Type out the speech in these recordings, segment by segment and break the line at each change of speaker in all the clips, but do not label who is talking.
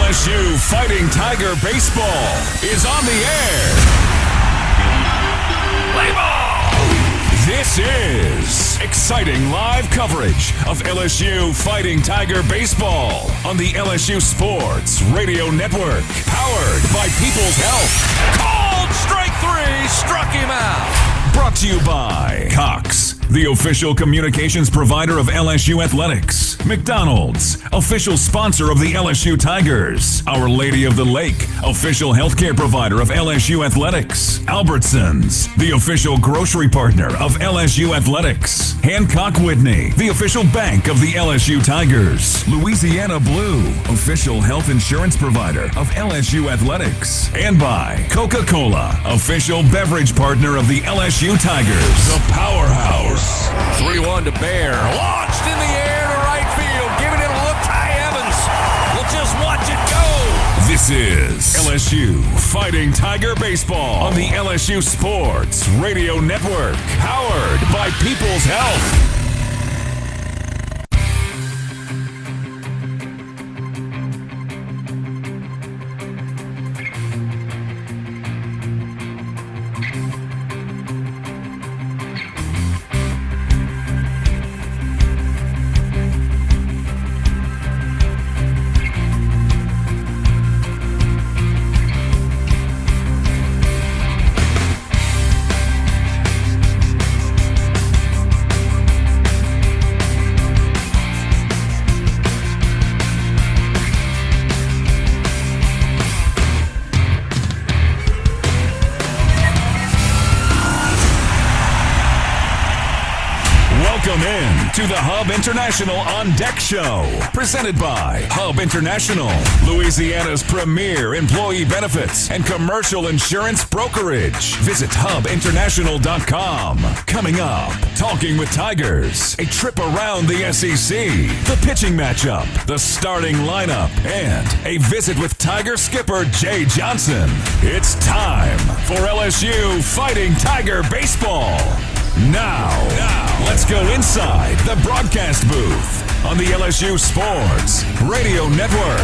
LSU Fighting Tiger Baseball is on the air. Play ball! This is exciting live coverage of LSU Fighting Tiger Baseball on the LSU Sports Radio Network, powered by People's Health. Called strike three, struck him out. Brought to you by Cox, the official communications provider of LSU Athletics. McDonald's, official sponsor of the LSU Tigers. Our Lady of the Lake, official healthcare provider of LSU Athletics. Albertsons, the official grocery partner of LSU Athletics. Hancock Whitney, the official bank of the LSU Tigers. Louisiana Blue, official health insurance provider of LSU Athletics. And by Coca-Cola, official beverage partner of the LSU Tigers. The Powerhouse.
3-1 to Bear. Launched in the air to right field. Giving it a look. Ty Evans will just watch it go.
This is LSU Fighting Tiger Baseball on the LSU Sports Radio Network. Powered by People's Health. To the Hub International On Deck Show, presented by Hub International, Louisiana's premier employee benefits and commercial insurance brokerage. Visit hubinternational.com. Coming up, Talking with Tigers, a trip around the SEC, the pitching matchup, the starting lineup, and a visit with Tiger skipper Jay Johnson. It's time for LSU Fighting Tiger Baseball. Now, let's go inside the broadcast booth on the LSU Sports Radio Network.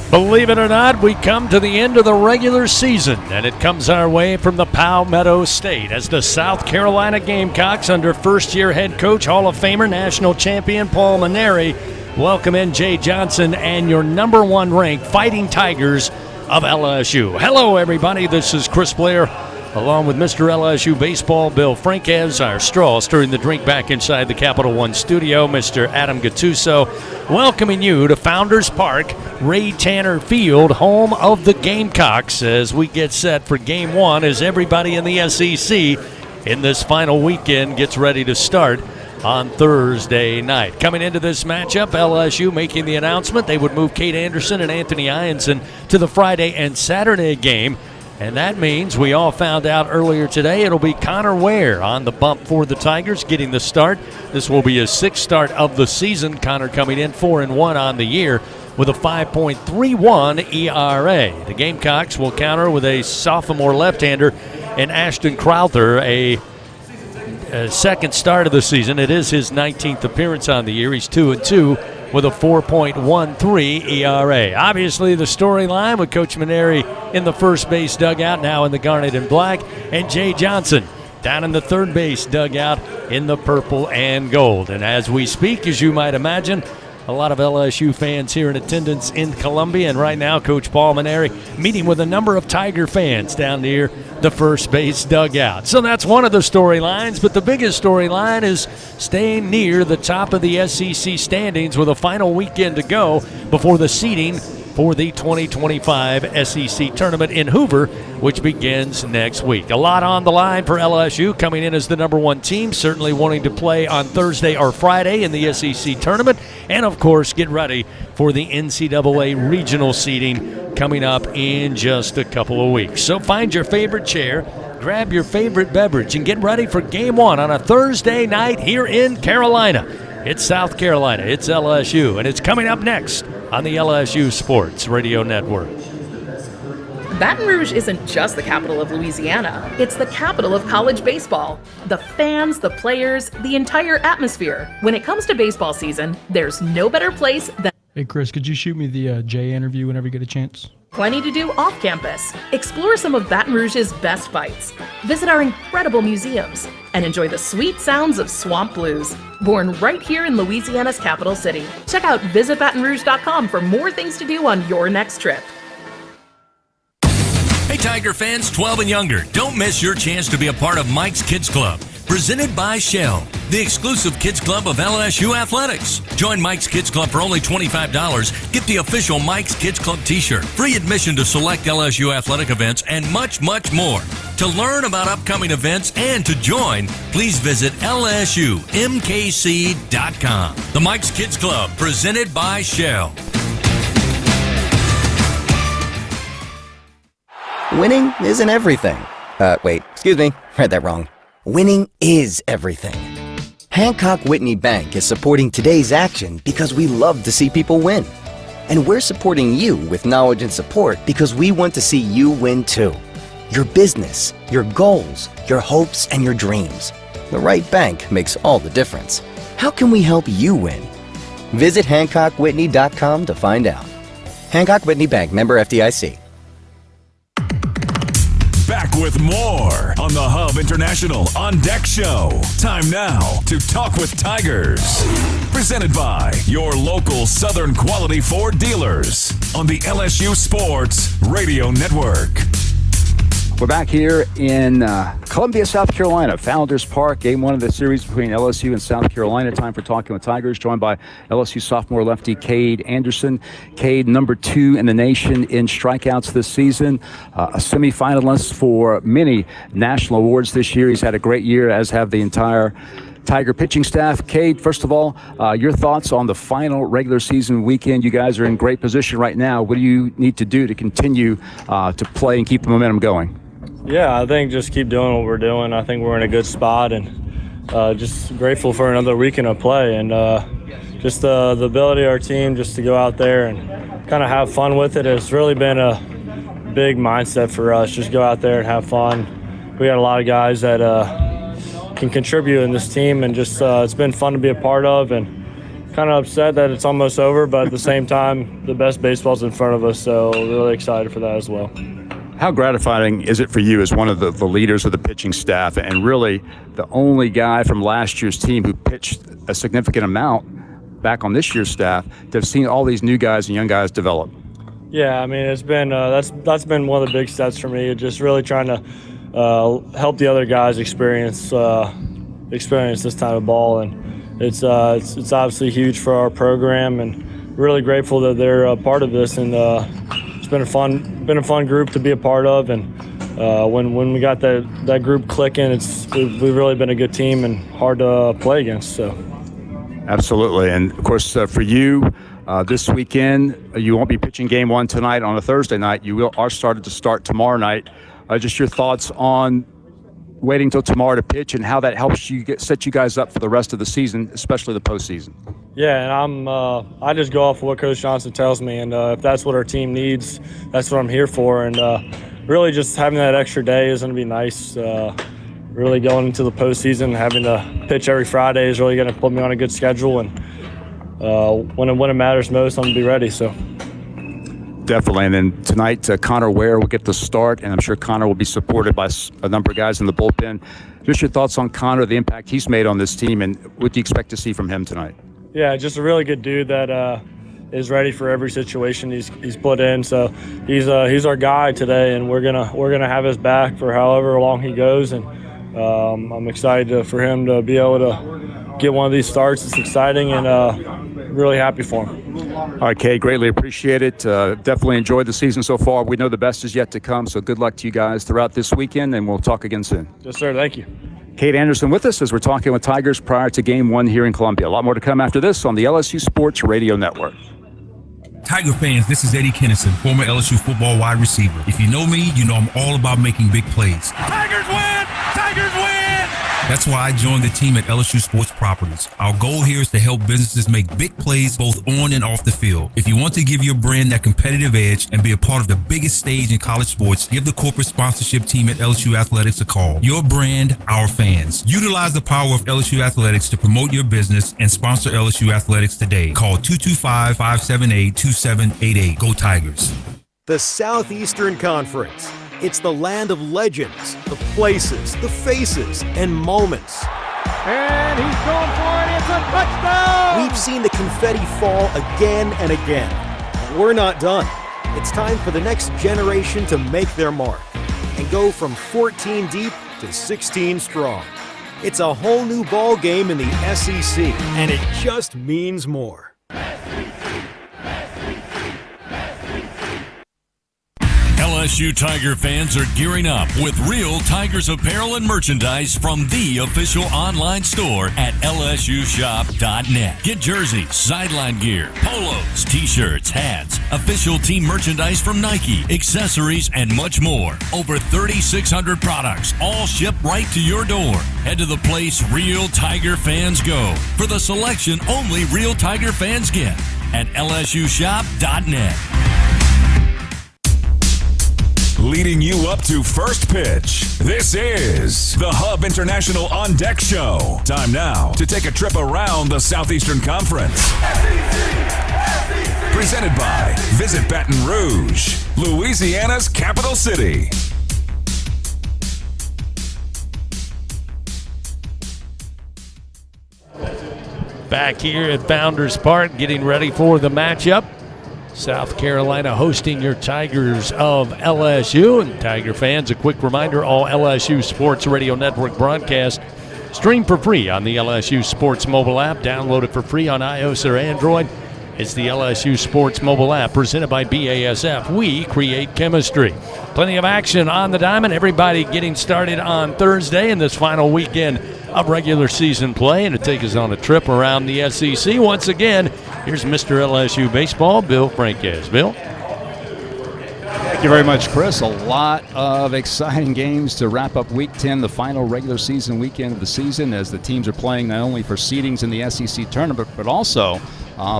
Believe it or not, we come to the end of the regular season, and it comes our way from the Palmetto State as the South Carolina Gamecocks, under first-year head coach, Hall of Famer, national champion Paul Mainieri, welcome in Jay Johnson and your number one ranked Fighting Tigers of LSU. Hello, everybody. This is Chris Blair, along with Mr. LSU Baseball, Bill Franquez, our straw stirring the drink back inside the Capital One studio, Mr. Adam Gattuso, welcoming you to Founders Park, Ray Tanner Field, home of the Gamecocks, as we get set for Game 1 as everybody in the SEC in this final weekend gets ready to start on Thursday night. Coming into this matchup, LSU making the announcement they would move Cade Anderson and Anthony Ianson to the Friday and Saturday game. And that means we all found out earlier today it'll be Connor Ware on the bump for the Tigers getting the start. This will be his sixth start of the season. Connor coming in 4-1 on the year with a 5.31 ERA. The Gamecocks will counter with a sophomore left-hander in Ashton Crowther, a second start of the season. It is his 19th appearance on the year. He's 2-2 with a 4.13 ERA. Obviously, the storyline with Coach Mainieri in the first base dugout, now in the garnet and black, and Jay Johnson down in the third base dugout in the purple and gold. And as we speak, as you might imagine, a lot of LSU fans here in attendance in Columbia, and right now Coach Paul Mainieri meeting with a number of Tiger fans down near the first base dugout. So that's one of the storylines, but the biggest storyline is staying near the top of the SEC standings with a final weekend to go before the seeding for the 2025 SEC tournament in Hoover, which begins next week. A lot on the line for LSU, coming in as the number one team, certainly wanting to play on Thursday or Friday in the SEC tournament, and of course get ready for the NCAA regional seeding coming up in just a couple of weeks. So find your favorite chair, grab your favorite beverage, and get ready for Game 1 on a Thursday night here in Carolina. It's South Carolina, it's LSU, and it's coming up next on the LSU Sports Radio Network.
Baton Rouge isn't just the capital of Louisiana, it's the capital of college baseball. The fans, the players, the entire atmosphere. When it comes to baseball season, there's no better place than...
Hey, Chris, could you shoot me the Jay interview whenever you get a chance?
Plenty to do off campus. Explore some of Baton Rouge's best bites. Visit our incredible museums and enjoy the sweet sounds of swamp blues. Born right here in Louisiana's capital city. Check out visitbatonrouge.com for more things to do on your next trip.
Hey, Tiger fans 12 and younger, don't miss your chance to be a part of Mike's Kids Club, presented by Shell, the exclusive kids club of LSU Athletics. Join Mike's Kids Club for only $25. Get the official Mike's Kids Club t-shirt, free admission to select LSU athletic events, and much, much more. To learn about upcoming events and to join, please visit lsumkc.com. The Mike's Kids Club, presented by Shell.
Winning isn't everything. Wait, excuse me, read that wrong. Winning is everything. Hancock Whitney Bank is supporting today's action because we love to see people win. And we're supporting you with knowledge and support because we want to see you win too. Your business, your goals, your hopes, and your dreams. The right bank makes all the difference. How can we help you win? Visit HancockWhitney.com to find out. Hancock Whitney Bank, member FDIC.
Back with more on the Hub International On Deck Show. Time now to talk with Tigers. Presented by your local Southern Quality Ford dealers on the LSU Sports Radio Network.
We're back here in Columbia, South Carolina, Founders Park, game one of the series between LSU and South Carolina. Time for Talking with Tigers, joined by LSU sophomore lefty Cade Anderson. Cade, number 2 in the nation in strikeouts this season, a semifinalist for many national awards this year. He's had a great year, as have the entire Tiger pitching staff. Cade, first of all, your thoughts on the final regular season weekend. You guys are in great position right now. What do you need to do to continue to play and keep the momentum going?
Yeah, I think just keep doing what we're doing. I think we're in a good spot, and just grateful for another weekend of play, and just the ability of our team just to go out there and kind of have fun with it has really been a big mindset for us. Just go out there and have fun. We got a lot of guys that can contribute in this team, and just it's been fun to be a part of, and kind of upset that it's almost over, but at the same time, the best baseball's in front of us, so really excited for that as well.
How gratifying is it for you as one of the leaders of the pitching staff and really the only guy from last year's team who pitched a significant amount back on this year's staff to have seen all these new guys and young guys develop?
Yeah, I mean, it's been that's been one of the big steps for me, just really trying to help the other guys experience this type of ball, and it's obviously huge for our program, and really grateful that they're a part of this, and it's been a fun group to be a part of, and when we got that group clicking, we've really been a good team and hard to play against. So
absolutely, and of course for you this weekend, you won't be pitching game one tonight on a Thursday night. You are started to start tomorrow night. Just your thoughts on waiting till tomorrow to pitch and how that helps you set you guys up for the rest of the season, especially the postseason.
Yeah, and I just go off of what Coach Johnson tells me, and if that's what our team needs, that's what I'm here for. And really just having that extra day is going to be nice. Really going into the postseason, having to pitch every Friday is really going to put me on a good schedule, and when it matters most, I'm going to be ready. So.
Definitely, and then tonight Connor Ware will get the start, and I'm sure Connor will be supported by a number of guys in the bullpen. Just your thoughts on Connor, the impact he's made on this team, and what do you expect to see from him tonight?
Yeah, just a really good dude that is ready for every situation he's put in. So he's our guy today, and we're gonna have his back for however long he goes, and I'm excited for him to be able to get one of these starts. It's exciting, and really happy for him.
All right, Cade, greatly appreciate it. Definitely enjoyed the season so far. We know the best is yet to come, so good luck to you guys throughout this weekend, and we'll talk again soon.
Yes, sir. Thank you.
Cade Anderson with us as we're talking with Tigers prior to game one here in Columbia. A lot more to come after this on the LSU Sports Radio Network.
Tiger fans, this is Eddie Kennison, former LSU football wide receiver. If you know me, you know I'm all about making big plays.
Tigers win! Tigers win!
That's why I joined the team at LSU Sports Properties. Our goal here is to help businesses make big plays both on and off the field. If you want to give your brand that competitive edge and be a part of the biggest stage in college sports, give the corporate sponsorship team at LSU Athletics a call. Your brand, our fans. Utilize the power of LSU Athletics to promote your business and sponsor LSU Athletics today. Call 225-578-2788. Go Tigers.
The Southeastern Conference. It's the land of legends, the places, the faces, and moments.
And he's going for it. It's a touchdown!
We've seen the confetti fall again and again. And we're not done. It's time for the next generation to make their mark and go from 14 deep to 16 strong. It's a whole new ball game in the SEC, and it just means more.
LSU Tiger fans are gearing up with real Tigers apparel and merchandise from the official online store at lsushop.net. Get jerseys, sideline gear, polos, t-shirts, hats, official team merchandise from Nike, accessories, and much more. Over 3,600 products, all shipped right to your door. Head to the place real Tiger fans go for the selection only real Tiger fans get at lsushop.net.
Leading you up to first pitch, this is the Hub International On Deck Show. Time now to take a trip around the Southeastern Conference. Presented by Visit Baton Rouge, Louisiana's capital city.
Back here at Founders Park, getting ready for the matchup. South Carolina hosting your Tigers of LSU. And Tiger fans, a quick reminder, all LSU Sports Radio Network broadcasts stream for free on the LSU Sports mobile app. Download it for free on iOS or Android. It's the LSU Sports mobile app presented by BASF. We create chemistry. Plenty of action on the diamond. Everybody getting started on Thursday in this final weekend of regular season play. And to take us on a trip around the SEC once again, here's Mr. LSU Baseball, Bill Franquez. Bill?
Thank you very much, Chris. A lot of exciting games to wrap up Week 10, the final regular season weekend of the season, as the teams are playing not only for seedings in the SEC tournament, but also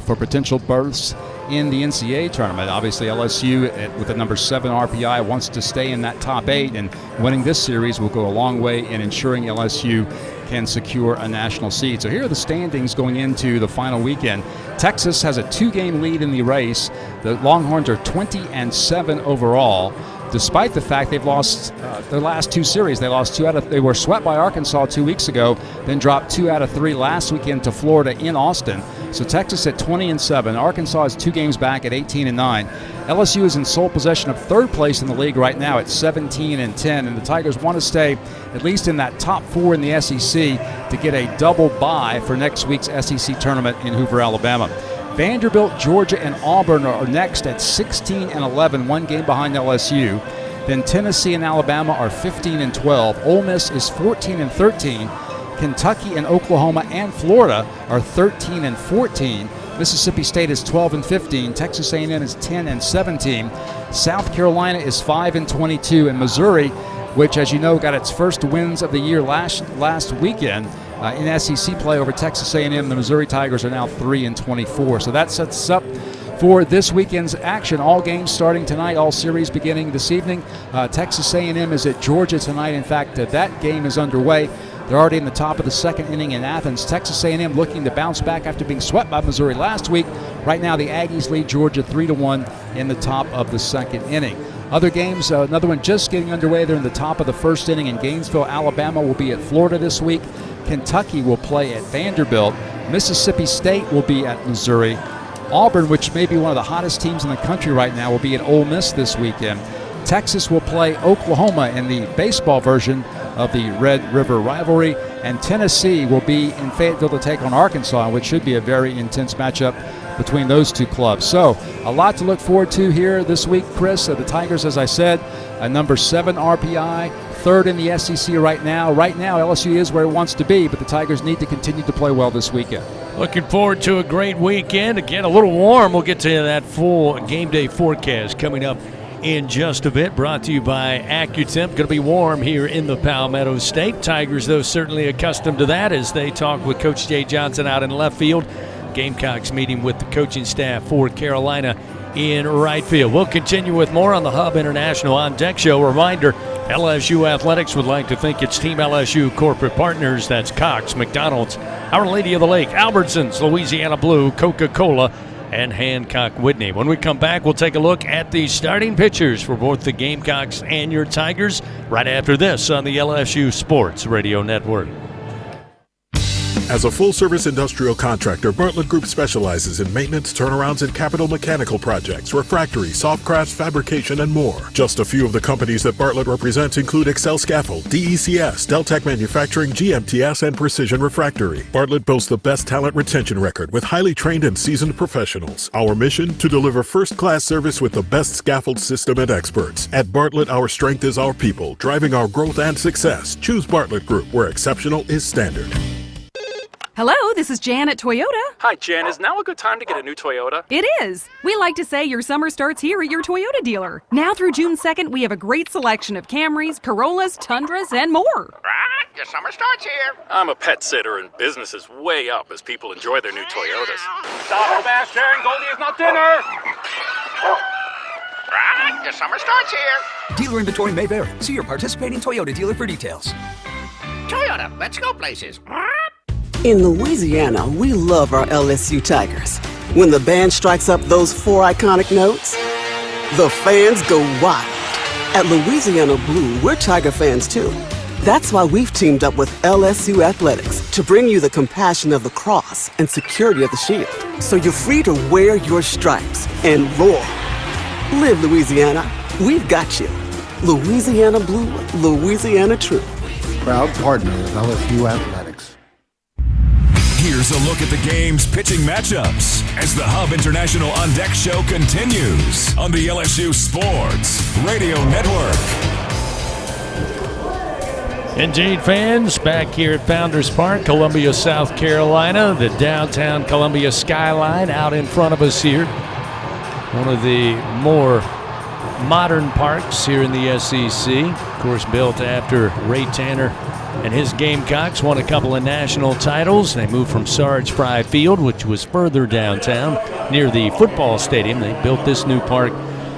for potential berths in the NCAA tournament. Obviously, LSU, with the number 7 RPI, wants to stay in that top 8, and winning this series will go a long way in ensuring LSU can secure a national seed. So here are the standings going into the final weekend. Texas has a 2-game lead in the race. The Longhorns are 20-7 overall, despite the fact they've lost their last 2 series. They lost 2 out of. They were swept by Arkansas 2 weeks ago, then dropped 2 out of 3 last weekend to Florida in Austin. So Texas at 20-7. Arkansas is 2 games back at 18-9. LSU is in sole possession of 3rd place in the league right now at 17-10, and the Tigers want to stay at least in that top 4 in the SEC to get a double bye for next week's SEC tournament in Hoover, Alabama. Vanderbilt, Georgia, and Auburn are next at 16-11, 1 game behind LSU. Then Tennessee and Alabama are 15-12. Ole Miss is 14-13. Kentucky and Oklahoma and Florida are 13-14. Mississippi State is 12-15. Texas A&M is 10-17. South Carolina is 5-22, and Missouri, which, as you know, got its first wins of the year last weekend in SEC play over Texas A&M. The Missouri Tigers are now 3-24. So that sets us up for this weekend's action. All games starting tonight, all series beginning this evening. Texas A&M is at Georgia tonight. In fact, that game is underway. They're already in the top of the 2nd inning in Athens. Texas A&M looking to bounce back after being swept by Missouri last week. Right now, the Aggies lead Georgia 3-1 in the top of the 2nd inning. Other games, another one just getting underway. They're in the top of the 1st inning in Gainesville. Alabama will be at Florida this week. Kentucky will play at Vanderbilt. Mississippi State will be at Missouri. Auburn, which may be one of the hottest teams in the country right now, will be at Ole Miss this weekend. Texas will play Oklahoma in the baseball version of the Red River rivalry, and Tennessee will be in Fayetteville to take on Arkansas, which should be a very intense matchup between those 2 clubs. So a lot to look forward to here this week, Chris. The Tigers, as I said, a number 7 RPI, 3rd in the SEC right now. Right now, LSU is where it wants to be, but the Tigers need to continue to play well this weekend.
Looking forward to a great weekend. Again, a little warm. We'll get to that full game day forecast coming up in just a bit. Brought to you by AccuTemp. Going to be warm here in the Palmetto State. Tigers, though, certainly accustomed to that as they talk with Coach Jay Johnson out in left field. Gamecocks meeting with the coaching staff for Carolina in right field. We'll continue with more on the Hub International On Deck Show. Reminder, LSU Athletics would like to thank its Team LSU corporate partners. That's Cox, McDonald's, Our Lady of the Lake, Albertsons, Louisiana Blue, Coca-Cola, and Hancock Whitney. When we come back, we'll take a look at the starting pitchers for both the Gamecocks and your Tigers right after this on the LSU Sports Radio Network.
As a full-service industrial contractor, Bartlett Group specializes in maintenance, turnarounds, and capital mechanical projects, refractory, soft crafts, fabrication, and more. Just a few of the companies that Bartlett represents include Excel Scaffold, DECS, Deltec Manufacturing, GMTS, and Precision Refractory. Bartlett boasts the best talent retention record with highly trained and seasoned professionals. Our mission? To deliver first-class service with the best scaffold system and experts. At Bartlett, our strength is our people, driving our growth and success. Choose Bartlett Group, where exceptional is standard.
Hello, this is Jan at Toyota.
Hi, Jan. Is now a good time to get a new Toyota?
It is. We like to say your summer starts here at your Toyota dealer. Now through June 2nd, we have a great selection of Camrys, Corollas, Tundras, and more.
Your summer starts here. I'm a pet sitter, and business is way up as people enjoy their new Toyotas.
Stop, Sebastian. Goldie is not dinner.
Your summer starts here.
Dealer inventory may vary. See your participating Toyota dealer for details.
Toyota, let's go places.
In Louisiana, we love our LSU Tigers. When the band strikes up those 4 iconic notes, the fans go wild. At Louisiana Blue, we're Tiger fans too. That's why we've teamed up with LSU Athletics to bring you the compassion of the cross and security of the shield, so you're free to wear your stripes and roar. Live Louisiana. We've got you. Louisiana Blue, Louisiana True.
Proud partner of LSU Athletics.
Here's a look at the game's pitching matchups as the Hub International On Deck Show continues on the LSU Sports Radio Network.
Indeed, fans, back here at Founders Park, Columbia, South Carolina. The downtown Columbia skyline out in front of us here. One of the more modern parks here in the SEC. Of course, built after Ray Tanner and his Gamecocks won a couple of national titles. They moved from Sarge Fry Field, which was further downtown near the football stadium. They built this new park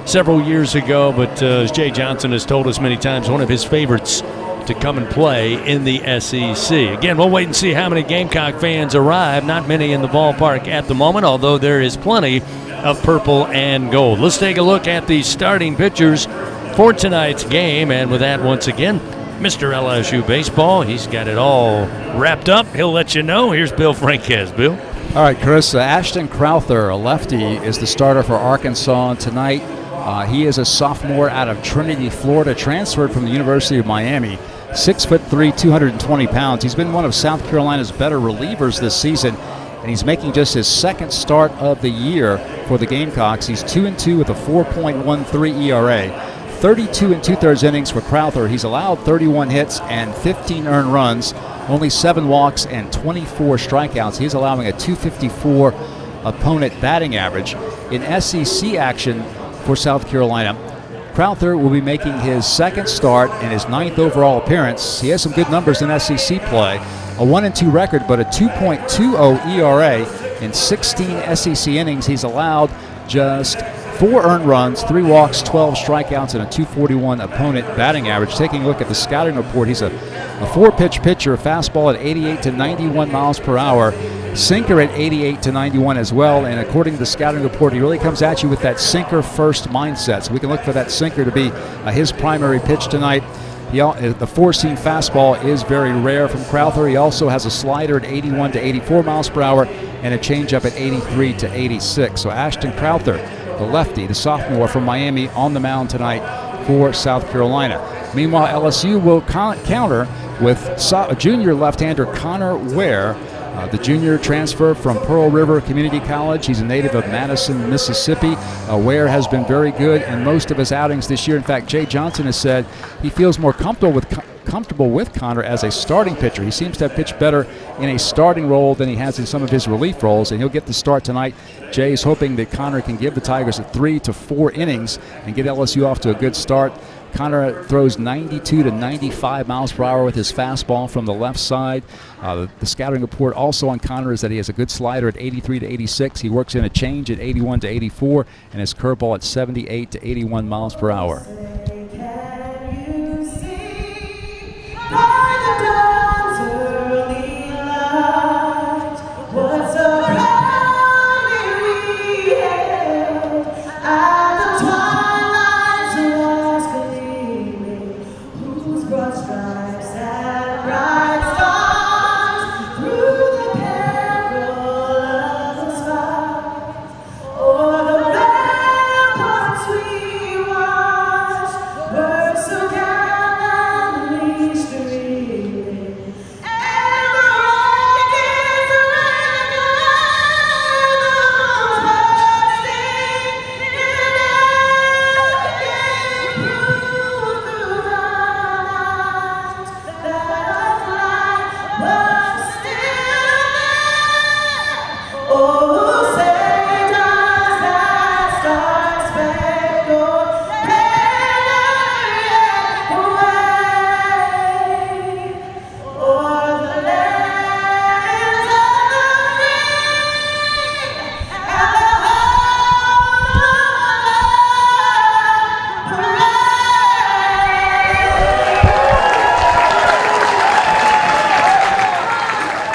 several years ago, but as Jay Johnson has told us many times, one of his favorites to come and play in the SEC. Again, we'll wait and see how many Gamecock fans arrive. Not many in the ballpark at the moment, although there is plenty of purple and gold. Let's take a look at the starting pitchers for tonight's game, and with that, once again, Mr. LSU Baseball, he's got it all wrapped up. He'll let you know. Here's Bill Franquez. Bill?
All right, Chris. Ashton Crowther, a lefty, is the starter for Arkansas tonight. He is a sophomore out of Trinity, Florida, transferred from the University of Miami. 6'3", 220 pounds. He's been one of South Carolina's better relievers this season, and he's making just his second start of the year for the Gamecocks. He's 2-2 with a 4.13 ERA. 32 2/3 innings for Crowther. He's allowed 31 hits and 15 earned runs, only 7 walks and 24 strikeouts. He's allowing a 254 opponent batting average. In SEC action for South Carolina, Crowther will be making his second start and his 9th overall appearance. He has some good numbers in SEC play. A 1-2 record, but a 2.20 ERA in 16 SEC innings. He's allowed just 4 earned runs, 3 walks, 12 strikeouts, and a 241 opponent batting average. Taking a look at the scouting report, he's a 4-pitch pitcher, fastball at 88 to 91 miles per hour, sinker at 88 to 91 as well, and according to the scouting report, he really comes at you with that sinker-first mindset, so we can look for that sinker to be his primary pitch tonight. The 4-seam fastball is very rare from Crowther. He also has a slider at 81 to 84 miles per hour and a changeup at 83 to 86. So Ashton Crowther, the lefty, the sophomore from Miami, on the mound tonight for South Carolina. Meanwhile, LSU will counter with junior left-hander Connor Ware, the junior transfer from Pearl River Community College. He's a native of Madison, Mississippi. Ware has been very good in most of his outings this year. In fact, Jay Johnson has said he feels more comfortable with comfortable with Connor as a starting pitcher. He seems to have pitched better in a starting role than he has in some of his relief roles, and he'll get the start tonight. Jay is hoping that Connor can give the Tigers 3 to 4 innings and get LSU off to a good start. Connor throws 92 to 95 miles per hour with his fastball from the left side. The scouting report also on Connor is that he has a good slider at 83 to 86. He works in a change at 81 to 84, and his curveball at 78 to 81 miles per hour.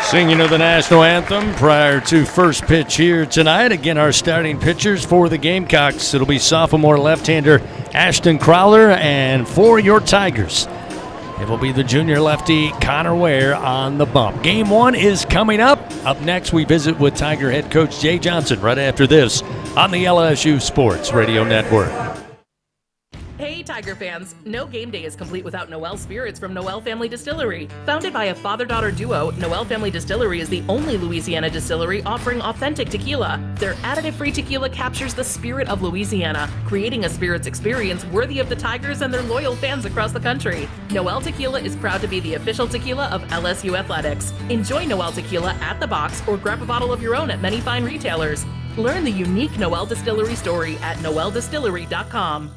Singing of the national anthem prior to first pitch here tonight. Again, our starting pitchers for the Gamecocks. It'll be sophomore left-hander Ashton Crowler, and for your Tigers, it will be the junior lefty Connor Ware on the bump. Game 1 is coming up. Up next, we visit with Tiger head coach Jay Johnson right after this on the LSU Sports Radio Network.
Hey Tiger fans, no game day is complete without Noel Spirits from Noel Family Distillery. Founded by a father-daughter duo, Noel Family Distillery is the only Louisiana distillery offering authentic tequila. Their additive-free tequila captures the spirit of Louisiana, creating a spirits experience worthy of the Tigers and their loyal fans across the country. Noel Tequila is proud to be the official tequila of LSU Athletics. Enjoy Noel Tequila at the box or grab a bottle of your own at many fine retailers. Learn the unique Noel Distillery story at noeldistillery.com.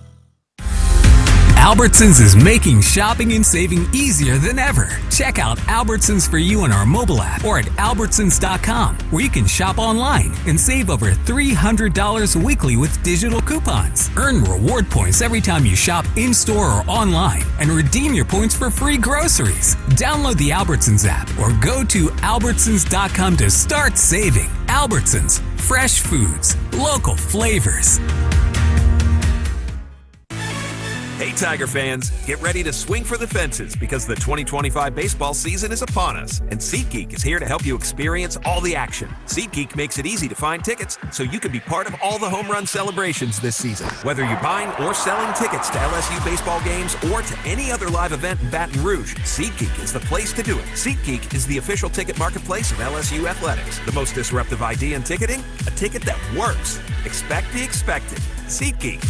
Albertsons is making shopping and saving easier than ever. Check out Albertsons for you on our mobile app or at albertsons.com, where you can shop online and save over $300 weekly with digital coupons. Earn reward points every time you shop in-store or online and redeem your points for free groceries. Download the Albertsons app or go to albertsons.com to start saving. Albertsons, fresh foods, local flavors.
Hey Tiger fans, get ready to swing for the fences because the 2025 baseball season is upon us, and SeatGeek is here to help you experience all the action. SeatGeek makes it easy to find tickets so you can be part of all the home run celebrations this season. Whether you're buying or selling tickets to LSU baseball games or to any other live event in Baton Rouge, SeatGeek is the place to do it. SeatGeek is the official ticket marketplace of LSU Athletics. The most disruptive idea in ticketing? A ticket that works. Expect the expected. SeatGeek.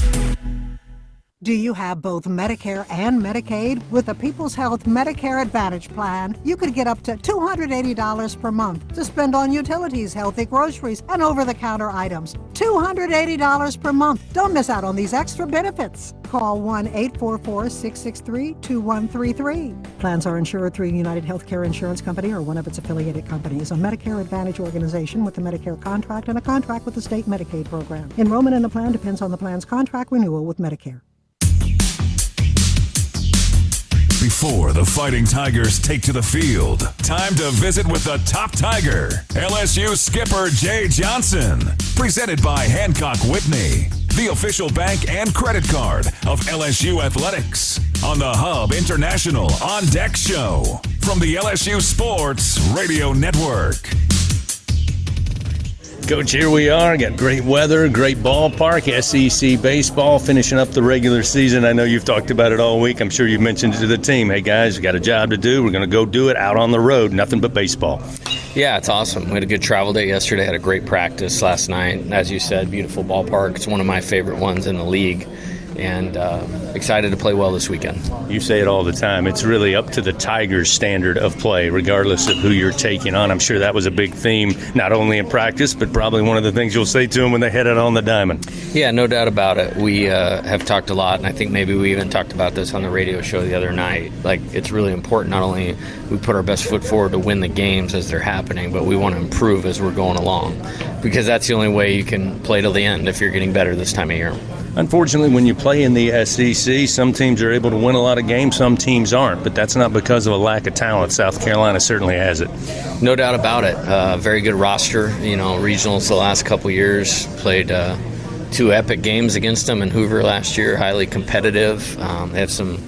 Do you have both Medicare and Medicaid? With the People's Health Medicare Advantage Plan, you could get up to $280 per month to spend on utilities, healthy groceries, and over-the-counter items. $280 per month. Don't miss out on these extra benefits. Call 1-844-663-2133. Plans are insured through United Healthcare Insurance Company or one of its affiliated companies, a Medicare Advantage organization with a Medicare contract and a contract with the state Medicaid program. Enrollment in the plan depends on the plan's contract renewal with Medicare.
Before the Fighting Tigers take to the field, time to visit with the top Tiger, LSU skipper Jay Johnson. Presented by Hancock Whitney, the official bank and credit card of LSU Athletics. On the Hub International On Deck Show from the LSU Sports Radio Network.
Coach, here we are. Got great weather, great ballpark, SEC baseball, finishing up the regular season. I know you've talked about it all week. I'm sure you've mentioned it to the team. Hey, guys, we got a job to do. We're going to go do it out on the road. Nothing but baseball.
Yeah, it's awesome. We had a good travel day yesterday. Had a great practice last night. As you said, beautiful ballpark. It's one of my favorite ones in the league. and excited to play well this weekend.
You say it all the time. It's really up to the Tigers' standard of play, regardless of who you're taking on. I'm sure that was a big theme, not only in practice, but probably one of the things you'll say to them when they head out on the diamond.
Yeah, no doubt about it. We have talked a lot, and I think maybe we even talked about this on the radio show the other night. Like, it's really important not only we put our best foot forward to win the games as they're happening, but we want to improve as we're going along, because that's the only way you can play till the end if you're getting better this time of year.
Unfortunately, when you play in the SEC, some teams are able to win a lot of games, some teams aren't, but that's not because of a lack of talent. South Carolina certainly has it.
No doubt about it. Very good roster. Regionals the last couple years, played 2 epic games against them in Hoover last year, highly competitive. They have some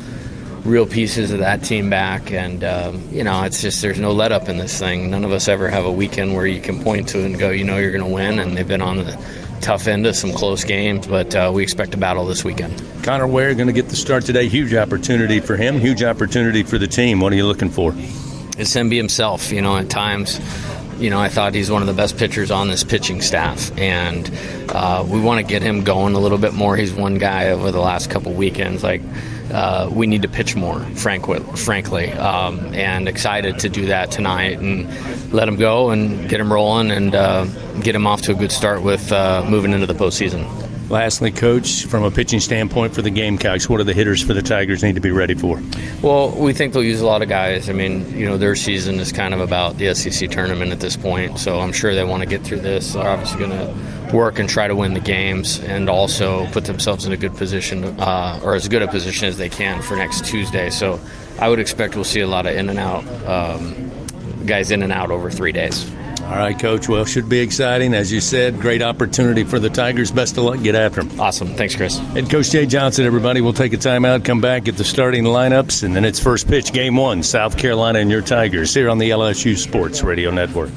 real pieces of that team back, and it's just there's no let up in this thing. None of us ever have a weekend where you can point to and go, you're going to win, and they've been on the tough end of some close games, but we expect a battle this weekend.
Connor Ware going to get the start today. Huge opportunity for him, huge opportunity for the team. What are you looking for?
It's him be himself. At times, I thought he's one of the best pitchers on this pitching staff, and we want to get him going a little bit more. He's one guy over the last couple weekends, we need to pitch more, frankly, and excited to do that tonight and let him go and get him rolling and get him off to a good start with moving into the postseason.
Lastly, Coach, from a pitching standpoint for the Gamecocks, what do the hitters for the Tigers need to be ready for?
Well, we think they'll use a lot of guys. Their season is kind of about the SEC tournament at this point, so I'm sure they want to get through this. They're obviously going to work and try to win the games and also put themselves in a good position, or as good a position as they can for next Tuesday. So I would expect we'll see a lot of in and out, guys in and out over 3 days.
All right, Coach. Well, should be exciting. As you said, great opportunity for the Tigers. Best of luck. Get after them.
Awesome. Thanks, Chris.
Head Coach Jay Johnson, everybody. We'll take a timeout, come back, get the starting lineups, and then it's first pitch, Game 1, South Carolina and your Tigers, here on the LSU Sports Radio Network.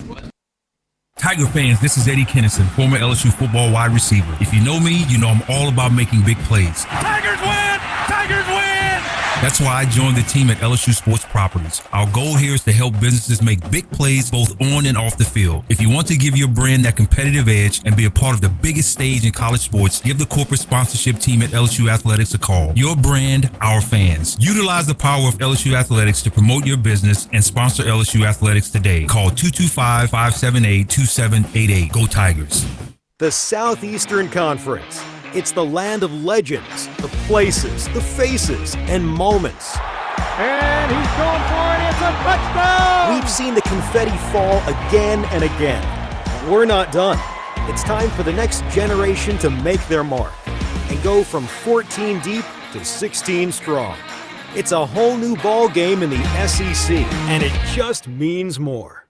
Tiger fans, this is Eddie Kennison, former LSU football wide receiver. If you know me, you know I'm all about making big plays.
Tigers win! Tigers win!
That's why I joined the team at LSU Sports Properties. Our goal here is to help businesses make big plays both on and off the field. If you want to give your brand that competitive edge and be a part of the biggest stage in college sports, give the corporate sponsorship team at LSU Athletics a call. Your brand, our fans. Utilize the power of LSU Athletics to promote your business and sponsor LSU Athletics today. Call 225-578-2788. Go Tigers.
The Southeastern Conference. It's the land of legends, the places, the faces, and moments.
And he's going for it. It's a touchdown!
We've seen the confetti fall again and again. But we're not done. It's time for the next generation to make their mark and go from 14 deep to 16 strong. It's a whole new ball game in the SEC, and it just means more.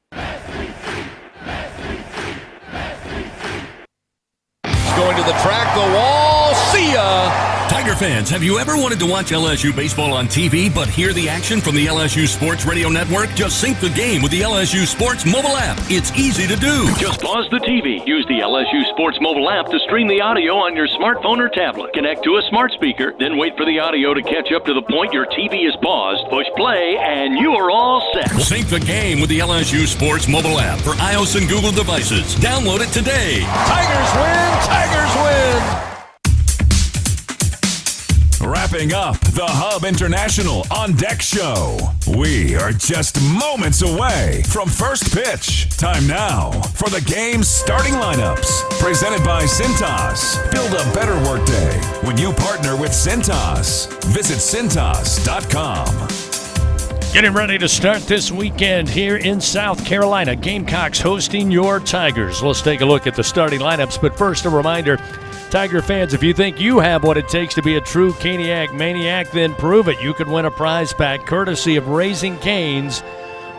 Going to the track, the wall, see ya! Tiger fans, have you ever wanted to watch LSU baseball on TV but hear the action from the LSU Sports Radio Network? Just sync the game with the LSU Sports mobile app. It's easy to do. Just pause the TV. Use the LSU Sports mobile app to stream the audio on your smartphone or tablet. Connect to a smart speaker, then wait for the audio to catch up to the point your TV is paused. Push play, and you are all set. Sync the game with the LSU Sports mobile app for iOS and Google devices. Download it today.
Tigers win! Tigers win!
Wrapping up the Hub International On Deck Show. We are just moments away from first pitch. Time now for the game's starting lineups. Presented by Cintas. Build a better workday when you partner with Cintas. Visit Cintas.com.
Getting ready to start this weekend here in South Carolina. Gamecocks hosting your Tigers. Let's take a look at the starting lineups, but first a reminder, Tiger fans, if you think you have what it takes to be a true Caniac maniac, then prove it. You could win a prize pack courtesy of Raising Cane's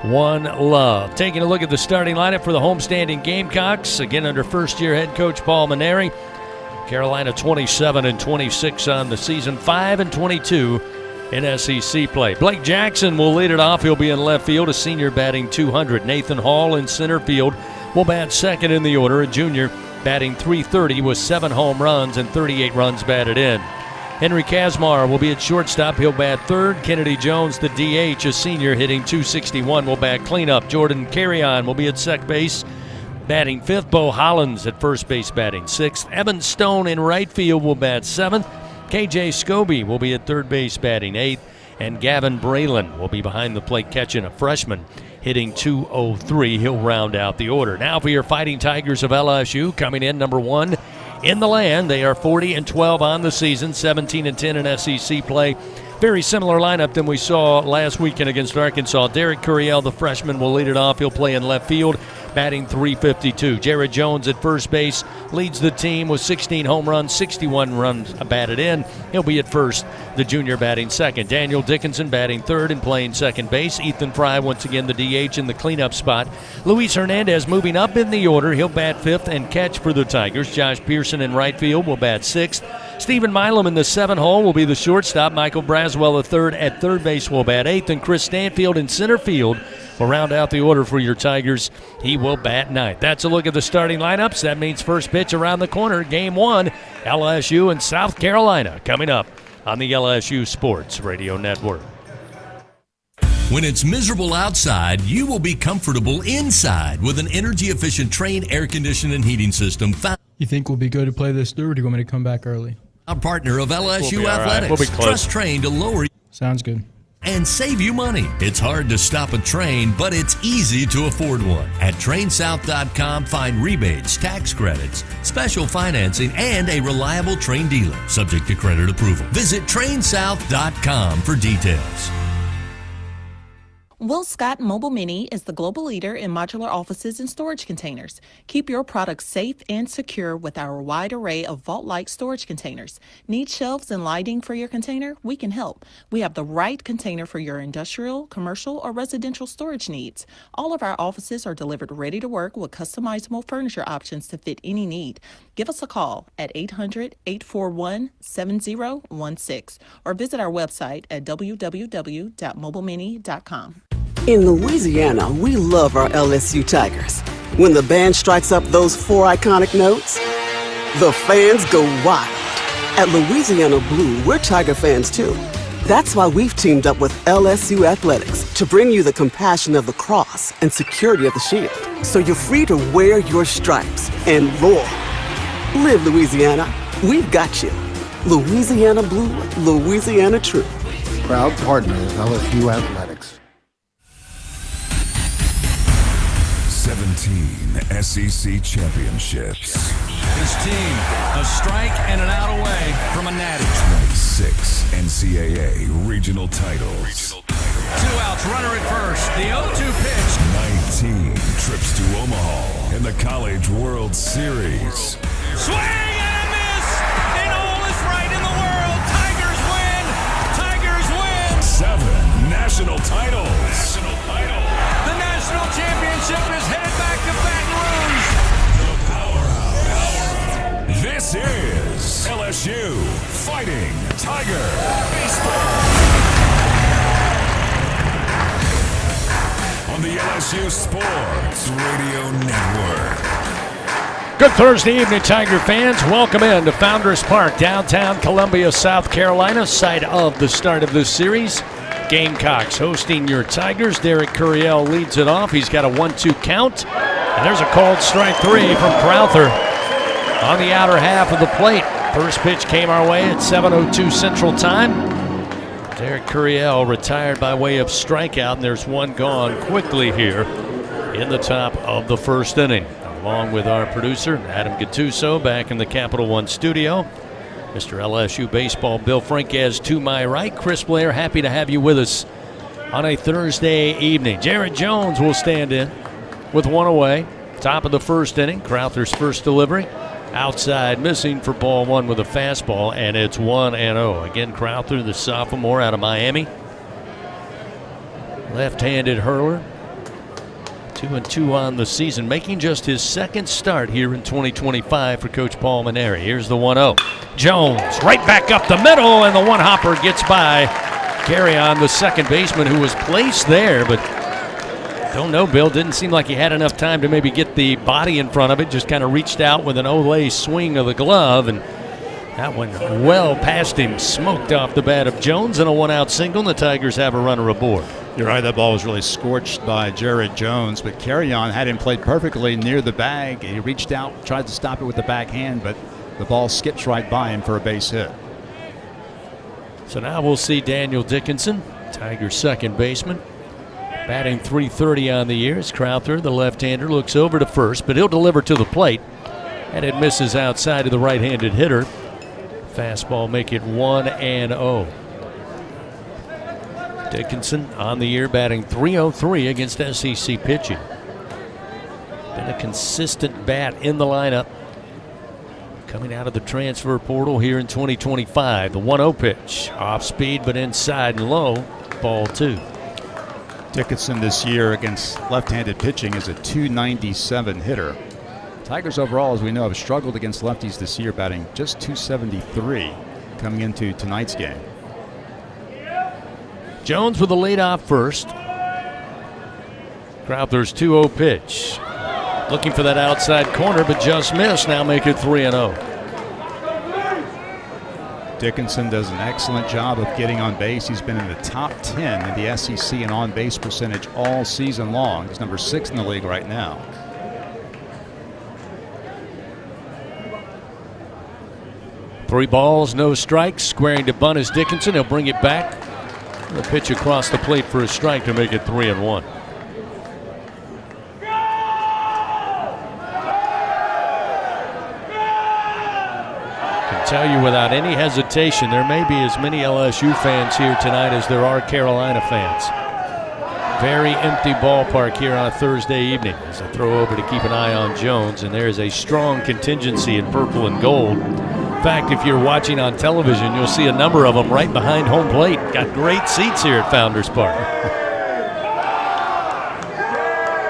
One Love. Taking a look at the starting lineup for the homestanding Gamecocks, again under first-year head coach Paul Maneri. Carolina 27-26 on the season, 5-22 in SEC play. Blake Jackson will lead it off. He'll be in left field, a senior batting 200. Nathan Hall in center field will bat second in the order, a junior batting 330 with 7 home runs and 38 runs batted in. Henry Kazmar will be at shortstop. He'll bat third. Kennedy Jones, the DH, a senior, hitting 261, will bat cleanup. Jordan Carrion will be at second base, batting fifth. Bo Hollins at first base, batting sixth. Evan Stone in right field will bat seventh. KJ Scobie will be at third base batting 8th, and Gavin Braylon will be behind the plate catching, a freshman, hitting .203. He'll round out the order. Now for your Fighting Tigers of LSU, coming in number 1 in the land. They are 40-12 on the season, 17-10 in SEC play. Very similar lineup than we saw last weekend against Arkansas. Derek Curiel, the freshman, will lead it off. He'll play in left field, batting .352. Jared Jones at first base leads the team with 16 home runs, 61 runs batted in. He'll be at first, the junior batting second. Daniel Dickinson batting third and playing second base. Ethan Fry, once again, the DH in the cleanup spot. Luis Hernandez moving up in the order. He'll bat fifth and catch for the Tigers. Josh Pearson in right field will bat sixth. Stephen Milam in the 7 hole will be the shortstop. Michael Braswell, the third at third base, will bat eighth. And Chris Stanfield in center field will round out the order for your Tigers. He will bat ninth. That's a look at the starting lineups. That means first pitch around the corner. Game 1, LSU and South Carolina, coming up on the LSU Sports Radio Network.
When it's miserable outside, you will be comfortable inside with an energy-efficient Trane air conditioning and heating system.
You think we'll be good to play this through, or do you want me to come back early?
A partner of LSU Athletics.
We'll be close.
Trust Trane to lower
Sounds good.
and save you money. It's hard to stop a train, but it's easy to afford one. At TrainSouth.com, find rebates, tax credits, special financing, and a reliable Trane dealer, subject to credit approval. Visit TrainSouth.com for details.
Will Scott Mobile Mini is the global leader in modular offices and storage containers. Keep your products safe and secure with our wide array of vault-like storage containers. Need shelves and lighting for your container? We can help. We have the right container for your industrial, commercial, or residential storage needs. All of our offices are delivered ready to work with customizable furniture options to fit any need. Give us a call at 800-841-7016 or visit our website at www.mobilemini.com.
In Louisiana, we love our LSU Tigers. When the band strikes up those 4 iconic notes, the fans go wild. At Louisiana Blue, we're Tiger fans too. That's why we've teamed up with LSU Athletics to bring you the compassion of the cross and security of the shield, so you're free to wear your stripes and roar. Live Louisiana. We've got you. Louisiana Blue, Louisiana True.
Proud partner of LSU Athletics.
17 SEC championships.
His team, a strike and an out away from a natty.
26 NCAA regional titles.
2 outs, runner at first. The 0-2 pitch.
19 trips to Omaha in the College World Series.
Swing and a miss! And all is right in the world. Tigers win! Tigers win!
7 national titles.
The national championship is headed back to Baton Rouge.
This is LSU Fighting Tiger Baseball. On the LSU Sports Radio Network.
Good Thursday evening, Tiger fans. Welcome in to Founders Park, downtown Columbia, South Carolina, site of the start of this series. Gamecocks hosting your Tigers. Derek Curiel leads it off. He's got a 1-2 count. And there's a called strike 3 from Crowther on the outer half of the plate. First pitch came our way at 7:02 Central Time. Derek Curiel retired by way of strikeout, and there's one gone quickly here in the top of the first inning. Along with our producer, Adam Gattuso, back in the Capital One studio. Mr. LSU Baseball, Bill Franquez to my right. Chris Blair, happy to have you with us on a Thursday evening. Jared Jones will stand in with one away. Top of the first inning, Crowther's first delivery. Outside missing for ball 1 with a fastball, and it's 1-0. Again, Crowther, the sophomore out of Miami. Left-handed hurler. 2-2 on the season, making just his second start here in 2025 for Coach Paul Maneri. Here's the 1-0. Jones right back up the middle, and the one-hopper gets by Carry On, the second baseman, who was placed there, but don't know, Bill. Didn't seem like he had enough time to maybe get the body in front of it. Just kind of reached out with an Olay swing of the glove, and that went well past him. Smoked off the bat of Jones, and a 1-out single, and the Tigers have a runner aboard.
You're right, that ball was really scorched by Jared Jones, but Carry On had him played perfectly near the bag. He reached out, tried to stop it with the backhand, but the ball skips right by him for a base hit.
So now we'll see Daniel Dickinson, Tigers' second baseman, batting .330 on the year. As Crowther, the left-hander, looks over to first, but he'll deliver to the plate, and it misses outside of the right-handed hitter. Fastball make it 1-0. Dickinson on the year batting .303 against SEC pitching. Been a consistent bat in the lineup coming out of the transfer portal here in 2025. The 1-0 pitch, off speed but inside and low, ball 2.
Dickinson this year against left-handed pitching is a .297 hitter. Tigers overall, as we know, have struggled against lefties this year, batting just .273 coming into tonight's game.
Jones with the lead off first. Crowther's 2-0 pitch. Looking for that outside corner, but just missed. Now make it 3-0.
Dickinson does an excellent job of getting on base. He's been in the top 10 in the SEC in on-base percentage all season long. He's number 6 in the league right now.
Three balls, no strikes. Squaring to bunt is Dickinson. He'll bring it back. The pitch across the plate for a strike to make it 3-1. Can tell you without any hesitation, there may be as many LSU fans here tonight as there are Carolina fans. Very empty ballpark here on a Thursday evening. As I throw over to keep an eye on Jones, and there is a strong contingency in purple and gold. In fact, if you're watching on television, you'll see a number of them right behind home plate. Got great seats here at Founders Park.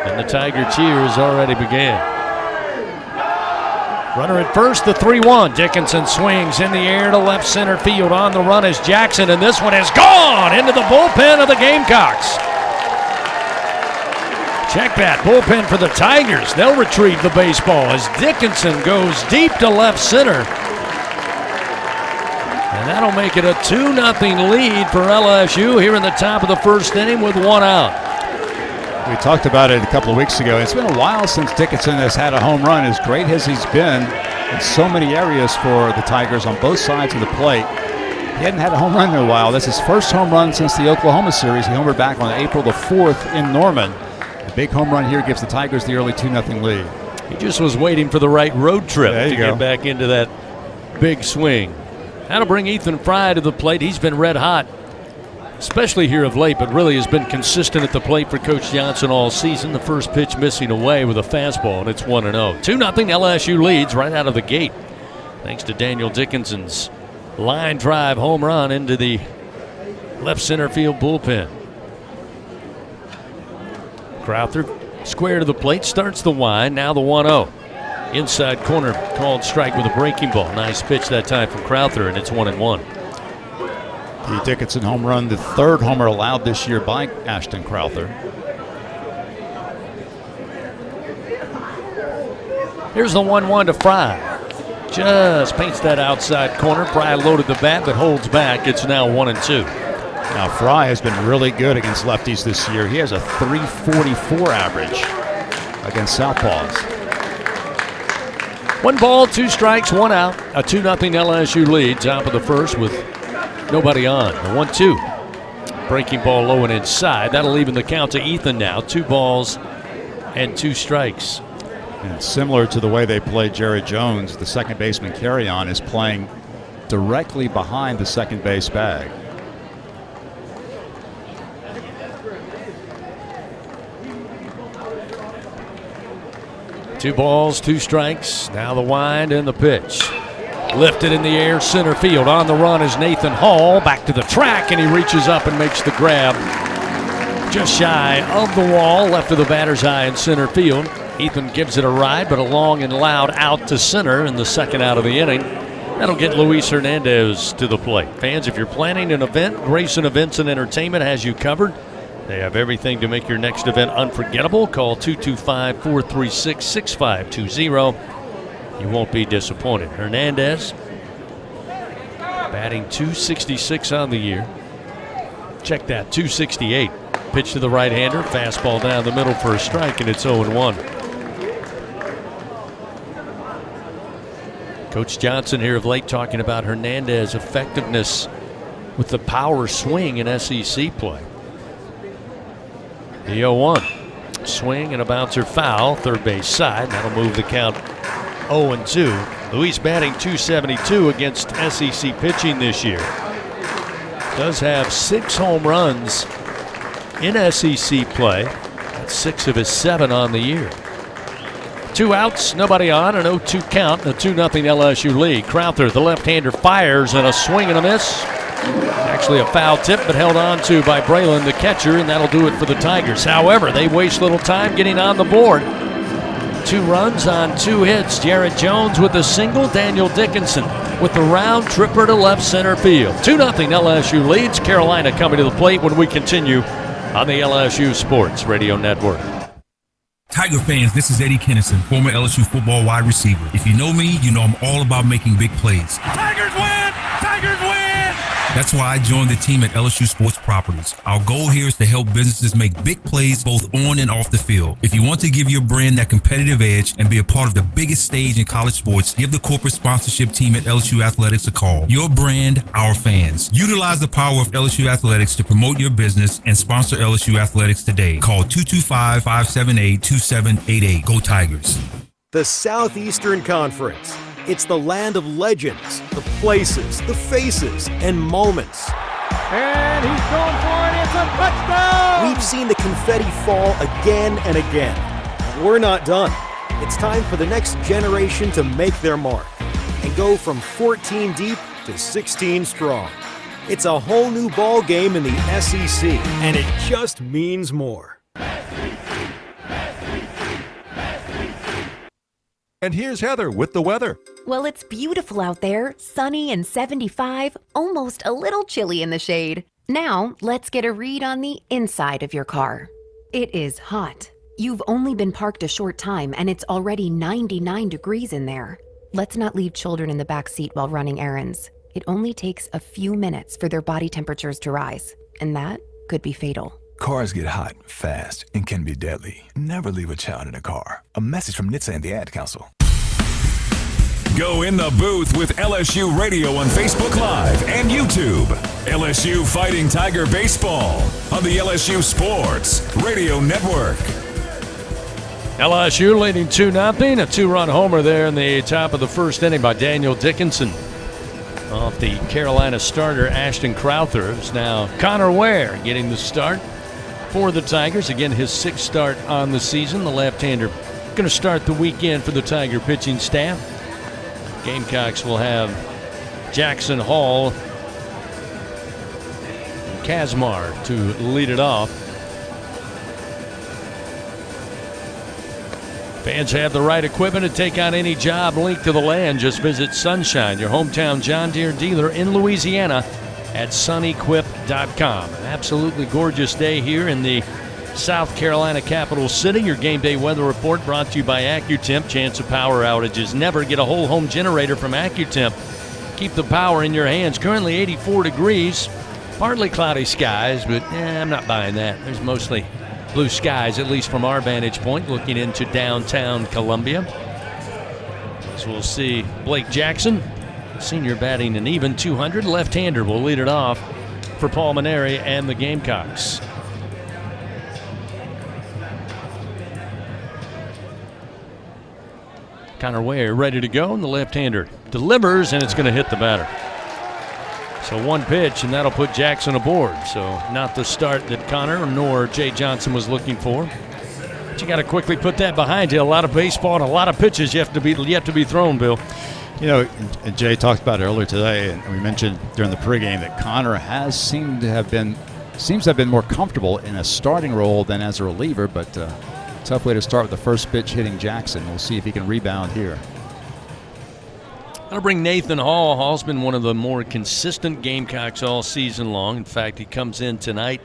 And the Tiger cheers already began. Runner at first, the 3-1. Dickinson swings in the air to left center field. On the run is Jackson, and this one is gone into the bullpen of the Gamecocks. Check that, bullpen for the Tigers. They'll retrieve the baseball as Dickinson goes deep to left center. And that'll make it a 2-0 lead for LSU here in the top of the first inning with one out.
We talked about it a couple of weeks ago. It's been a while since Dickinson has had a home run, as great as he's been in so many areas for the Tigers on both sides of the plate. He hadn't had a home run in a while. That's his first home run since the Oklahoma series. He homered back on April the 4th in Norman. The big home run here gives the Tigers the early 2-0 lead.
He just was waiting for the right road trip to get back into that big swing. That'll bring Ethan Fry to the plate. He's been red hot, especially here of late, but really has been consistent at the plate for Coach Johnson all season. The first pitch missing away with a fastball, and it's 1-0. 2-0 LSU leads right out of the gate, thanks to Daniel Dickinson's line drive home run into the left center field bullpen. Crowther square to the plate, starts the wind, now the 1-0. Inside corner, called strike with a breaking ball. Nice pitch that time from Crowther, and it's 1-1.
The Dickinson home run, the third homer allowed this year by Ashton Crowther.
Here's the 1-1 to Fry. Just paints that outside corner. Fry loaded the bat, but holds back. It's now 1-2.
Now Fry has been really good against lefties this year. He has a .344 average against southpaws.
1 ball, 2 strikes, 1 out. A 2-0 LSU lead, top of the first with nobody on. The 1-2. Breaking ball low and inside. That'll even the count to Ethan now. 2 balls and 2 strikes.
And similar to the way they played Jared Jones, the second baseman Carry-On is playing directly behind the second base bag.
Two balls, 2 strikes. Now the wind and the pitch. Lifted in the air, center field. On the run is Nathan Hall. Back to the track, and he reaches up and makes the grab. Just shy of the wall, left of the batter's eye in center field. Ethan gives it a ride, but a long and loud out to center in the second out of the inning. That'll get Luis Hernandez to the plate. Fans, if you're planning an event, Grayson Events and Entertainment has you covered. They have everything to make your next event unforgettable. Call 225-436-6520. You won't be disappointed. Hernandez batting .266 on the year. Check that, .268. Pitch to the right-hander, fastball down the middle for a strike, and it's 0-1. Coach Johnson here of late talking about Hernandez' effectiveness with the power swing in SEC play. The 0-1. Swing and a bouncer foul, third base side. That'll move the count 0-2. Luis batting .272 against SEC pitching this year. Does have 6 home runs in SEC play. That's 6 of his 7 on the year. 2 outs, nobody on, an 0-2 count, and a 2-0 LSU lead. Crowther, the left-hander, fires, and a swing and a miss. Actually a foul tip, but held on to by Braylon, the catcher, and that'll do it for the Tigers. However, they waste little time getting on the board. 2 runs on 2 hits. Jarrett Jones with a single, Daniel Dickinson with the round tripper to left center field. 2-0 LSU leads. Carolina coming to the plate when we continue on the LSU Sports Radio Network.
Tiger fans, this is Eddie Kennison, former LSU football wide receiver. If you know me, you know I'm all about making big plays.
Tigers win! Tigers win!
That's why I joined the team at LSU Sports Properties. Our goal here is to help businesses make big plays both on and off the field. If you want to give your brand that competitive edge and be a part of the biggest stage in college sports, give the corporate sponsorship team at LSU Athletics a call. Your brand, our fans. Utilize the power of LSU Athletics to promote your business and sponsor LSU Athletics today. Call 225-578-2788. Go Tigers.
The Southeastern Conference. It's the land of legends, the places, the faces, and moments.
And he's going for it. It's a touchdown!
We've seen the confetti fall again and again. We're not done. It's time for the next generation to make their mark and go from 14 deep to 16 strong. It's a whole new ball game in the SEC, and it just means more.
And here's Heather with the weather.
Well, it's beautiful out there, sunny and 75, almost a little chilly in the shade. Now, let's get a read on the inside of your car. It is hot. You've only been parked a short time and it's already 99 degrees in there. Let's not leave children in the back seat while running errands. It only takes a few minutes for their body temperatures to rise, and that could be fatal.
Cars get hot, fast, and can be deadly. Never leave a child in a car. A message from NHTSA and the Ad Council.
Go in the booth with LSU Radio on Facebook Live and YouTube. LSU Fighting Tiger Baseball on the LSU Sports Radio Network.
LSU leading 2-0. A 2-run homer there in the top of the first inning by Daniel Dickinson. Off the Carolina starter, Ashton Crowther. It's now Connor Ware getting the start for the Tigers. Again, his 6th start on the season. The left-hander going to start the weekend for the Tiger pitching staff. Gamecocks will have Jackson Hall and Kazmar to lead it off. Fans have the right equipment to take on any job linked to the land. Just visit Sunshine, your hometown John Deere dealer in Louisiana, at sunequip.com. An absolutely gorgeous day here in the South Carolina capital city. Your game day weather report brought to you by AccuTemp. Chance of power outages. Never get a whole home generator from AccuTemp. Keep the power in your hands. Currently 84 degrees. Partly cloudy skies, but I'm not buying that. There's mostly blue skies, at least from our vantage point, looking into downtown Columbia. As we'll see Blake Jackson, senior, batting an even 200. Left-hander will lead it off for Paul Maneri and the Gamecocks. Connor Ware ready to go, and the left-hander delivers, and it's going to hit the batter. So one pitch, and that'll put Jackson aboard. So not the start that Connor nor Jay Johnson was looking for. But you got to quickly put that behind you. A lot of baseball and a lot of pitches yet to be thrown, Bill.
You know, and Jay talked about it earlier today, and we mentioned during the pregame that Connor seems to have been more comfortable in a starting role than as a reliever, but tough way to start with the first pitch hitting Jackson. We'll see if he can rebound here.
I'll bring Nathan Hall. Hall's been one of the more consistent Gamecocks all season long. In fact, he comes in tonight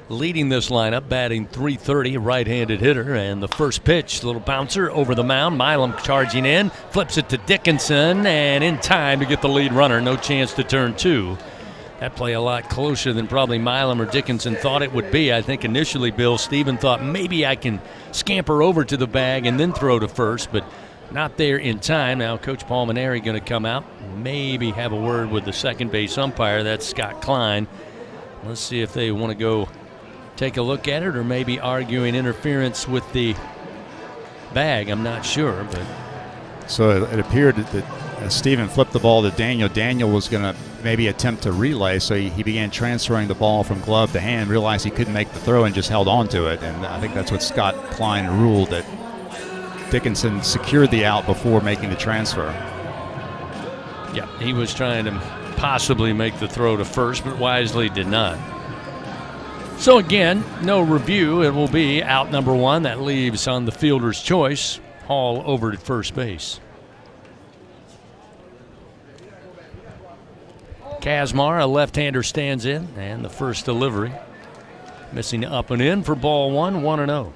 leading this lineup, batting .330, a right-handed hitter. And the first pitch, little bouncer over the mound. Milam charging in, flips it to Dickinson, and in time to get the lead runner. No chance to turn 2. That play a lot closer than probably Milam or Dickinson thought it would be. I think initially Bill Stephen thought maybe I can scamper over to the bag and then throw to first, but not there in time. Now Coach Palmineri going to come out, maybe have a word with the second base umpire. That's Scott Klein. Let's see if they want to go take a look at it or maybe arguing interference with the bag. I'm not sure, but
so it appeared that Steven flipped the ball to Daniel. Daniel was going to maybe attempt to relay, so he began transferring the ball from glove to hand, realized he couldn't make the throw and just held on to it. And I think that's what Scott Klein ruled, that Dickinson secured the out before making the transfer.
Yeah, he was trying to possibly make the throw to first, but wisely did not. So again, no review. It will be out number one. That leaves on the fielder's choice, Hall over at first base. Kazmar, a left-hander, stands in, and the first delivery. Missing up and in for ball one, 1-0.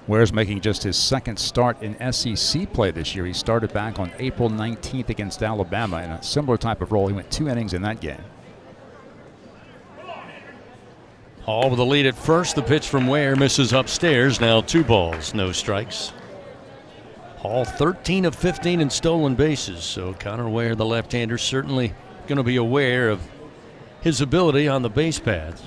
Ware's making just his second start in SEC play this year. He started back on April 19th against Alabama in a similar type of role. He went 2 innings in that game.
Hall with a lead at first. The pitch from Ware misses upstairs. Now 2 balls, no strikes. Hall 13 of 15 in stolen bases. So Connor Ware, the left-hander, certainly going to be aware of his ability on the base paths.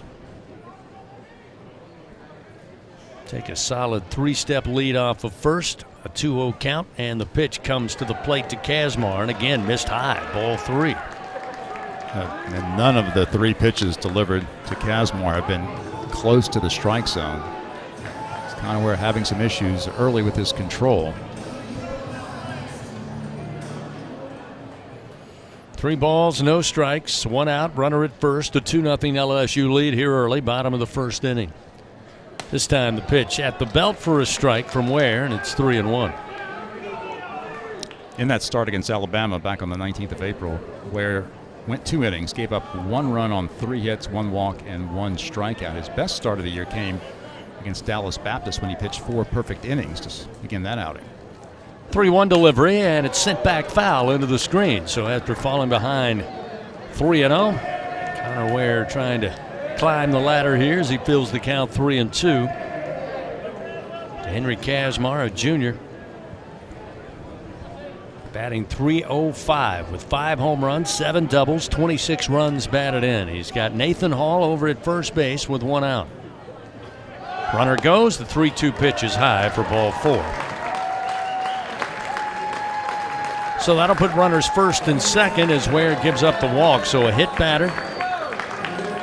Take a solid 3-step lead off of first, a 2-0 count, and the pitch comes to the plate to Kazmar, and again missed high, ball 3.
And none of the 3 pitches delivered to Kazmar have been close to the strike zone. It's kind of where having some issues early with his control.
3 balls, no strikes, 1 out, runner at first, a 2-0 LSU lead here early, bottom of the first inning. This time the pitch at the belt for a strike from Ware, and it's 3-1.
In that start against Alabama back on the 19th of April, Ware went 2 innings, gave up 1 run on 3 hits, 1 walk, and 1 strikeout. His best start of the year came against Dallas Baptist when he pitched 4 perfect innings to begin that outing.
3-1 delivery, and it's sent back foul into the screen. So after falling behind 3-0, Connor Ware trying to climb the ladder here as he fills the count 3-2. Henry Kazmar, a junior, batting .305 with 5 home runs, 7 doubles, 26 runs batted in. He's got Nathan Hall over at first base with 1 out. Runner goes, the 3-2 pitch is high for ball 4. So that'll put runners first and second as Ware gives up the walk. So a hit batter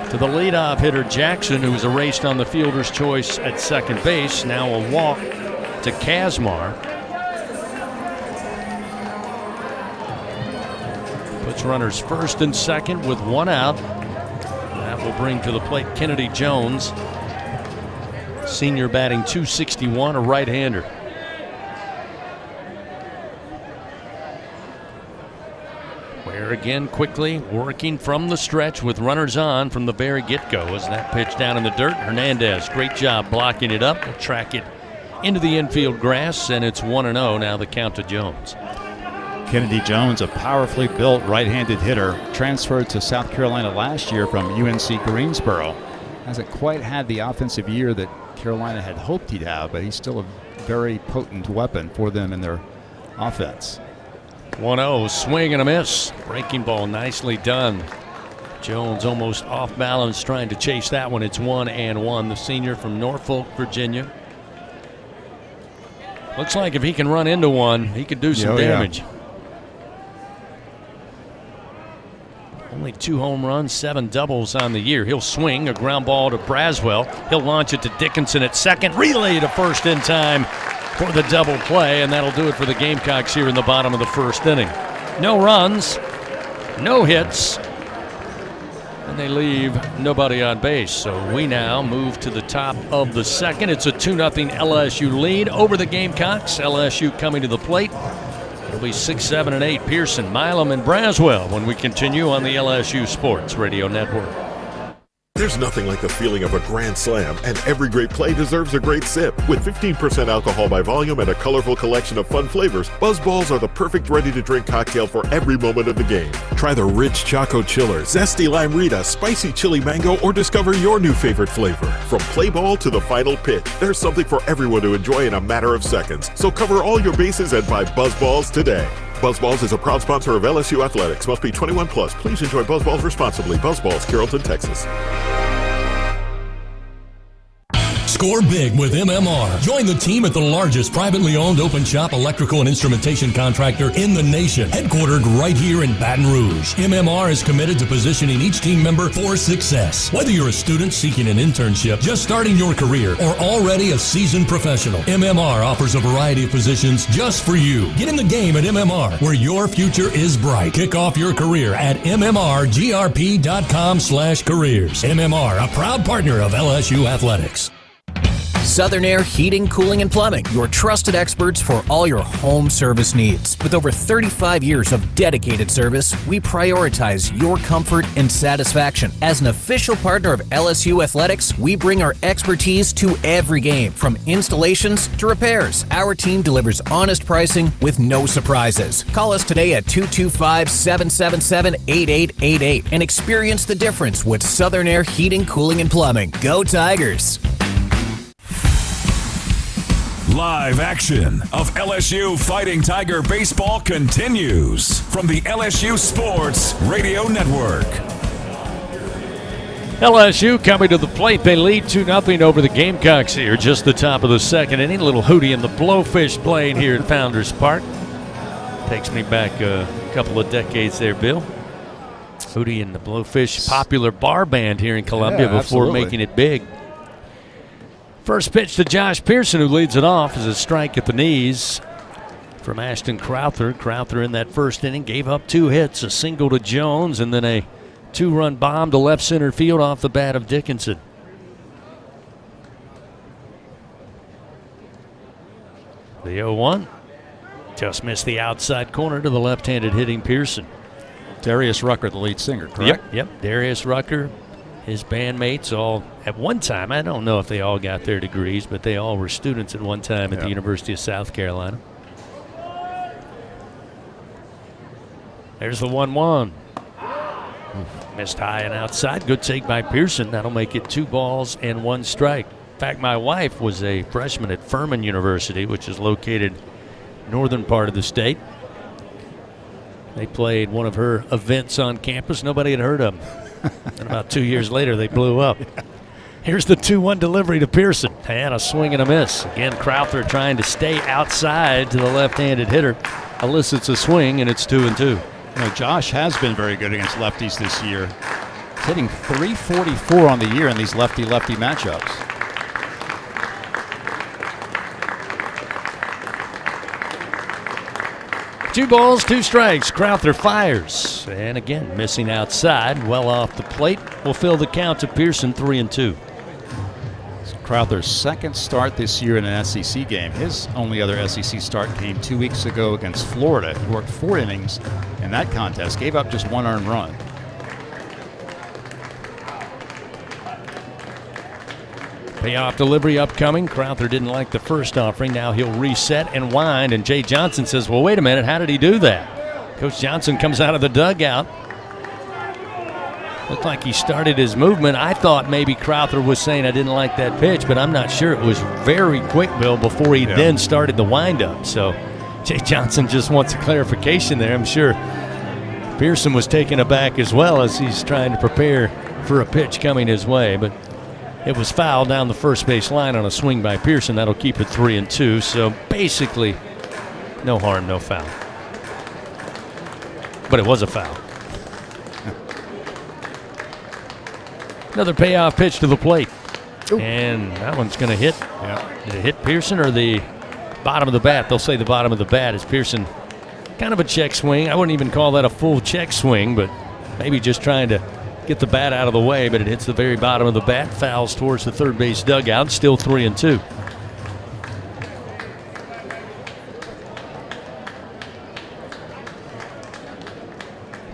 to the leadoff hitter Jackson, who was erased on the fielder's choice at second base. Now a walk to Kazmar. Puts runners first and second with 1 out. That will bring to the plate Kennedy Jones, senior, batting .261, a right-hander. Ware again quickly working from the stretch with runners on from the very get-go. As that pitch down in the dirt, Hernandez, great job blocking it up. Will track it into the infield grass, and it's 1-0 now, the count to Jones.
Kennedy Jones, a powerfully built right-handed hitter, transferred to South Carolina last year from UNC Greensboro. Hasn't quite had the offensive year that Carolina had hoped he'd have, but he's still a very potent weapon for them in their offense.
1-0, swing and a miss. Breaking ball nicely done. Jones almost off balance trying to chase that one. It's 1-1. The senior from Norfolk, Virginia. Looks like if he can run into one, he could do some damage. Only 2 home runs, 7 doubles on the year. He'll swing a ground ball to Braswell. He'll launch it to Dickinson at second. Relay to first in time for the double play, and that'll do it for the Gamecocks here in the bottom of the first inning. No runs, no hits, and they leave nobody on base. So we now move to the top of the second. It's a 2-0 LSU lead over the Gamecocks. LSU coming to the plate. It'll be 6, 7, and 8. Pearson, Milam, and Braswell when we continue on the LSU Sports Radio Network.
There's nothing like the feeling of a grand slam, and every great play deserves a great sip. With 15% alcohol by volume and a colorful collection of fun flavors, Buzz Balls are the perfect ready-to-drink cocktail for every moment of the game. Try the rich Choco Chiller, zesty Lime Rita, spicy chili mango, or discover your new favorite flavor. From play ball to the final pitch, there's something for everyone to enjoy in a matter of seconds. So cover all your bases and buy Buzz Balls today. Buzz Balls is a proud sponsor of LSU Athletics. Must be 21 plus. Please enjoy Buzz Balls responsibly. Buzz Balls, Carrollton, Texas.
Score big with MMR. Join the team at the largest privately owned open shop electrical and instrumentation contractor in the nation, headquartered right here in Baton Rouge. MMR is committed to positioning each team member for success. Whether you're a student seeking an internship, just starting your career, or already a seasoned professional, MMR offers a variety of positions just for you. Get in the game at MMR, where your future is bright. Kick off your career at mmrgrp.com/careers. MMR, a proud partner of LSU Athletics.
Southern Air Heating, Cooling, and Plumbing, your trusted experts for all your home service needs. With over 35 years of dedicated service, we prioritize your comfort and satisfaction. As an official partner of LSU Athletics, we bring our expertise to every game, from installations to repairs. Our team delivers honest pricing with no surprises. Call us today at 225-777-8888 and experience the difference with Southern Air Heating, Cooling, and Plumbing. Go Tigers!
Live action of LSU Fighting Tiger baseball continues from the LSU Sports Radio Network.
LSU coming to the plate. They lead 2-0 over the Gamecocks here. Just the top of the second inning. A little hootie in the Blowfish playing here at Founders Park. Takes me back a couple of decades there, Bill. Hootie and the Blowfish, popular bar band here in Columbia before making it big. First pitch to Josh Pearson, who leads it off, is a strike at the knees from Ashton Crowther. Crowther in that first inning gave up 2 hits, a single to Jones, and then a 2-run bomb to left center field off the bat of Dickinson. The 0-1 just missed the outside corner to the left-handed hitting Pearson.
Darius Rucker, the lead singer, correct?
Yep. Darius Rucker. His bandmates all, at one time, I don't know if they all got their degrees, but they all were students at one time at the University of South Carolina. There's the 1-1. Missed high and outside. Good take by Pearson. That'll make it 2 balls and 1 strike. In fact, my wife was a freshman at Furman University, which is located northern part of the state. They played one of her events on campus. Nobody had heard of them. And about 2 years later, they blew up. Here's the 2-1 delivery to Pearson. And a swing and a miss. Again, Crowther trying to stay outside to the left-handed hitter. Elicits a swing, and it's 2-2.
You know, Josh has been very good against lefties this year. He's hitting .344 on the year in these lefty-lefty matchups.
Two balls, 2 strikes. Crowther fires. And again, missing outside. Well off the plate. Will fill the count to Pearson, 3-2.
Crowther's second start this year in an SEC game. His only other SEC start came 2 weeks ago against Florida. He worked 4 innings in that contest. Gave up just 1 earned run.
Payoff delivery upcoming. Crowther didn't like the first offering. Now he'll reset and wind. And Jay Johnson says, well, wait a minute. How did he do that? Coach Johnson comes out of the dugout. Looked like he started his movement. I thought maybe Crowther was saying I didn't like that pitch, but I'm not sure. It was very quick, Bill, before he then started the windup. So Jay Johnson just wants a clarification there. I'm sure Pearson was taken aback as well as he's trying to prepare for a pitch coming his way. But it was fouled down the first base line on a swing by Pearson. That'll keep it 3-2. So basically, no harm, no foul. But it was a foul. Another payoff pitch to the plate. Ooh. And that one's going to hit. Did it hit Pearson or the bottom of the bat? They'll say the bottom of the bat is Pearson. Kind of a check swing. I wouldn't even call that a full check swing, but maybe just trying to get the bat out of the way, but it hits the very bottom of the bat, fouls towards the third base dugout, still 3-2.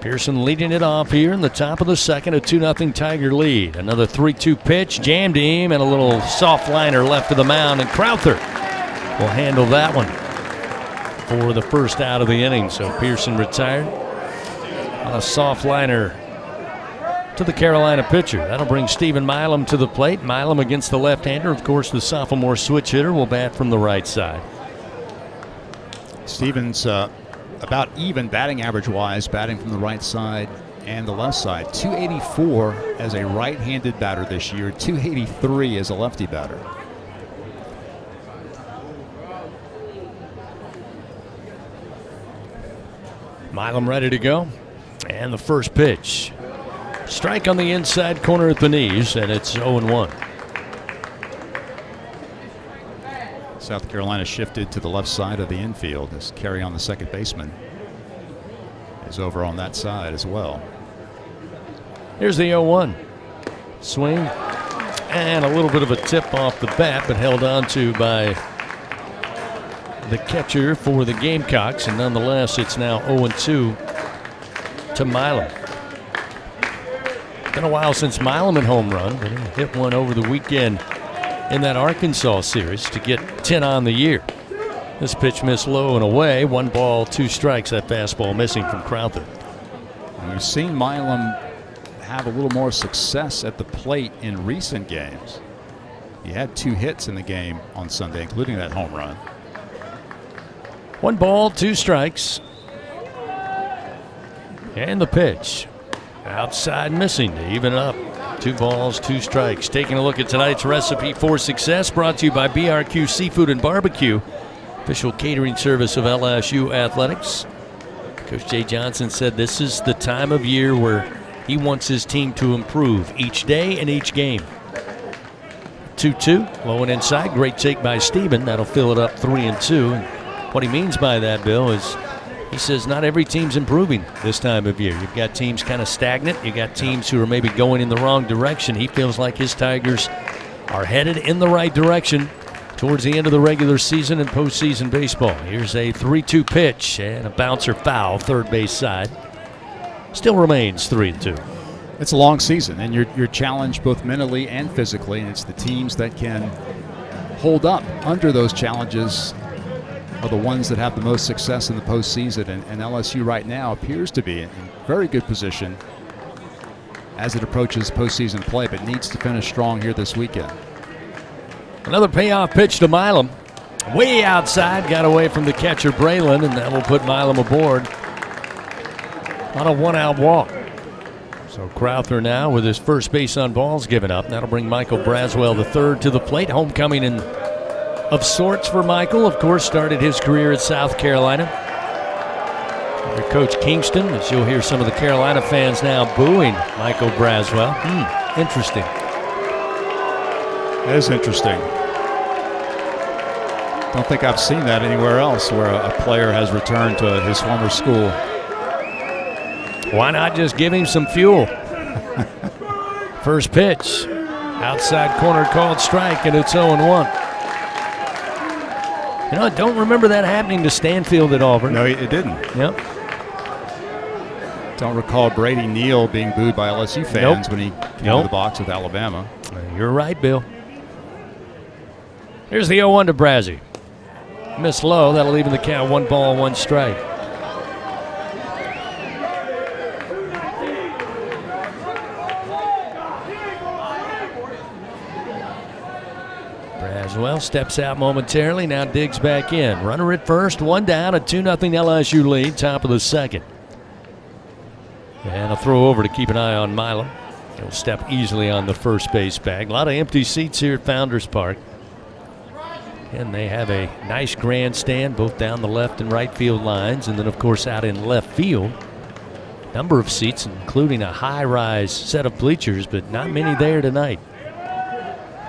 Pearson leading it off here in the top of the second, a 2-0 Tiger lead. Another 3-2 pitch, jammed him, and a little soft liner left of the mound, and Crowther will handle that one for the first out of the inning. So Pearson retired on a soft liner to the Carolina pitcher. That'll bring Stephen Milam to the plate. Milam against the left-hander. Of course, the sophomore switch hitter will bat from the right side.
Stevens about even batting average-wise, batting from the right side and the left side. 284 as a right-handed batter this year, 283 as a lefty batter.
Milam ready to go. And the first pitch. Strike on the inside corner at the knees, and it's 0-1.
South Carolina shifted to the left side of the infield as Carey on the second baseman is over on that side as well.
Here's the 0-1. Swing and a little bit of a tip off the bat, but held on to by the catcher for the Gamecocks, and nonetheless it's now 0-2 to Milam. Been a while since Milam had home run, but he hit one over the weekend in that Arkansas series to get 10 on the year. This pitch missed low and away. 1 ball, 2 strikes. That fastball missing from Crowther.
And we've seen Milam have a little more success at the plate in recent games. He had 2 hits in the game on Sunday, including that home run.
1 ball, 2 strikes. And the pitch. Outside missing to even it up. 2 balls, 2 strikes. Taking a look at tonight's recipe for success, brought to you by BRQ Seafood and Barbecue, official catering service of LSU Athletics. Coach Jay Johnson said this is the time of year where he wants his team to improve each day and each game. 2-2, low and inside. Great take by Steven. That'll fill it up 3-2. And what he means by that, Bill, is he says not every team's improving this time of year. You've got teams kind of stagnant. You've got teams who are maybe going in the wrong direction. He feels like his Tigers are headed in the right direction towards the end of the regular season and postseason baseball. Here's a 3-2 pitch and a bouncer foul, third base side. Still remains 3-2.
It's a long season, and you're challenged both mentally and physically, and it's the teams that can hold up under those challenges are the ones that have the most success in the postseason, and LSU right now appears to be in very good position as it approaches postseason play, but needs to finish strong here this weekend.
Another payoff pitch to Milam. Way outside, got away from the catcher Braylon, and that will put Milam aboard on a 1-out walk. So Crowther now with his first base on balls given up. That'll bring Michael Braswell III to the plate. Homecoming of sorts for Michael. Of course, started his career at South Carolina. Under Coach Kingston, as you'll hear some of the Carolina fans now booing Michael Braswell. Interesting.
That is interesting. Don't think I've seen that anywhere else where a player has returned to his former school.
Why not just give him some fuel? First pitch. Outside corner called strike, and it's 0-1. You know, I don't remember that happening to Stanfield at Auburn.
No, it didn't.
Yep.
Don't recall Brady Neal being booed by LSU fans when he came to the box with Alabama.
You're right, Bill. Here's the 0-1 to Brazzi. Miss low. That'll even the count. 1 ball, 1 strike. Braswell steps out momentarily, now digs back in. Runner at first, 1 down, a 2-0 LSU lead, top of the second. And a throw over to keep an eye on Milam. He'll step easily on the first base bag. A lot of empty seats here at Founders Park. And they have a nice grandstand both down the left and right field lines, and then of course out in left field. Number of seats, including a high-rise set of bleachers, but not many there tonight.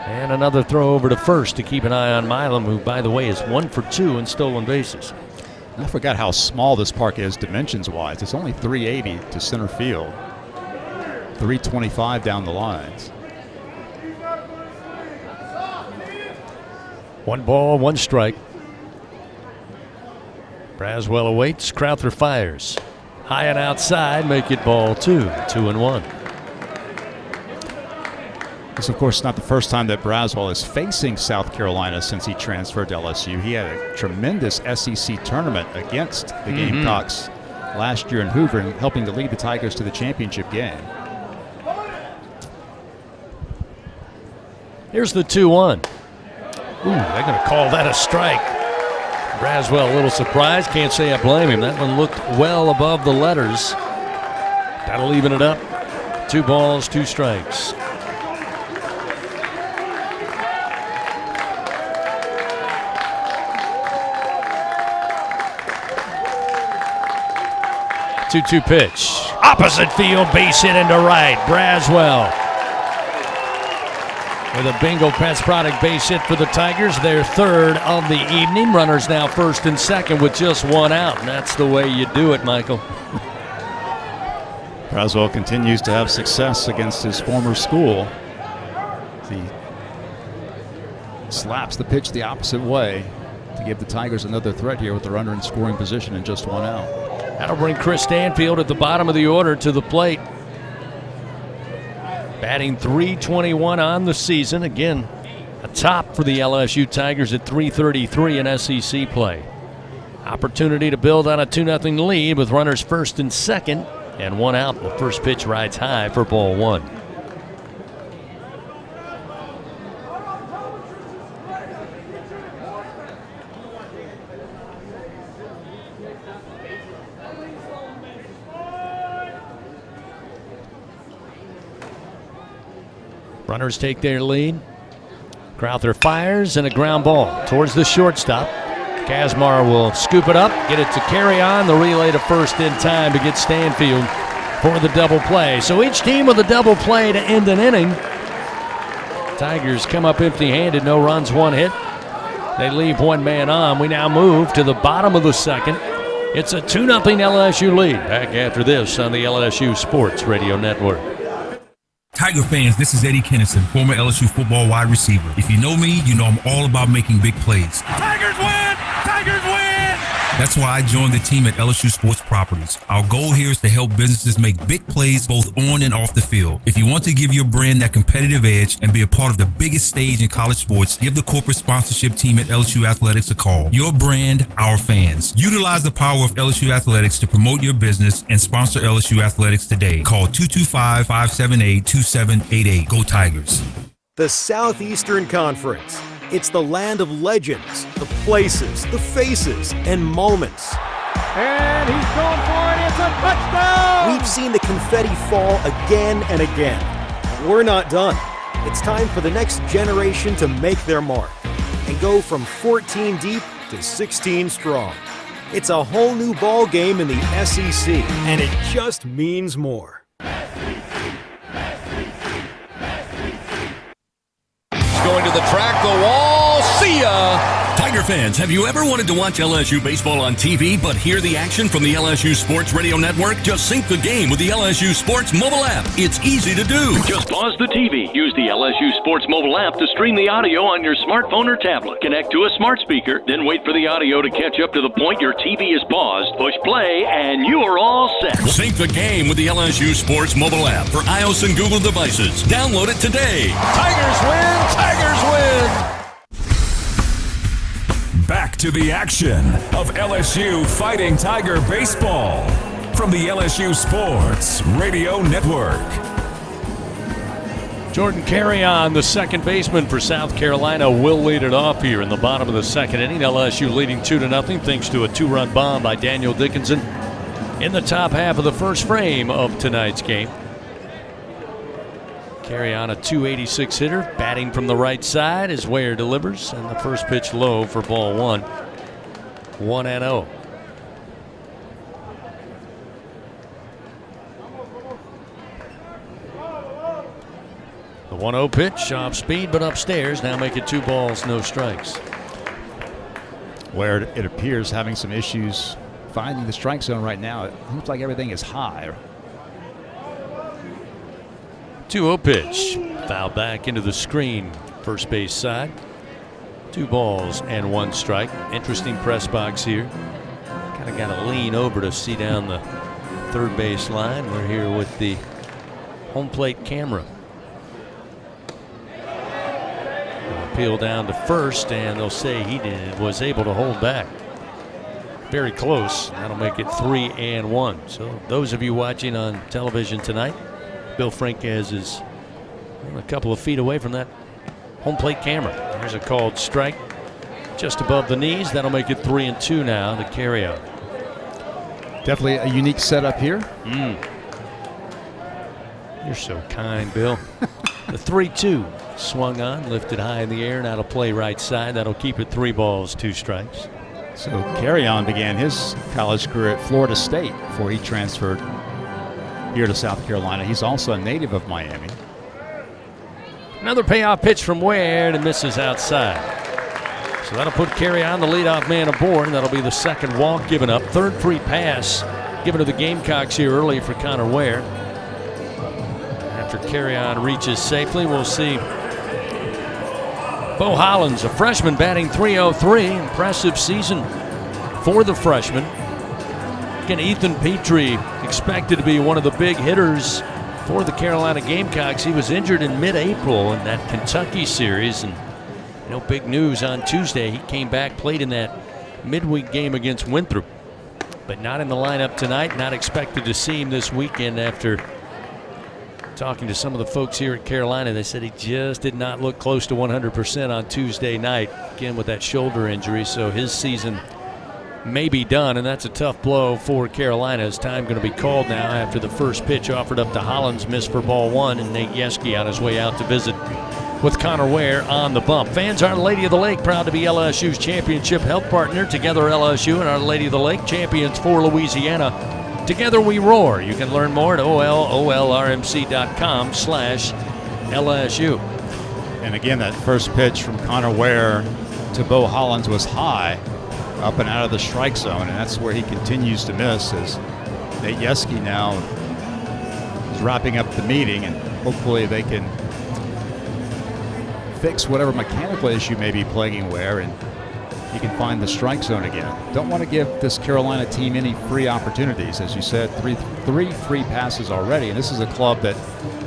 And another throw over to first to keep an eye on Milam, who, by the way, is 1 for 2 in stolen bases.
I forgot how small this park is dimensions-wise. It's only 380 to center field, 325 down the lines.
1 ball, 1 strike. Braswell awaits. Crowther fires. High and outside, make it ball 2, 2-1.
It's, of course, not the first time that Braswell is facing South Carolina since he transferred to LSU. He had a tremendous SEC tournament against the Gamecocks last year in Hoover, and helping to lead the Tigers to the championship game.
Here's the 2-1. Ooh, they're going to call that a strike. Braswell a little surprised. Can't say I blame him. That one looked well above the letters. That'll even it up. 2 balls, 2 strikes. Two pitch. Opposite field, base hit into right. Braswell with a Bingo Pets product base hit for the Tigers. Their 3rd of the evening. Runners now 1st and 2nd with just 1 out. And that's the way you do it, Michael.
Braswell continues to have success against his former school. He slaps the pitch the opposite way to give the Tigers another threat here with the runner in scoring position and just 1 out.
That'll bring Chris Stanfield at the bottom of the order to the plate. Batting .321 on the season. Again, a top for the LSU Tigers at .333 in SEC play. Opportunity to build on a 2-0 lead with runners 1st and 2nd and 1 out. The first pitch rides high for ball 1. Runners take their lead. Crowther fires and a ground ball towards the shortstop. Kazmar will scoop it up, get it to carry on. The relay to first in time to get Stanfield for the double play. So each team with a double play to end an inning. Tigers come up empty-handed, no runs, 1 hit. They leave 1 man on. We now move to the bottom of the 2nd. It's a 2-0 LSU lead. Back after this on the LSU Sports Radio Network.
Tiger fans, this is Eddie Kennison, former LSU football wide receiver. If you know me, you know I'm all about making big plays.
Tigers win! Tigers win!
That's why I joined the team at LSU Sports Properties. Our goal here is to help businesses make big plays both on and off the field. If you want to give your brand that competitive edge and be a part of the biggest stage in college sports, give the corporate sponsorship team at LSU Athletics a call. Your brand, our fans. Utilize the power of LSU Athletics to promote your business and sponsor LSU Athletics today. Call 225-578-2788. Go Tigers.
The Southeastern Conference. It's the land of legends, the places, the faces, and moments.
And he's going for it. It's a touchdown!
We've seen the confetti fall again and again. We're not done. It's time for the next generation to make their mark and go from 14 deep to 16 strong. It's a whole new ball game in the SEC, and it just means more.
Going to the track, the wall, see ya! Tiger fans, have you ever wanted to watch LSU baseball on TV but hear the action from the LSU Sports Radio Network? Just sync the game with the LSU Sports mobile app. It's easy to do. Just pause the TV. Use the LSU Sports mobile app to stream the audio on your smartphone or tablet. Connect to a smart speaker, then wait for the audio to catch up to the point your TV is paused. Push play, and you are all set. Sync the game with the LSU Sports mobile app for iOS and Google devices. Download it today.
Tigers win! Tigers win! Back to the action of LSU Fighting Tiger Baseball from the LSU Sports Radio Network.
Jordan Carrion, the second baseman for South Carolina, will lead it off here in the bottom of the 2nd inning. LSU leading 2-0 thanks to a 2-run bomb by Daniel Dickinson in the top half of the first frame of tonight's game. Carrion, a .286 hitter, batting from the right side as Ware delivers, and the first pitch low for ball 1. 1-0. The 1-0 pitch, off speed but upstairs. Now make it 2 balls, no strikes.
Where it appears having some issues finding the strike zone right now. It looks like everything is high.
2-0 pitch. Foul back into the screen, first base side. 2 balls and 1 strike. Interesting press box here. Kind of got to lean over to see down the third base line. We're here with the home plate camera. Appeal down to first, and they'll say he was able to hold back. Very close. That'll make it 3-1. So those of you watching on television tonight, Bill Franquez is a couple of feet away from that home plate camera. There's a called strike just above the knees. That'll make it 3-2 now, the carry-out.
Definitely a unique setup here.
You're so kind, Bill. The 3-2 swung on, lifted high in the air, and that'll play right side. That'll keep it 3 balls, 2 strikes.
So Carry-On began his college career at Florida State before he transferred here to South Carolina. He's also a native of Miami.
Another payoff pitch from Ware, and it misses outside. So that'll put Carry-On, the leadoff man, aboard, and that'll be the second walk given up. Third free pass given to the Gamecocks here early for Connor Ware. After Carry-On reaches safely, we'll see Bo Hollins, a freshman, batting .303. Impressive season for the freshman. Again, Ethan Petrie expected to be one of the big hitters for the Carolina Gamecocks. He was injured in mid-April in that Kentucky series, and big news on Tuesday. He came back, played in that midweek game against Winthrop, but not in the lineup tonight. Not expected to see him this weekend. After talking to some of the folks here at Carolina, they said he just did not look close to 100% on Tuesday night, again with that shoulder injury. So his season may be done, and that's a tough blow for Carolina. His time going to be called now after the first pitch offered up to Hollins missed for ball 1, and Nate Yeske on his way out to visit with Connor Ware on the bump. Fans, Our Lady of the Lake, proud to be LSU's championship health partner. Together LSU and Our Lady of the Lake, champions for Louisiana. Together we roar. You can learn more at olrmc.com/LSU.
And again, that first pitch from Connor Ware to Bo Hollins was high, up and out of the strike zone, and that's where he continues to miss as Nate Yeske now is wrapping up the meeting, and hopefully they can fix whatever mechanical issue may be plaguing Ware, and he can find the strike zone again. Don't want to give this Carolina team any free opportunities. As you said, three free passes already, and this is a club that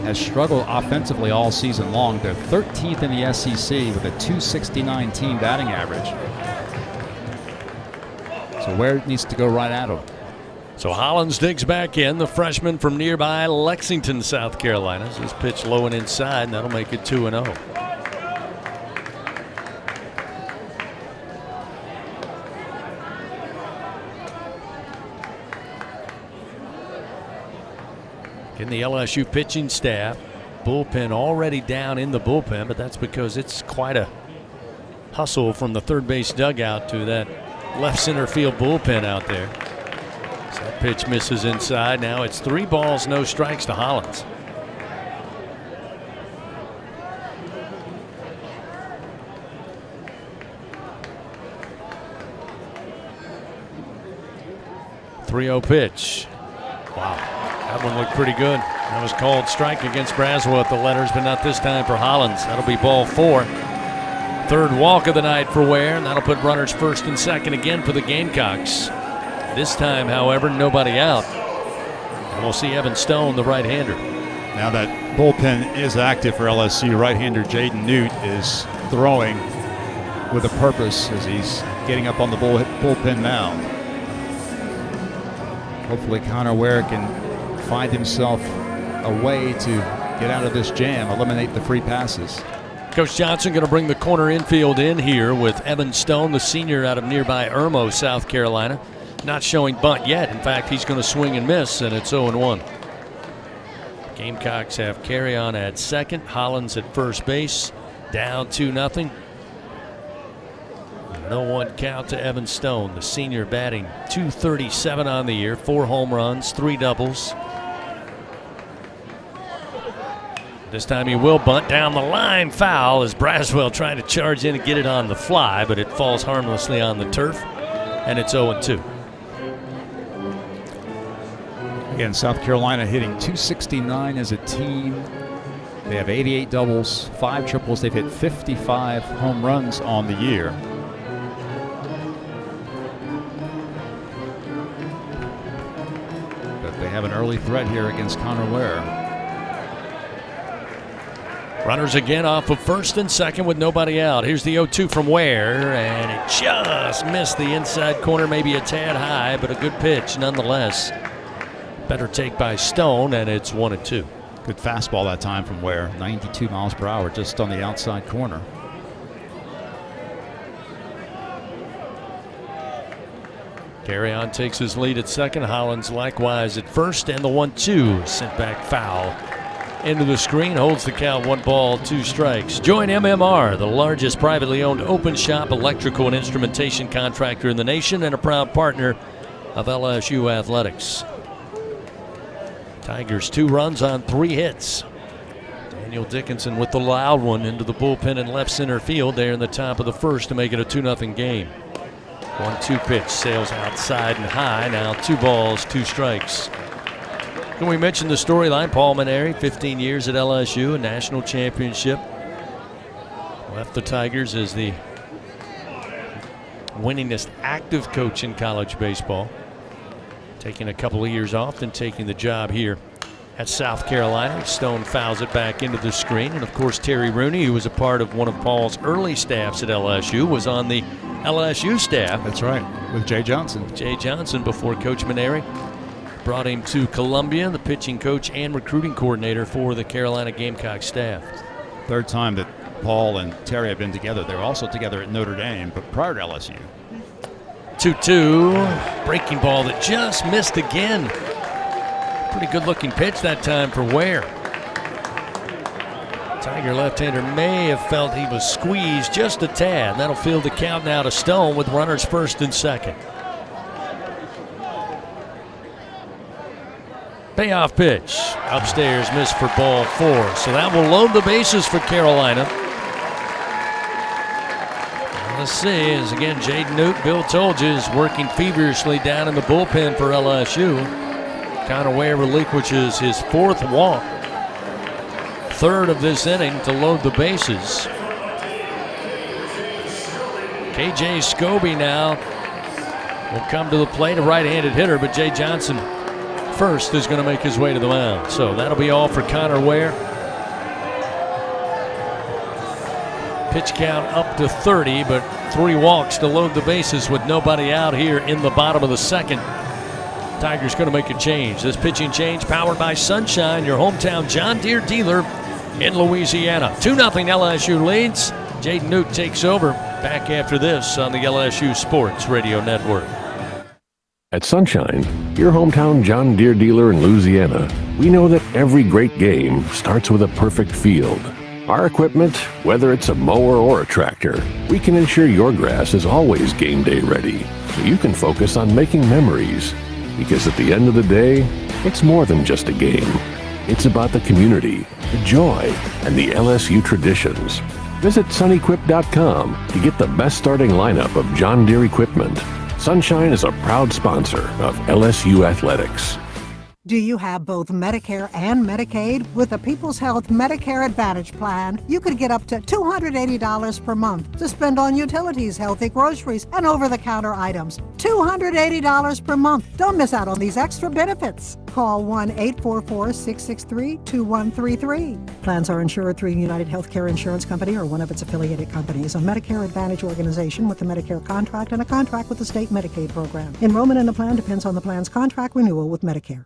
has struggled offensively all season long. They're 13th in the SEC with a .269 team batting average. So Ware needs to go right at him.
So Hollins digs back in, the freshman from nearby Lexington, South Carolina. His pitch low and inside, and that'll make it 2-0. In the LSU pitching staff, bullpen already down in the bullpen, but that's because it's quite a hustle from the third base dugout to that left center field bullpen out there. So that pitch misses inside. Now it's 3 balls, no strikes to Hollins. .30 pitch. Wow. That one looked pretty good. That was called strike against Braswell at the letters, but not this time for Hollins. That'll be ball 4. Third walk of the night for Ware, and that'll put runners first and second again for the Gamecocks. This time, however, nobody out. And we'll see Evan Stone, the right-hander.
Now that bullpen is active for LSU, right-hander Jaden Newt is throwing with a purpose as he's getting up on the bullpen mound. Hopefully Connor Ware can find himself a way to get out of this jam, eliminate the free passes.
Coach Johnson going to bring the corner infield in here with Evan Stone, the senior out of nearby Irmo, South Carolina. Not showing bunt yet. In fact, he's going to swing and miss, and it's 0-1. Gamecocks have Carry-On at second, Hollins at first base, down 2-0. 0-1 count to Evan Stone, the senior, batting .237 on the year, 4 home runs, 3 doubles. This time he will bunt down the line, foul as Braswell trying to charge in and get it on the fly, but it falls harmlessly on the turf, and it's 0-2.
Again, South Carolina hitting .269 as a team. They have 88 doubles, 5 triples. They've hit 55 home runs on the year. But they have early threat here against Connor Ware.
Runners again off of first and second with nobody out. Here's the 0-2 from Ware, and it just missed the inside corner, maybe a tad high, but a good pitch nonetheless. Better take by Stone, and it's 1-2.
Good fastball that time from Ware, 92 miles per hour, just on the outside corner.
Carrion takes his lead at second. Hollins likewise at first, and the 1-2 sent back foul into the screen, holds the count, 1 ball, 2 strikes. Join MMR, the largest privately owned open shop electrical and instrumentation contractor in the nation and a proud partner of LSU Athletics. Tigers 2 runs on 3 hits. Daniel Dickinson with the loud one into the bullpen in left center field there in the top of the first to make it a 2-0 game. 1-2 pitch sails outside and high. Now 2 balls, 2 strikes. And we mentioned the storyline. Paul Mainieri, 15 years at LSU, a national championship. Left the Tigers as the winningest active coach in college baseball. Taking a couple of years off, then taking the job here at South Carolina. Stone fouls it back into the screen. And of course, Terry Rooney, who was a part of one of Paul's early staffs at LSU, was on the LSU staff.
That's right, with Jay Johnson.
Jay Johnson before Coach Mainieri brought him to Columbia, the pitching coach and recruiting coordinator for the Carolina Gamecock staff.
Third time that Paul and Terry have been together. They were also together at Notre Dame, but prior to LSU.
2-2, breaking ball that just missed again. Pretty good looking pitch that time for Ware. Tiger left-hander may have felt he was squeezed just a tad. That'll field the count now to Stone with runners first and second. Payoff pitch. Upstairs, missed for ball 4. So that will load the bases for Carolina. Let's see, as again, Jaden Newt, Bill told you, is working feverishly down in the bullpen for LSU. Connor Ware relinquishes his 4th walk. 3rd of this inning to load the bases. KJ Scobie now will come to the plate, a right-handed hitter, but Jay Johnson first is going to make his way to the mound. So that'll be all for Connor Ware. Pitch count up to 30, but 3 walks to load the bases with nobody out here in the bottom of the second. Tigers going to make a change. This pitching change powered by Sunshine, your hometown John Deere dealer in Louisiana. 2-0 LSU leads. Jaden Newt takes over. Back after this on the LSU Sports Radio Network.
At Sunshine, your hometown John Deere dealer in Louisiana, we know that every great game starts with a perfect field. Our equipment, whether it's a mower or a tractor, we can ensure your grass is always game day ready, so you can focus on making memories. Because at the end of the day, it's more than just a game. It's about the community, the joy, and the LSU traditions. Visit sunequip.com to get the best starting lineup of John Deere equipment. Sunshine is a proud sponsor of LSU Athletics.
Do you have both Medicare and Medicaid? With the People's Health Medicare Advantage Plan, you could get up to $280 per month to spend on utilities, healthy groceries, and over-the-counter items. $280 per month. Don't miss out on these extra benefits. Call 1-844-663-2133. Plans are insured through United Healthcare Insurance Company or one of its affiliated companies, a Medicare Advantage organization with a Medicare contract and a contract with the state Medicaid program. Enrollment in the plan depends on the plan's contract renewal with Medicare.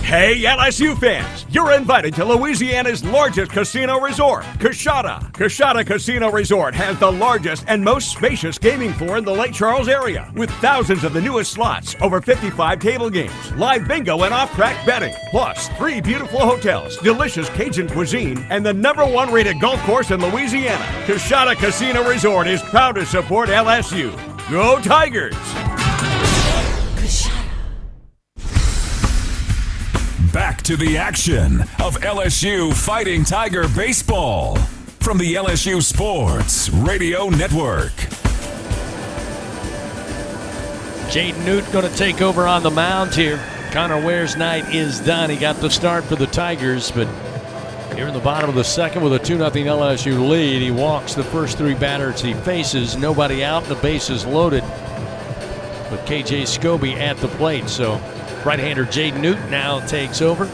Hey, LSU fans! You're invited to Louisiana's largest casino resort, Coshada. Coshada Casino Resort has the largest and most spacious gaming floor in the Lake Charles area, with thousands of the newest slots, over 55 table games, live bingo and off-track betting, plus 3 beautiful hotels, delicious Cajun cuisine, and the #1 rated golf course in Louisiana. Coshada Casino Resort is proud to support LSU. Go Tigers!
Back to the action of LSU Fighting Tiger Baseball from the LSU Sports Radio Network.
Jaden Newt going to take over on the mound here. Connor Ware's night is done. He got the start for the Tigers, but here in the bottom of the second with a 2-0 LSU lead, he walks the first 3 batters he faces. Nobody out, the bases loaded with KJ Scobie at the plate. So Right-hander Jaden Newt now takes over.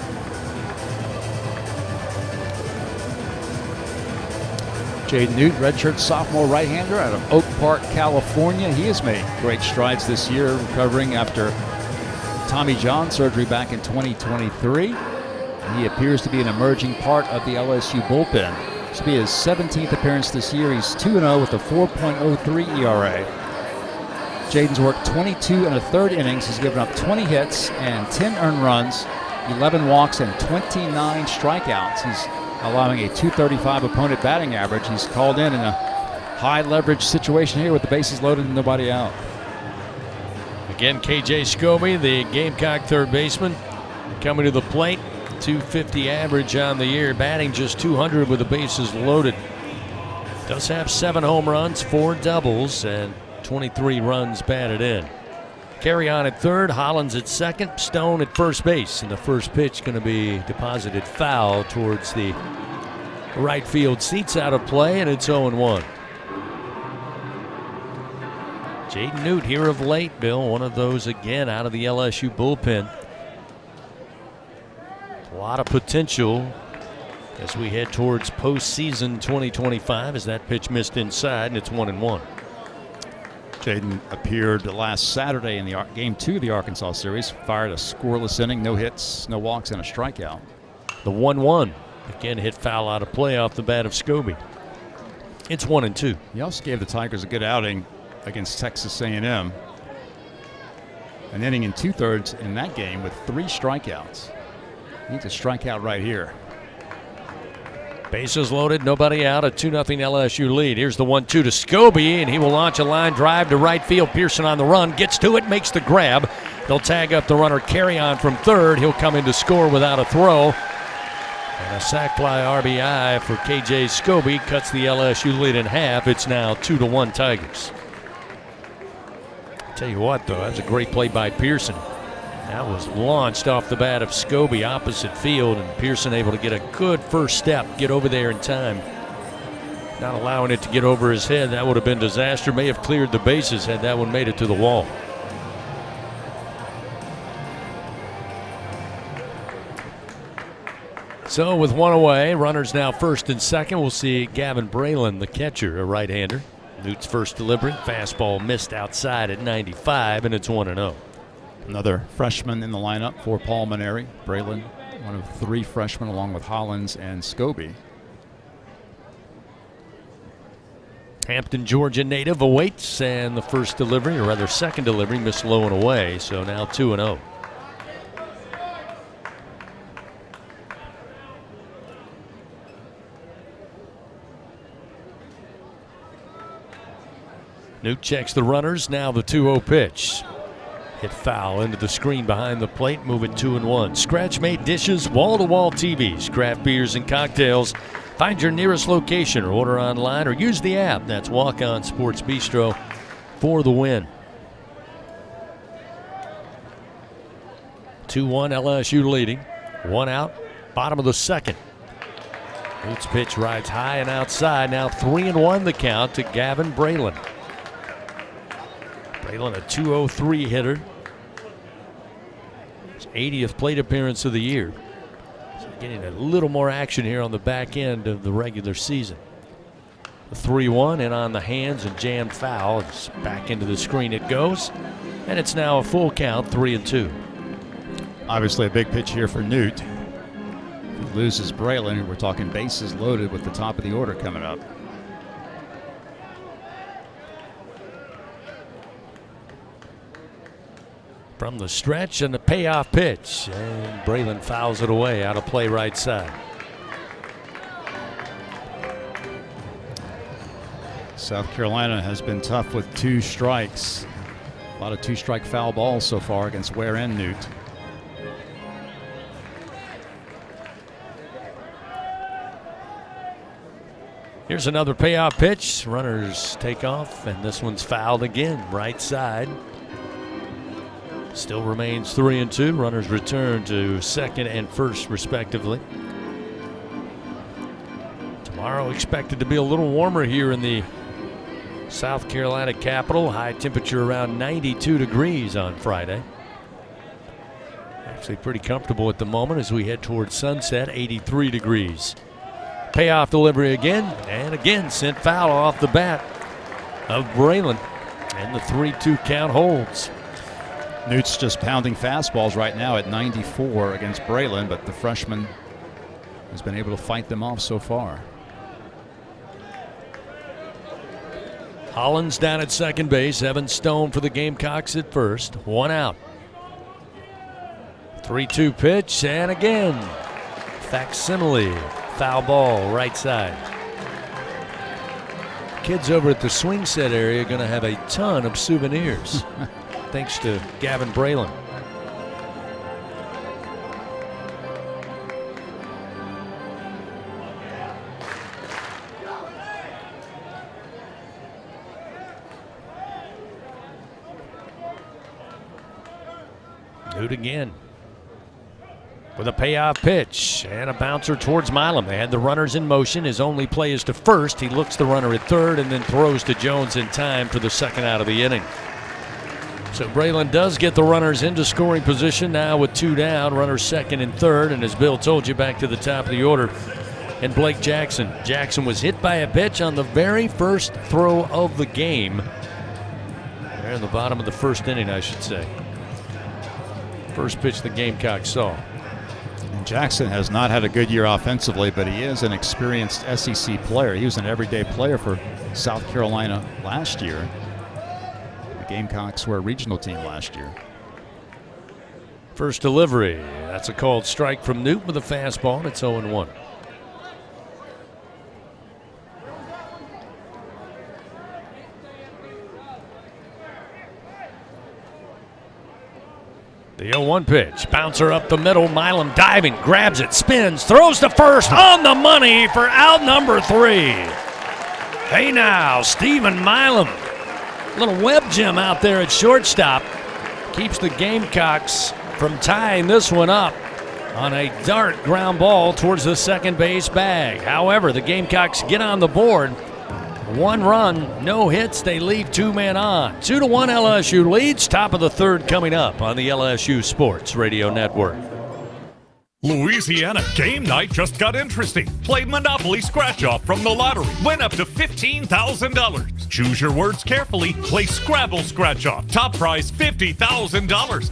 Jaden Newt, redshirt sophomore right-hander out of Oak Park, California. He has made great strides this year, recovering after Tommy John surgery back in 2023. He appears to be an emerging part of the LSU bullpen. This will be his 17th appearance this year. He's 2-0 with a 4.03 ERA. Jaden's worked 22 and a third innings. He's given up 20 hits and 10 earned runs, 11 walks, and 29 strikeouts. He's allowing a .235 opponent batting average. He's called in a high leverage situation here with the bases loaded and nobody out.
Again, KJ Scobie, the Gamecock third baseman, coming to the plate. .250 average on the year, batting just .200 with the bases loaded. Does have 7 home runs, 4 doubles, and 23 runs batted in. Carry on at third, Hollins at second, Stone at first base, and the first pitch going to be deposited foul towards the right field seats, out of play, and it's 0-1. Jaden Newt here of late, Bill, one of those again out of the LSU bullpen. A lot of potential as we head towards postseason 2025 as that pitch missed inside, and it's 1-1.
Jaden appeared last Saturday in the Game 2 of the Arkansas series, fired a scoreless inning, no hits, no walks, and a strikeout.
The 1-1, again hit foul out of play off the bat of Scobie. It's 1-2.
He also gave the Tigers a good outing against Texas A&M. An inning and 2/3 in that game with 3 strikeouts. Needs a strikeout right here.
Bases loaded, nobody out, a 2-0 LSU lead. Here's the 1-2 to Scobie, and he will launch a line drive to right field. Pearson on the run, gets to it, makes the grab. They'll tag up the runner, Carry On from third. He'll come in to score without a throw. And a sac fly RBI for KJ Scobie cuts the LSU lead in half. It's now 2-1 Tigers. Tell you what, though, that's a great play by Pearson. That was launched off the bat of Scobie opposite field, and Pearson able to get a good first step, get over there in time. Not allowing it to get over his head. That would have been disaster. May have cleared the bases had that one made it to the wall. So with one away, runners now first and second. We'll see Gavin Braylon, the catcher, a right-hander. Newt's first delivery, fastball missed outside at 95, and it's 1-0.
Another freshman in the lineup for Paul Maneri. Braylon, one of 3 freshmen along with Hollins and Scobie.
Hampton, Georgia native awaits, and the first delivery, or rather second delivery, missed low and away, so now 2-0. Newt checks the runners, now the 2-0 pitch. Hit foul into the screen behind the plate, moving 2-1. Scratch-made dishes, wall-to-wall TVs, craft beers and cocktails. Find your nearest location or order online or use the app. That's Walk On Sports Bistro for the win. 2-1 LSU leading. 1 out, bottom of the second. Newt's pitch rides high and outside. Now 3-1 the count to Gavin Braylon. Braylon, a .203 hitter. His 80th plate appearance of the year. So getting a little more action here on the back end of the regular season. The 3-1 and on the hands and jammed foul. It's back into the screen it goes. And it's now a full count, 3-2.
Obviously a big pitch here for Newt. If he loses Braylon, we're talking bases loaded with the top of the order coming up.
From the stretch and the payoff pitch. And Braylon fouls it away out of play right side.
South Carolina has been tough with 2 strikes. A lot of 2-strike foul balls so far against Ware and Newt.
Here's another payoff pitch. Runners take off, and this one's fouled again, right side. Still remains 3-2. Runners return to second and first, respectively. Tomorrow expected to be a little warmer here in the South Carolina capital. High temperature around 92 degrees on Friday. Actually pretty comfortable at the moment as we head towards sunset, 83 degrees. Payoff delivery again, and again sent foul off the bat of Braylon. And the 3-2 count holds.
Newt's just pounding fastballs right now at 94 against Braylon, but the freshman has been able to fight them off so far.
Hollins down at second base. Evan Stone for the Gamecocks at first. 1 out. 3-2 pitch, and again, facsimile. Foul ball, right side. Kids over at the swing set area are going to have a ton of souvenirs, thanks to Gavin Braylon. Newt again with a payoff pitch and a bouncer towards Milam. They had the runners in motion. His only play is to first. He looks the runner at third and then throws to Jones in time for the second out of the inning. So Braylon does get the runners into scoring position now with 2 down. Runners second and third, and as Bill told you, back to the top of the order. And Blake Jackson. Jackson was hit by a pitch on the very first throw of the game. There in the bottom of the first inning, I should say. First pitch the Gamecocks saw.
Jackson has not had a good year offensively, but he is an experienced SEC player. He was an everyday player for South Carolina last year. The Gamecocks were a regional team last year.
First delivery. That's a called strike from Newt with a fastball, and it's 0-1. The 0-1 pitch. Bouncer up the middle. Milam diving, grabs it, spins, throws to first on the money for out number 3. Hey now, Stephen Milam. Little web gem out there at shortstop. Keeps the Gamecocks from tying this one up on a dart ground ball towards the second base bag. However, the Gamecocks get on the board. 1 run, no hits. They leave 2 men on. 2-1 LSU leads. Top of the third coming up on the LSU Sports Radio Network.
Louisiana game night just got interesting. Play Monopoly Scratch-Off from the lottery. Win up to $15,000. Choose your words carefully. Play Scrabble Scratch-Off. Top prize $50,000.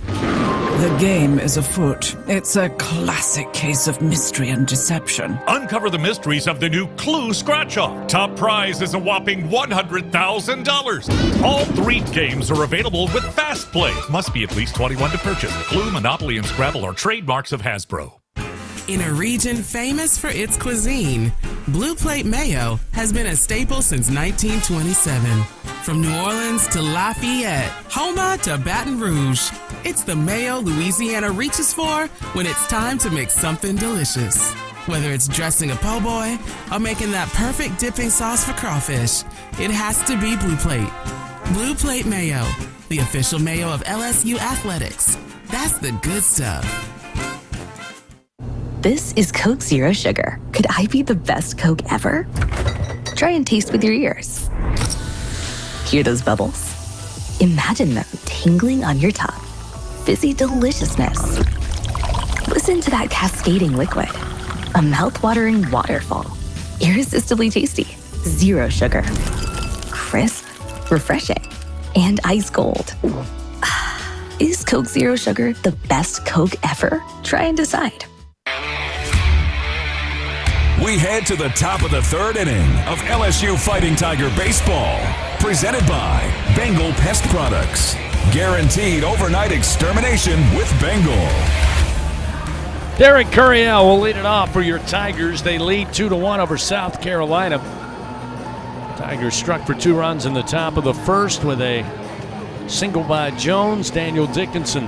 The game is afoot. It's a classic case of mystery and deception.
Uncover the mysteries of the new Clue Scratch-Off. Top prize is a whopping $100,000. All 3 games are available with Fast Play. Must be at least 21 to purchase. Clue, Monopoly, and Scrabble are trademarks of Hasbro.
In a region famous for its cuisine, Blue Plate Mayo has been a staple since 1927. From New Orleans to Lafayette, Houma to Baton Rouge, it's the mayo Louisiana reaches for when it's time to make something delicious. Whether it's dressing a po' boy or making that perfect dipping sauce for crawfish, it has to be Blue Plate. Blue Plate Mayo, the official mayo of LSU Athletics. That's the good stuff.
This is Coke Zero Sugar. Could I be the best Coke ever? Try and taste with your ears. Hear those bubbles? Imagine them tingling on your tongue. Fizzy deliciousness. Listen to that cascading liquid. A mouth-watering waterfall. Irresistibly tasty. Zero sugar. Crisp, refreshing, and ice cold. Is Coke Zero Sugar the best Coke ever? Try and decide.
We head to the top of the third inning of LSU Fighting Tiger Baseball. Presented by Bengal Pest Products. Guaranteed overnight extermination with Bengal.
Derek Curiel will lead it off for your Tigers. They lead 2-1 over South Carolina. Tigers struck for 2 runs in the top of the first with a single by Jones. Daniel Dickinson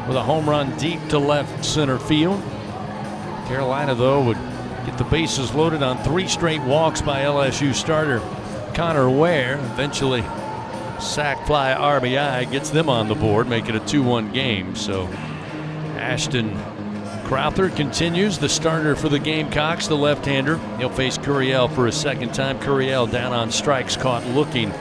with a home run deep to left center field. Carolina, though, would get the bases loaded on 3 straight walks by LSU starter Connor Ware. Eventually, sac fly RBI gets them on the board, make it a 2-1 game. So Ashton Crowther continues, the starter for the Gamecocks, the left-hander. He'll face Curiel for a second time. Curiel down on strikes, caught looking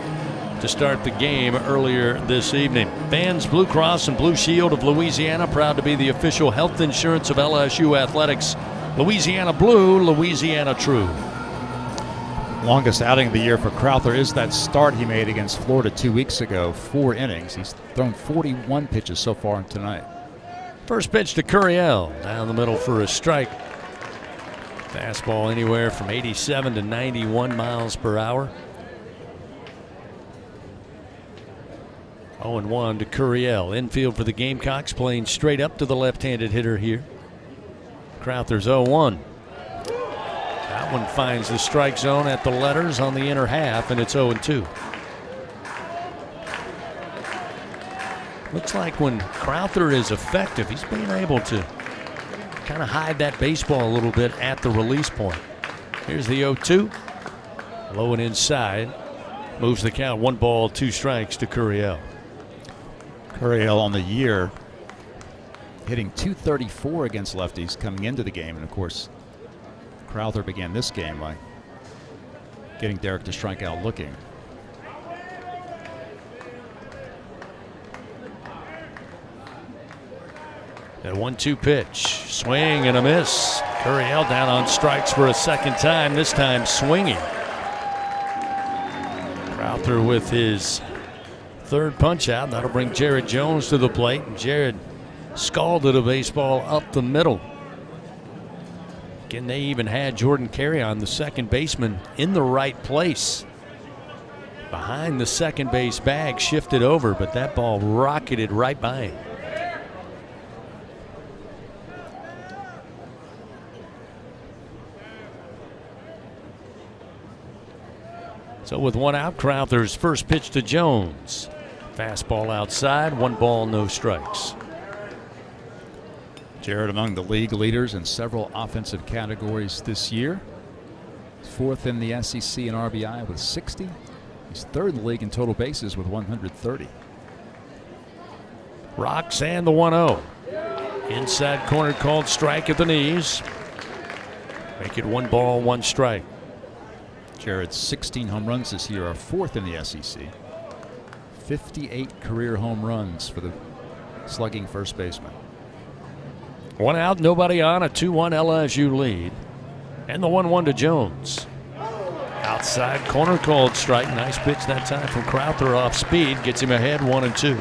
to start the game earlier this evening. Fans, Blue Cross and Blue Shield of Louisiana, proud to be the official health insurance of LSU Athletics. Louisiana Blue, Louisiana True.
Longest outing of the year for Crowther is that start he made against Florida 2 weeks ago. 4 innings. He's thrown 41 pitches so far tonight.
First pitch to Curiel, down the middle for a strike. Fastball anywhere from 87 to 91 miles per hour. 0-1 to Curiel. Infield for the Gamecocks, playing straight up to the left-handed hitter here. Crowther's 0-1. That one finds the strike zone at the letters on the inner half, and it's 0-2. Looks like when Crowther is effective, he's being able to kind of hide that baseball a little bit at the release point. Here's the 0-2. Low and inside. Moves the count. 1 ball, 2 strikes to Curiel.
Curiel on the year hitting .234 against lefties coming into the game. And, of course, Crowther began this game by getting Derek to strike out looking.
A 1-2 pitch. Swing and a miss. Curiel down on strikes for a second time, this time swinging. Crowther with his 3rd punch out. That'll bring Jared Jones to the plate. And Jared scalded a baseball up the middle. Again, they even had Jordan Carrion, the second baseman, in the right place. Behind the second base bag, shifted over, but that ball rocketed right by him. So with 1 out, Crowther's first pitch to Jones. Fastball outside, 1 ball, no strikes.
Jared among the league leaders in several offensive categories this year. 4th in the SEC in RBI with 60. He's 3rd in the league in total bases with 130.
Rocks and the 1-0. Inside corner called strike at the knees. Make it 1 ball, 1 strike.
Jared's 16 home runs this year are 4th in the SEC. 58 career home runs for the slugging first baseman.
1 out, nobody on, a 2-1 LSU lead. And the 1-1 to Jones. Outside corner called strike. Nice pitch that time from Crowther off speed. Gets him ahead 1-2.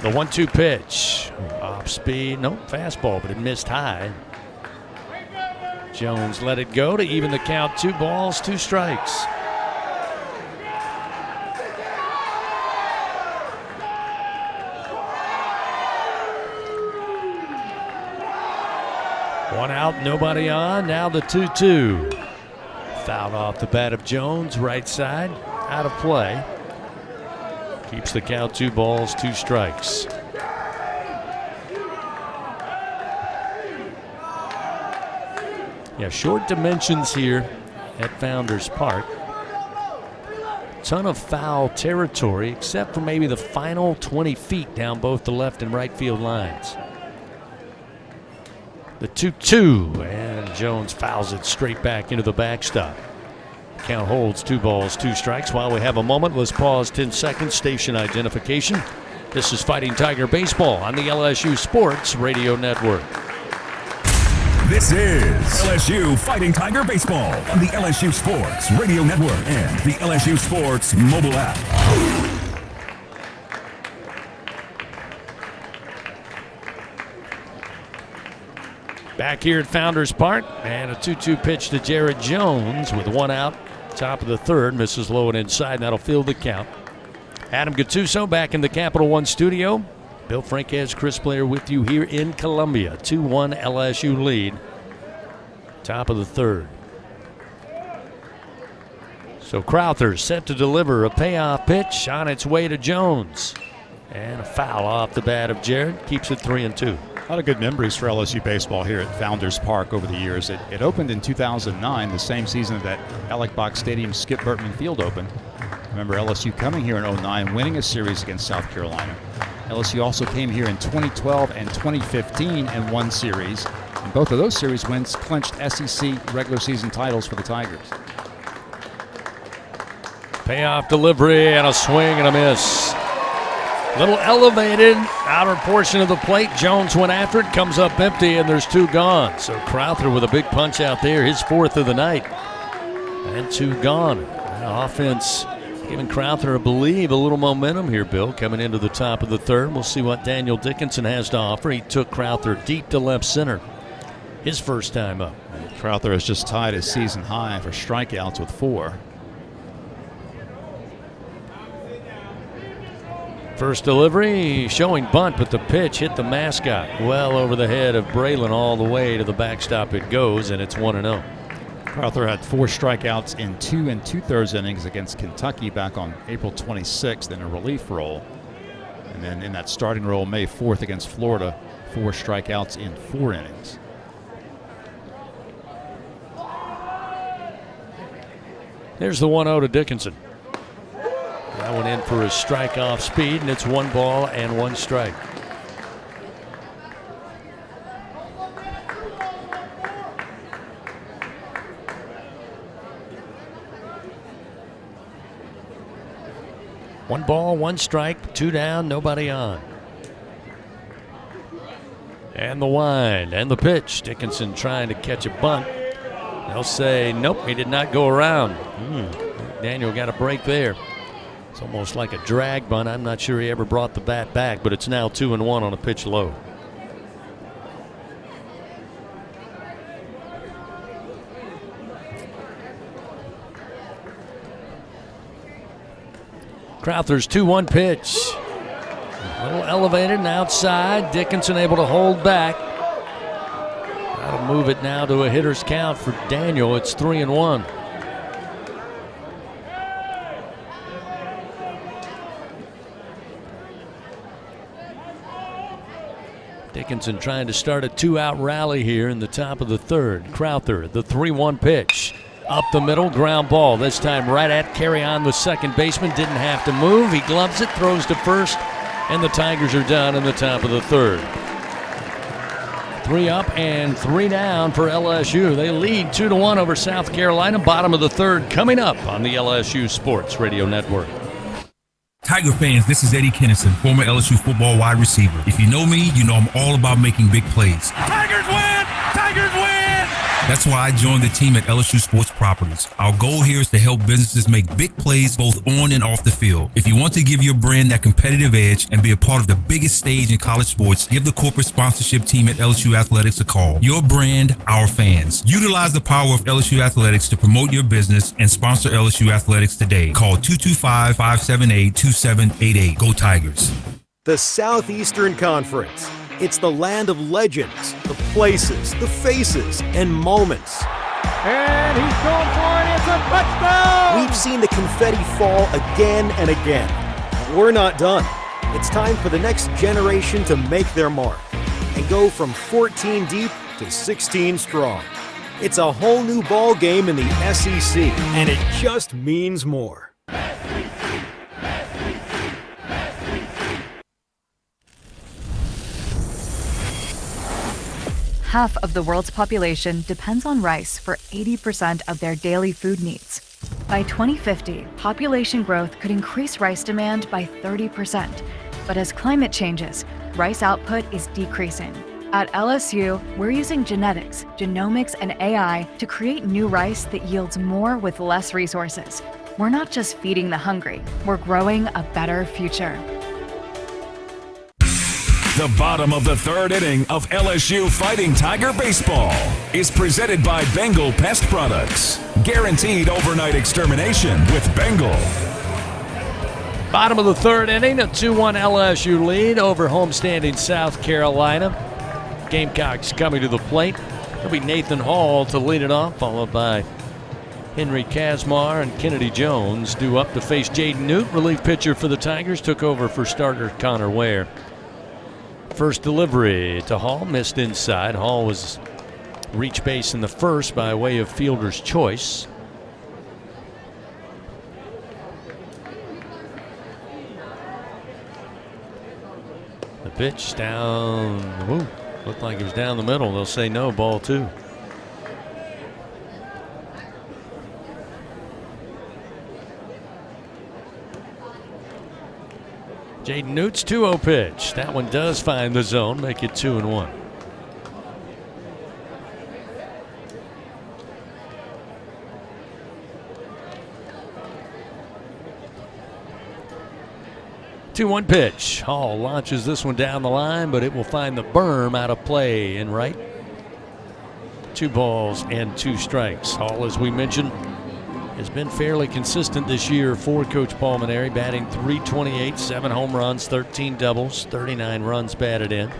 The 1-2 pitch. Off speed. No, fastball, but it missed high. Jones let it go to even the count. 2 balls, 2 strikes. One out, nobody on. Now the 2-2. Fouled off the bat of Jones, right side, out of play. Keeps the count 2 balls, 2 strikes. Yeah, short dimensions here at Founders Park. Ton of foul territory, except for maybe the final 20 feet down both the left and right field lines. The 2-2, and Jones fouls it straight back into the backstop. Count holds 2 balls, 2 strikes. While we have a moment, let's pause 10 seconds. Station identification. This is Fighting Tiger Baseball on the LSU Sports Radio Network.
This is LSU Fighting Tiger Baseball on the LSU Sports Radio Network and the LSU Sports mobile app.
Back here at Founders Park, and a 2-2 pitch to Jared Jones with 1 out. Top of the 3rd, misses low and inside, and that'll fill the count. Adam Gattuso back in the Capital One studio. Bill Franquez, Chris Blair with you here in Columbia. 2-1 LSU lead. Top of the 3rd. So Crowther set to deliver a payoff pitch on its way to Jones. And a foul off the bat of Jared. Keeps it 3-2.
lot of good memories for LSU baseball here at Founders Park over the years. It opened in 2009, the same season that Alec Box Stadium Skip Bertman Field opened. Remember LSU coming here in 2009, winning a series against South Carolina. LSU also came here in 2012 and 2015 and won series. And both of those series wins clinched SEC regular season titles for the Tigers.
Payoff delivery and a swing and a miss. Little elevated outer portion of the plate. Jones went after it, comes up empty, and there's 2 gone. So Crowther with a big punch out there, his 4th of the night. And 2 gone. Now offense giving Crowther, I believe, a little momentum here, Bill, coming into the top of the 3rd. We'll see what Daniel Dickinson has to offer. He took Crowther deep to left center his first time up.
Crowther has just tied his season high for strikeouts with 4.
First delivery showing bunt, but the pitch hit the mascot well over the head of Braylon. All the way to the backstop it goes, and it's 1-0.
Crowther had 4 strikeouts in 2 2/3 innings against Kentucky back on April 26th in a relief role. And then in that starting role May 4th against Florida, 4 strikeouts in 4 innings.
There's the 1-0 to Dickinson. That one in for a strike off speed, and it's 1 ball and 1 strike. One ball, 1 strike, 2 down, nobody on. And the wind and the pitch. Dickinson trying to catch a bunt. They'll say, nope, he did not go around. Daniel got a break there. It's almost like a drag bunt. I'm not sure he ever brought the bat back, but it's now 2-1 on a pitch low. Crowther's 2-1 pitch. A little elevated and outside. Dickinson able to hold back. That'll move it now to a hitter's count for Daniel. It's 3-1. Dickinson trying to start a 2-out rally here in the top of the 3rd. Crowther, the 3-1 pitch. Up the middle, ground ball. This time right at Carry-On, the second baseman. Didn't have to move. He gloves it, throws to first, and the Tigers are done in the top of the 3rd. 3 up and 3 down for LSU. They lead 2-1 over South Carolina. Bottom of the 3rd coming up on the LSU Sports Radio Network.
Tiger fans, this is Eddie Kennison, former LSU football wide receiver. If you know me, you know I'm all about making big plays.
Tigers win! Tigers win!
That's why I joined the team at LSU Sports Properties. Our goal here is to help businesses make big plays both on and off the field. If you want to give your brand that competitive edge and be a part of the biggest stage in college sports, give the corporate sponsorship team at LSU Athletics a call. Your brand, our fans. Utilize the power of LSU Athletics to promote your business and sponsor LSU Athletics today. Call 225-578-2788. Go Tigers.
The Southeastern Conference. It's the land of legends, the places, the faces, and moments.
And he's going for it. It's a touchdown!
We've seen the confetti fall again and again. But we're not done. It's time for the next generation to make their mark and go from 14 deep to 16 strong. It's a whole new ball game in the SEC, and it just means more.
Half of the world's population depends on rice for 80% of their daily food needs. By 2050, population growth could increase rice demand by 30%. But as climate changes, rice output is decreasing. At LSU, we're using genetics, genomics, and AI to create new rice that yields more with less resources. We're not just feeding the hungry, we're growing a better future.
The bottom of the 3rd inning of LSU Fighting Tiger Baseball is presented by Bengal Pest Products. Guaranteed overnight extermination with Bengal.
Bottom of the 3rd inning, a 2-1 LSU lead over homestanding South Carolina. Gamecocks coming to the plate. It'll be Nathan Hall to lead it off, followed by Henry Kazmar and Kennedy Jones due up to face Jaden Newt. Relief pitcher for the Tigers took over for starter Connor Ware. First delivery to Hall, missed inside. Hall was reach base in the first by way of fielder's choice. The pitch down, looked like it was down the middle. They'll say no, ball 2. Jaden Newt's 2-0 pitch. That one does find the zone, make it 2-1. Two-one pitch. Hall launches this one down the line, but it will find the berm out of play in right. 2 balls and 2 strikes. Hall, as we mentioned, has been fairly consistent this year for Coach Paul Mainieri, batting .328, 7 home runs, 13 doubles, 39 runs batted in.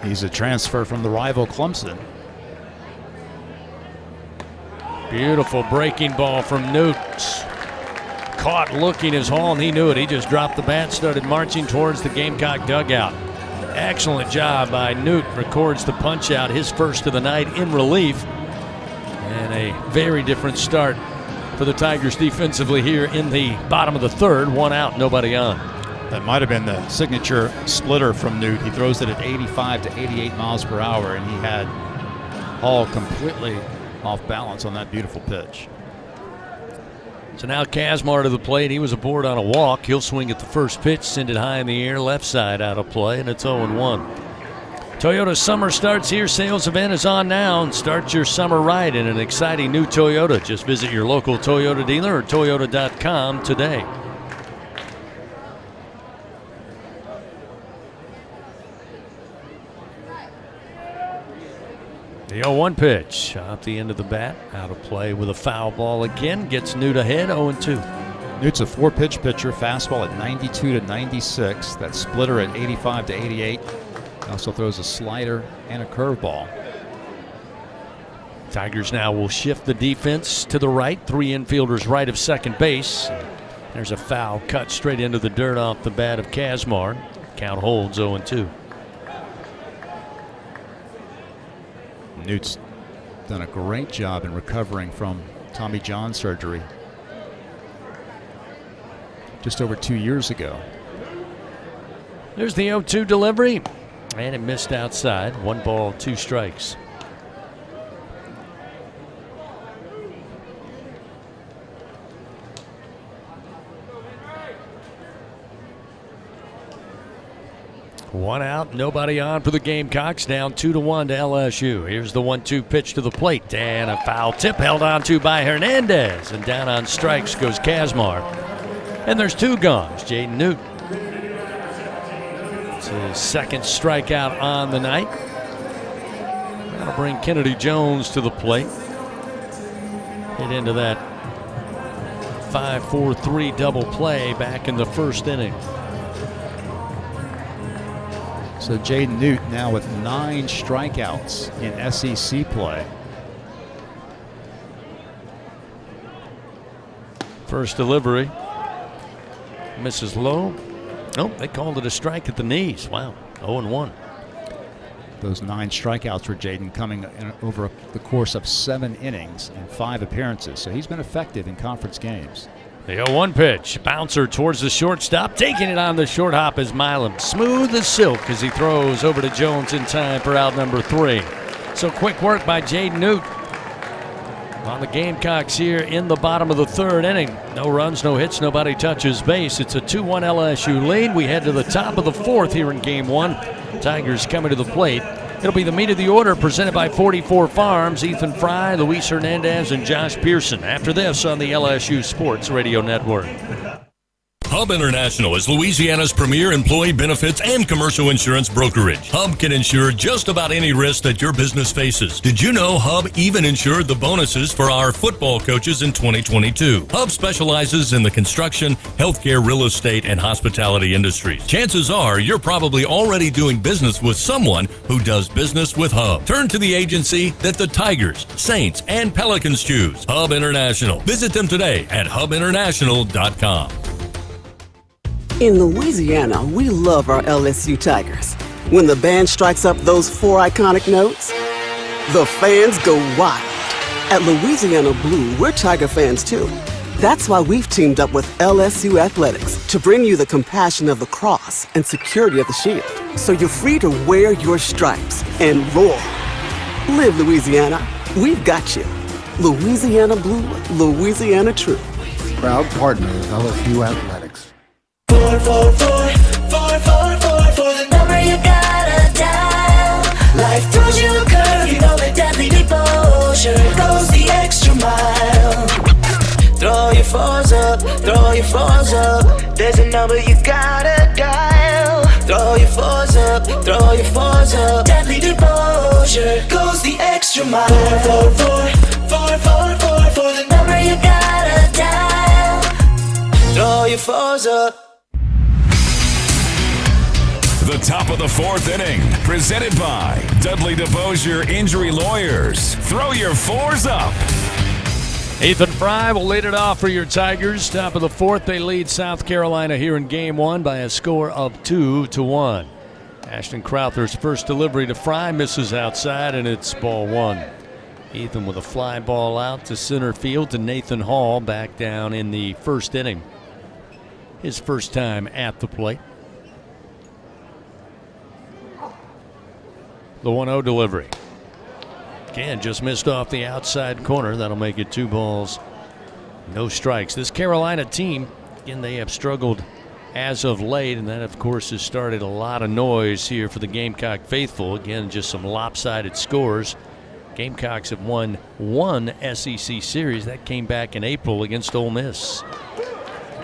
He's a transfer from the rival Clemson.
Beautiful breaking ball from Newt. Caught looking as Hall, and he knew it. He just dropped the bat, started marching towards the Gamecock dugout. Excellent job by Newt. Records the punch out, his first of the night in relief. And a very different start for the Tigers defensively here in the bottom of the third. 1 out, nobody on.
That might have been the signature splitter from Newt. He throws it at 85 to 88 miles per hour, and he had Hall completely off balance on that beautiful pitch.
So now Kazmar to the plate. He was aboard on a walk. He'll swing at the first pitch, send it high in the air, left side out of play, and it's 0-1. Toyota summer starts here. Sales event is on now, and start your summer ride in an exciting new Toyota. Just visit your local Toyota dealer or Toyota.com today. The 0-1 pitch off the end of the bat, out of play with a foul ball again. Gets Newt ahead, 0-2.
Newt's a 4-pitch pitcher, fastball at 92 to 96, that splitter at 85 to 88. He also throws a slider and a curveball.
Tigers now will shift the defense to the right. 3 infielders right of second base. There's a foul cut straight into the dirt off the bat of Kazmar. Count holds 0-2.
Newt's done a great job in recovering from Tommy John surgery just over 2 years ago.
There's the 0-2 delivery, and it missed outside. 1 ball, 2 strikes. One out, nobody on for the Gamecocks, down 2-1 to LSU. Here's the 1-2 pitch to the plate, and a foul tip held on to by Hernandez, and down on strikes goes Kazmar. And there's 2 guns. Jaden Newt. It's his second strikeout on the night. That'll bring Kennedy Jones to the plate. Hit into that 5-4-3 double play back in the first inning.
So Jaden Newt now with 9 strikeouts in SEC play.
First delivery. Misses low. Nope, they called it a strike at the knees. Wow, 0-1.
Those 9 strikeouts for Jaden coming in over the course of 7 innings and 5 appearances. So he's been effective in conference games.
The 0-1 pitch. Bouncer towards the shortstop. Taking it on the short hop is Milam. Smooth as silk as he throws over to Jones in time for out number 3. So quick work by Jaden Newt on the Gamecocks here in the bottom of the third inning. No runs, no hits, nobody touches base. It's a 2-1 LSU lead. We head to the top of the 4th here in Game 1. Tigers coming to the plate. It'll be the meat of the order presented by 44 Farms. Ethan Fry, Luis Hernandez, and Josh Pearson. After this on the LSU Sports Radio Network.
Hub International is Louisiana's premier employee benefits and commercial insurance brokerage. Hub can insure just about any risk that your business faces. Did you know Hub even insured the bonuses for our football coaches in 2022? Hub specializes in the construction, healthcare, real estate, and hospitality industries. Chances are you're probably already doing business with someone who does business with Hub. Turn to the agency that the Tigers, Saints, and Pelicans choose. Hub International. Visit them today at hubinternational.com.
In Louisiana, we love our LSU Tigers. When the band strikes up those 4 iconic notes, the fans go wild. At Louisiana Blue, we're Tiger fans too. That's why we've teamed up with LSU Athletics to bring you the compassion of the cross and security of the shield, so you're free to wear your stripes and roar. Live Louisiana. We've got you. Louisiana Blue, Louisiana True.
Proud partner of LSU Athletics.
444 for the number you gotta dial. Life throws you a curve, you know that deadly devotion goes the extra mile. Throw your fours up, throw your fours up. There's a number you gotta dial. Throw your fours up, throw your fours up. Deadly devotion goes the extra mile. 444 for the number you gotta dial. Throw your fours up.
The top of the 4th inning, presented by Dudley DeBosier Injury Lawyers. Throw your fours up.
Ethan Fry will lead it off for your Tigers. Top of the 4th, they lead South Carolina here in Game 1 by a score of 2-1. Ashton Crowther's first delivery to Fry misses outside, and it's ball 1. Ethan with a fly ball out to center field to Nathan Hall back down in the 1st inning. His first time at the plate. The 1-0 delivery. Again, just missed off the outside corner. That'll make it 2 balls, no strikes. This Carolina team, again, they have struggled as of late, and that, of course, has started a lot of noise here for the Gamecock faithful. Again, just some lopsided scores. Gamecocks have won 1 SEC series. That came back in April against Ole Miss.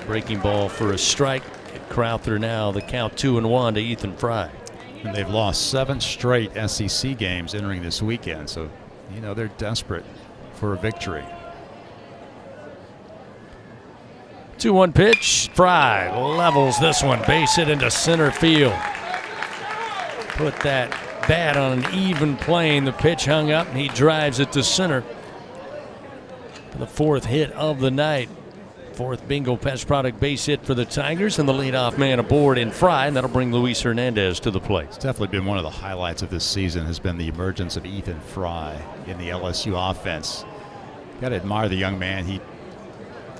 Breaking ball for a strike. Crowther now the count 2-1 to Ethan Fry.
And they've lost 7 straight SEC games entering this weekend, so you know they're desperate for a victory.
2-1 pitch. Fry levels this one, base hit into center field. Put that bat on an even plane. The pitch hung up and he drives it to center for the 4th hit of the night. 4th Bingo Pest Product base hit for the Tigers, and the leadoff man aboard in Fry, and that'll bring Luis Hernandez to the plate.
It's definitely been one of the highlights of this season has been the emergence of Ethan Fry in the LSU offense. Got to admire the young man. He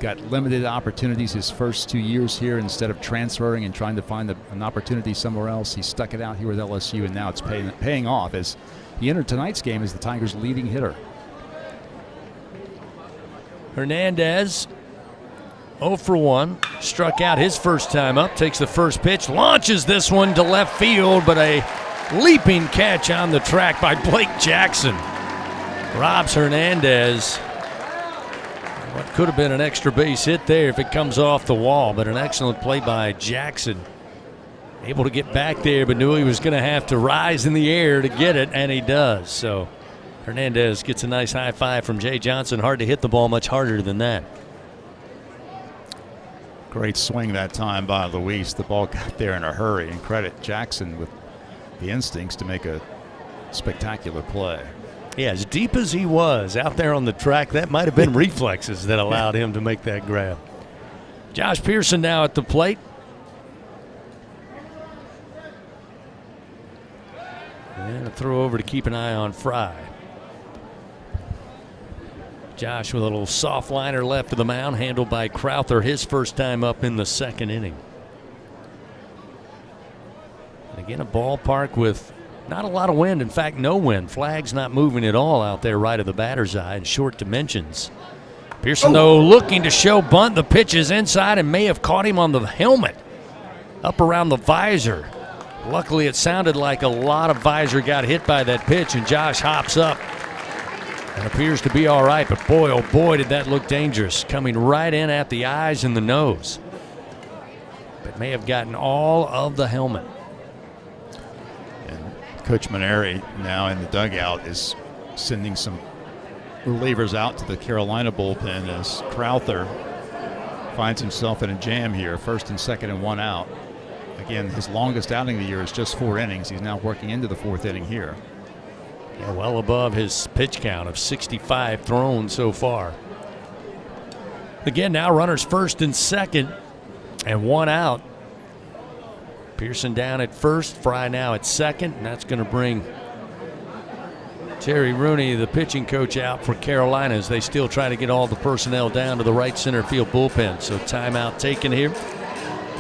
got limited opportunities his first 2 years here. Instead of transferring and trying to find an opportunity somewhere else, he stuck it out here with LSU, and now it's paying off as he entered tonight's game as the Tigers' leading hitter.
Hernandez 0 for 1, struck out his first time up, takes the first pitch, launches this one to left field, but a leaping catch on the track by Blake Jackson robs Hernandez. What could have been an extra base hit there if it comes off the wall, but an excellent play by Jackson. Able to get back there, but knew he was going to have to rise in the air to get it, and he does. So Hernandez gets a nice high five from Jay Johnson. Hard to hit the ball much harder than that.
Great swing that time by Luis. The ball got there in a hurry, and credit Jackson with the instincts to make a spectacular play.
Yeah, as deep as he was out there on the track, that might have been reflexes that allowed him to make that grab. Josh Pearson now at the plate. And a throw over to keep an eye on Fry. Josh with a little soft liner left of the mound, handled by Crowther, his first time up in the 2nd inning. And again, a ballpark with not a lot of wind. In fact, no wind. Flag's not moving at all out there right of the batter's eye in short dimensions. Pearson, though, looking to show bunt. The pitch is inside and may have caught him on the helmet, up around the visor. Luckily, it sounded like a lot of visor got hit by that pitch, and Josh hops up and appears to be all right, but boy, oh boy, did that look dangerous. Coming right in at the eyes and the nose. But may have gotten all of the helmet.
And Coach Maneri now in the dugout is sending some relievers out to the Carolina bullpen as Crowther finds himself in a jam here. 1st and 2nd and 1 out. Again, his longest outing of the year is just 4 innings. He's now working into the 4th inning here.
Yeah, well above his pitch count of 65 thrown so far. Again, now runners 1st and 2nd and 1 out. Pearson down at first, Fry now at second, and that's going to bring Terry Rooney, the pitching coach, out for Carolina as they still try to get all the personnel down to the right center field bullpen. So timeout taken here.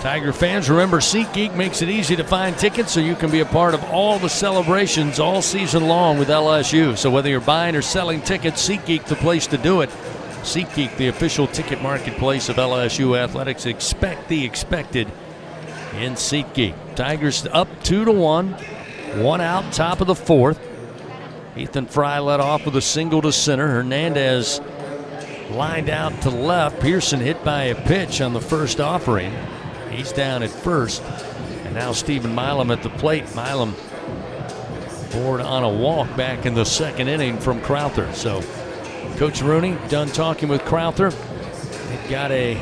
Tiger fans, remember SeatGeek makes it easy to find tickets so you can be a part of all the celebrations all season long with LSU. So whether you're buying or selling tickets, SeatGeek the place to do it. SeatGeek, the official ticket marketplace of LSU athletics. Expect the expected in SeatGeek. Tigers up 2-1, one out, top of the fourth. Ethan Fry led off with a single to center. Hernandez lined out to left. Pearson hit by a pitch on the first offering. He's down at first. And now Stephen Milam at the plate. Milam bored on a walk back in the second inning from Crowther. So Coach Rooney done talking with Crowther. They've got a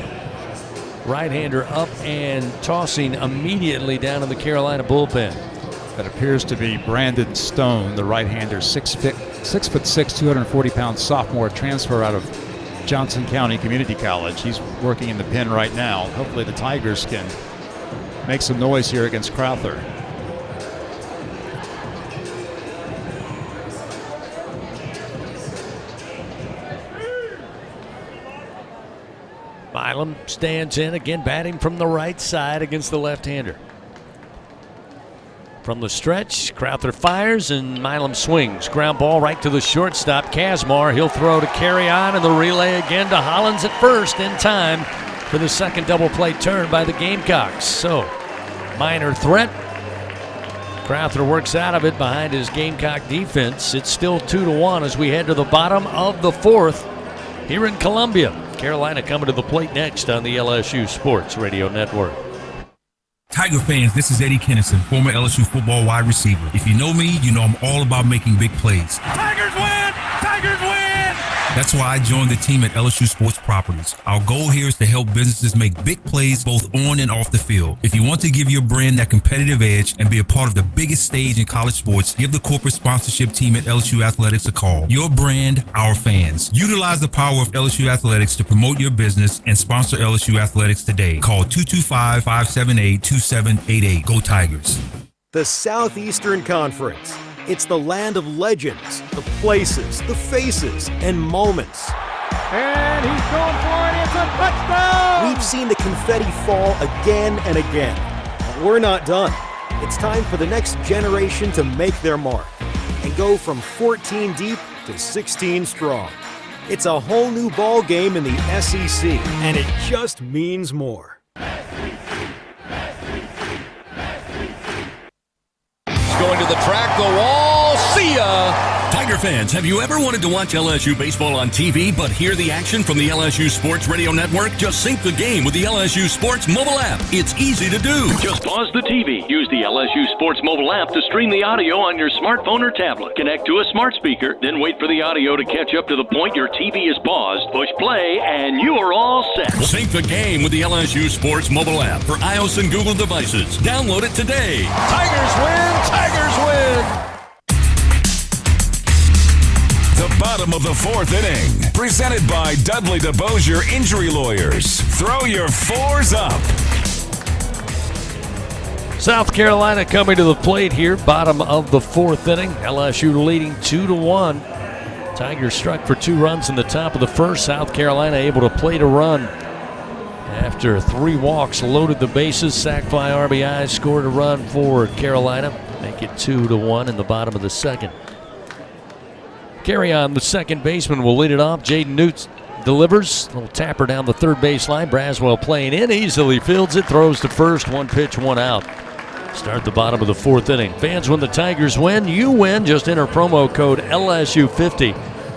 right-hander up and tossing immediately down in the Carolina bullpen.
That appears to be Brandon Stone, the right-hander, 6'6", 240-pound sophomore transfer out of Johnson County Community College. He's working in the pen right now. Hopefully the Tigers can make some noise here against Crowther.
Milam stands in again, batting from the right side against the left-hander. From the stretch, Crowther fires and Milam swings. Ground ball right to the shortstop, Kazmar. He'll throw to Carry On, and the relay again to Hollins at first in time for the second double play turn by the Gamecocks. So, minor threat. Crowther works out of it behind his Gamecock defense. It's still 2-1 as we head to the bottom of the fourth here in Columbia. Carolina coming to the plate next on the LSU Sports Radio Network.
Tiger fans, this is Eddie Kennison, former LSU football wide receiver. If you know me, you know I'm all about making big plays.
Tigers win! Tigers win!
That's why I joined the team at LSU Sports Properties. Our goal here is to help businesses make big plays both on and off the field. If you want to give your brand that competitive edge and be a part of the biggest stage in college sports, give the corporate sponsorship team at LSU Athletics a call. Your brand, our fans. Utilize the power of LSU Athletics to promote your business and sponsor LSU Athletics today. Call 225-578-2788. Go Tigers.
The Southeastern Conference. It's the land of legends, the places, the faces, and moments.
And he's going for it. It's a touchdown!
We've seen the confetti fall again and again. But we're not done. It's time for the next generation to make their mark and go from 14 deep to 16 strong. It's a whole new ball game in the SEC, and it just means more.
Going to the track, the wall, see ya! Tiger fans, have you ever wanted to watch LSU baseball on TV but hear the action from the LSU Sports Radio Network? Just sync the game with the LSU Sports mobile app. It's easy to do. Just pause the TV. Use the LSU Sports mobile app to stream the audio on your smartphone or tablet. Connect to a smart speaker, then wait for the audio to catch up to the point your TV is paused. Push play, and you are all set. Sync the game with the LSU Sports mobile app for iOS and Google devices. Download it today.
Tigers win! Tigers win!
The bottom of the fourth inning, presented by Dudley DeBosier Injury Lawyers. Throw your fours up.
South Carolina coming to the plate here, bottom of the fourth inning. LSU leading 2-1. Tigers struck for 2 runs in the top of the first. South Carolina able to plate a run after 3 walks, loaded the bases, sac fly RBI, scored a run for Carolina. Make it 2-1 in the bottom of the second. Carry On, the second baseman, will lead it off. Jaden Newt delivers. A little tapper down the third base line. Braswell playing in, easily fields it, throws to first. 1 pitch, 1 out. Start the bottom of the fourth inning. Fans, when the Tigers win, you win. Just enter promo code LSU50.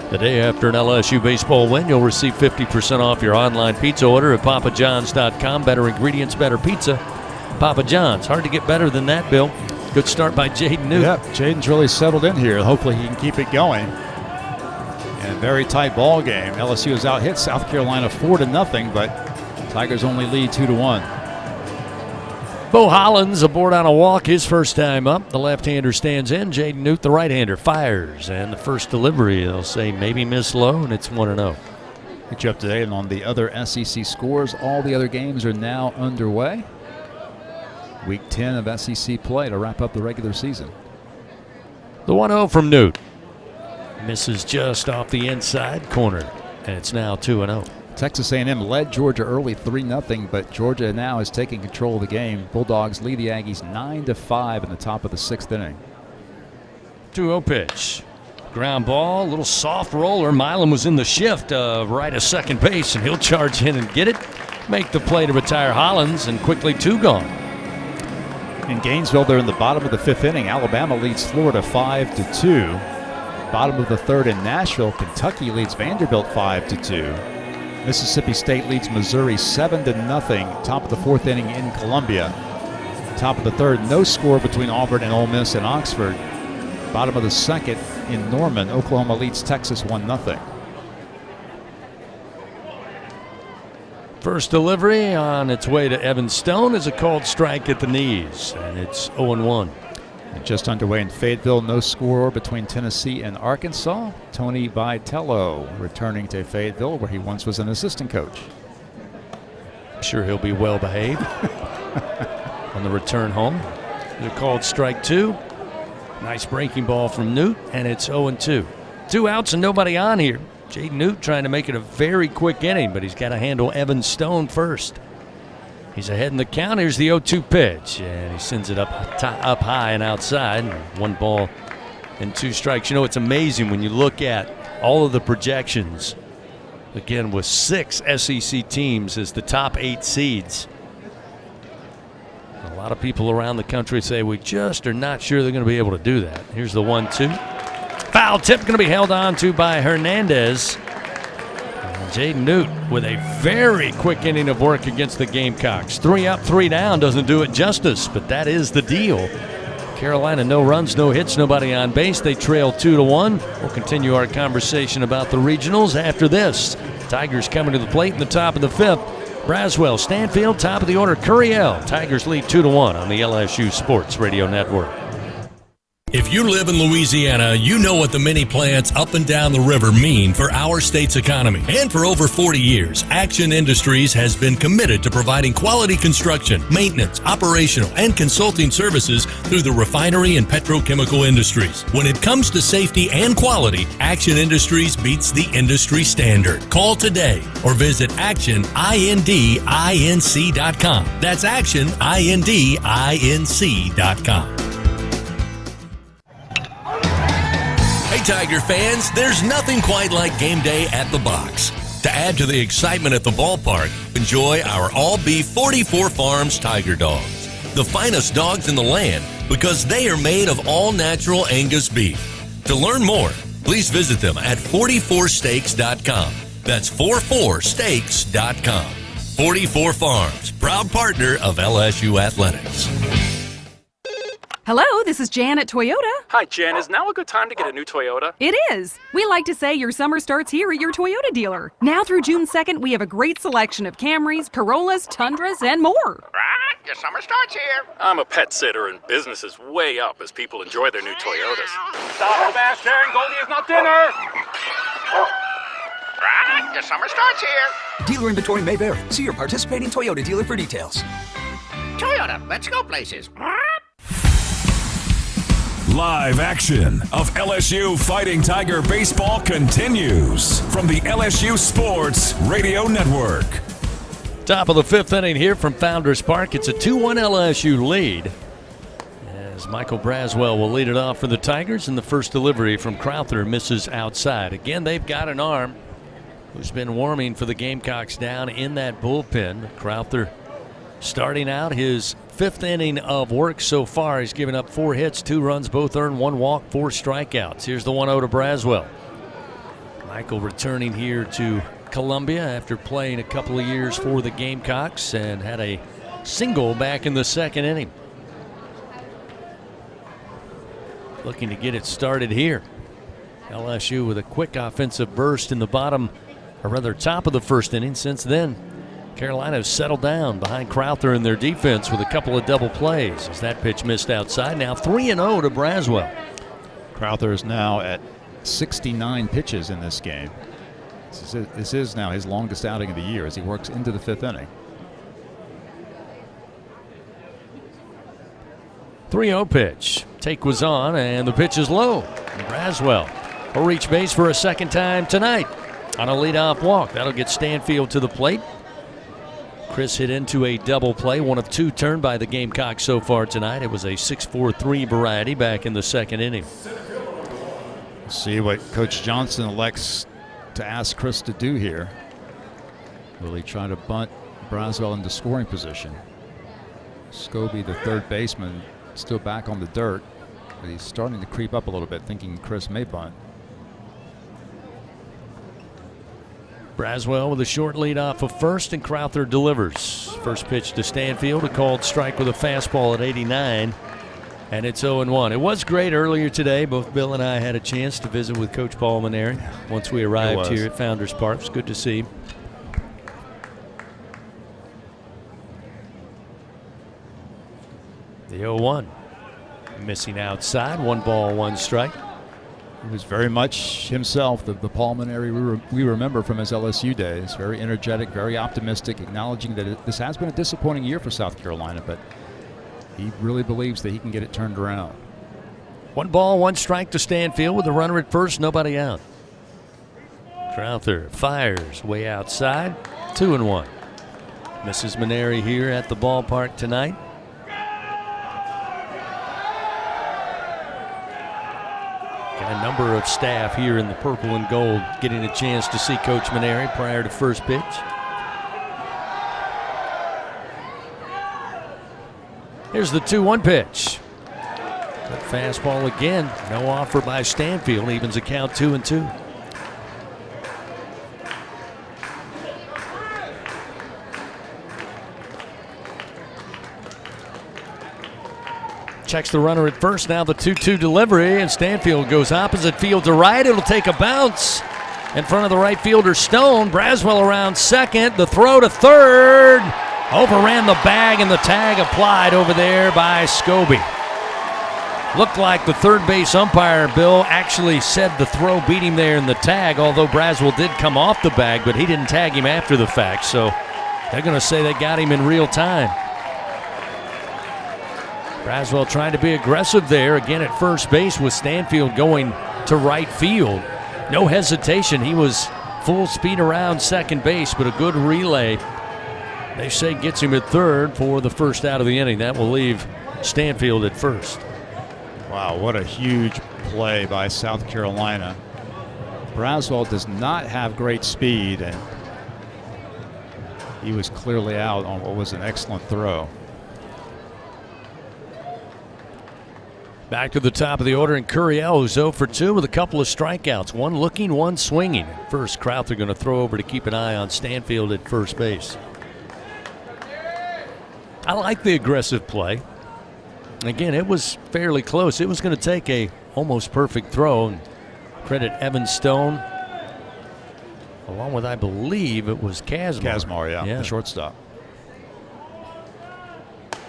The day after an LSU baseball win, you'll receive 50% off your online pizza order at papajohns.com. Better ingredients, better pizza. Papa John's. Hard to get better than that, Bill. Good start by Jaden Newt.
Yep, Jaden's really settled in here. Hopefully he can keep it going. In a very tight ball game. LSU has out-hit South Carolina 4-0, but Tigers only lead 2-1.
Bo Hollins aboard on a walk, his first time up. The left-hander stands in. Jaden Newt, the right-hander, fires. And the first delivery, they'll say maybe miss low, and it's 1-0.
Get you up to date on the other SEC scores. All the other games are now underway. Week 10 of SEC play to wrap up the regular season.
The 1-0 from Newt. Misses just off the inside corner, and it's now 2-0.
Texas A&M led Georgia early 3-0, but Georgia now is taking control of the game. Bulldogs lead the Aggies 9-5 in the top of the 6th inning.
2-0 pitch. Ground ball, a little soft roller. Milam was in the shift right at second base, and he'll charge in and get it. Make the play to retire Hollins, and quickly 2 gone.
In Gainesville, they're in the bottom of the 5th inning. Alabama leads Florida 5-2. Bottom of the 3rd in Nashville, Kentucky leads Vanderbilt 5-2. Mississippi State leads Missouri 7-0. Top of the 4th inning in Columbia. Top of the 3rd, no score between Auburn and Ole Miss and Oxford. Bottom of the 2nd in Norman, Oklahoma leads Texas 1-0.
First delivery on its way to Evan Stone is a called strike at the knees, and it's 0-1.
Just underway in Fayetteville, no score between Tennessee and Arkansas. Tony Vitello returning to Fayetteville, where he once was an assistant coach.
I'm sure he'll be well behaved on the return home. They're called strike 2. Nice breaking ball from Newt, and it's 0-2. 2 outs and nobody on here. Jaden Newt trying to make it a very quick inning, but he's got to handle Evan Stone first. He's ahead in the count. Here's the 0-2 pitch, and he sends it up high and outside. 1 ball and 2 strikes. You know, it's amazing when you look at all of the projections. Again, with 6 SEC teams as the top 8 seeds. A lot of people around the country say we just are not sure they're going to be able to do that. Here's the 1-2. Foul tip going to be held on to by Hernandez. Jaden Newt with a very quick inning of work against the Gamecocks. 3 up, 3 down doesn't do it justice, but that is the deal. Carolina, no runs, no hits, nobody on base. They trail 2-1. We'll continue our conversation about the regionals after this. Tigers coming to the plate in the top of the 5th. Braswell, Stanfield, top of the order, Curiel. Tigers lead 2-1 on the LSU Sports Radio Network.
If you live in Louisiana, you know what the many plants up and down the river mean for our state's economy. And for over 40 years, Action Industries has been committed to providing quality construction, maintenance, operational, and consulting services through the refinery and petrochemical industries. When it comes to safety and quality, Action Industries beats the industry standard. Call today or visit actionindinc.com. That's actionindinc.com. Hey Tiger fans, there's nothing quite like game day at the box. To add to the excitement at the ballpark, enjoy our all-beef 44 Farms Tiger Dogs. The finest dogs in the land because they are made of all-natural Angus beef. To learn more, please visit them at 44steaks.com. That's 44steaks.com. 44 Farms, proud partner of LSU Athletics.
Hello, this is Jan at Toyota.
Hi, Jan. Is now a good time to get a new Toyota?
It is. We like to say your summer starts here at your Toyota dealer. Now through June 2nd, we have a great selection of Camrys, Corollas, Tundras, and more.
Right, your summer starts here. I'm a pet sitter, and business is way up as people enjoy their new Toyotas. Stop, Sebastian! Goldie is not dinner! Right, your summer starts here.
Dealer inventory may vary. See your participating Toyota dealer for details.
Toyota, let's go places.
Live action of LSU Fighting Tiger baseball continues from the LSU Sports Radio Network.
Top of the 5th inning here from Founders Park. It's a 2-1 LSU lead as Michael Braswell will lead it off for the Tigers, and the first delivery from Crowther misses outside. Again, they've got an arm who's been warming for the Gamecocks down in that bullpen. Crowther starting out his 5th inning of work so far. He's given up 4 hits, 2 runs, both earned, 1 walk, 4 strikeouts. Here's the 1-0 to Braswell. Michael returning here to Columbia after playing a couple of years for the Gamecocks and had a single back in the 2nd inning. Looking to get it started here. LSU with a quick offensive burst in the bottom, or rather top of the 1st inning. Since then, Carolina has settled down behind Crowther in their defense with a couple of double plays as that pitch missed outside. Now 3-0 to Braswell.
Crowther is now at 69 pitches in this game. This is now his longest outing of the year as he works into the 5th inning.
3-0 pitch. Take was on, and the pitch is low. Braswell will reach base for a second time tonight on a leadoff walk. That'll get Stanfield to the plate. Chris hit into a double play, one of 2 turned by the Gamecocks so far tonight. It was a 6-4-3 variety back in the second inning.
We'll see what Coach Johnson elects to ask Chris to do here. Will he try to bunt Braswell into scoring position? Scobie, the third baseman, still back on the dirt, but he's starting to creep up a little bit, thinking Chris may bunt.
Braswell with a short lead off of first, and Crowther delivers. First pitch to Stanfield, a called strike with a fastball at 89, and it's 0-1. It was great earlier today. Both Bill and I had a chance to visit with Coach Paul Maneri once we arrived here at Founders Park. It's good to see. The 0-1. Missing outside, 1 ball, 1 strike.
He was very much himself, the Paul Maneri we remember from his LSU days. Very energetic, very optimistic, acknowledging that this has been a disappointing year for South Carolina, but he really believes that he can get it turned around.
1 ball, 1 strike to Stanfield with a runner at first, nobody out. Crowther fires way outside, 2-1. Misses Maneri here at the ballpark tonight. A number of staff here in the purple and gold getting a chance to see Coach Maneri prior to first pitch. Here's the 2-1 pitch. That fastball again. No offer by Stanfield. Evens a count 2-2. Checks the runner at first. Now the 2-2 delivery, and Stanfield goes opposite field to right. It'll take a bounce in front of the right fielder Stone. Braswell around second. The throw to third. Overran the bag, and the tag applied over there by Scobie. Looked like the third base umpire, Bill, actually said the throw beat him there in the tag, although Braswell did come off the bag, but he didn't tag him after the fact. So they're going to say they got him in real time. Braswell trying to be aggressive there again at first base with Stanfield going to right field. No hesitation. He was full speed around second base, but a good relay, they say, gets him at third for the first out of the inning. That will leave Stanfield at first.
Wow, what a huge play by South Carolina. Braswell does not have great speed, and he was clearly out on what was an excellent throw.
Back to the top of the order, and Curiel, who's 0 for 2 with a couple of strikeouts. One looking, one swinging. First, Crowther going to throw over to keep an eye on Stanfield at first base. I like the aggressive play. Again, it was fairly close. It was going to take a almost perfect throw. And credit Evan Stone, along with, I believe, it was Kazmar.
Kazmar, yeah, the shortstop.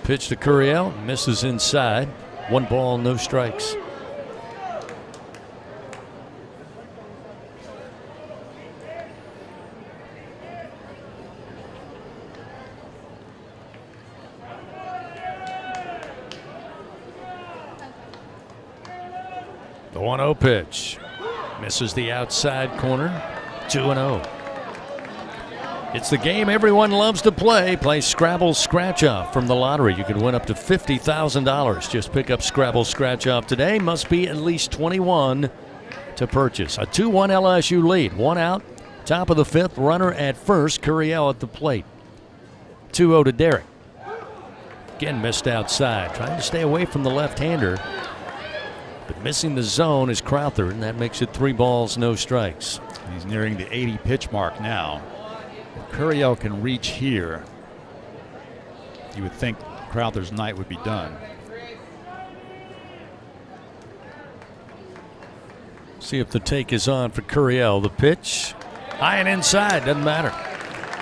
Pitch to Curiel, misses inside. 1 ball, no strikes. The 1-0 pitch. Misses the outside corner. 2-0. It's the game everyone loves to play. Play Scrabble Scratch Off from the lottery. You could win up to $50,000. Just pick up Scrabble Scratch Off today. Must be at least 21 to purchase. A 2-1 LSU lead. 1 out. Top of the 5th. Runner at first. Curiel at the plate. 2-0 to Derek. Again, missed outside. Trying to stay away from the left-hander. But missing the zone is Crowther, and that makes it 3 balls, no strikes.
He's nearing the 80 pitch mark now. If Curiel can reach here, you would think Crowther's night would be done.
See if the take is on for Curiel. The pitch, high and inside, doesn't matter.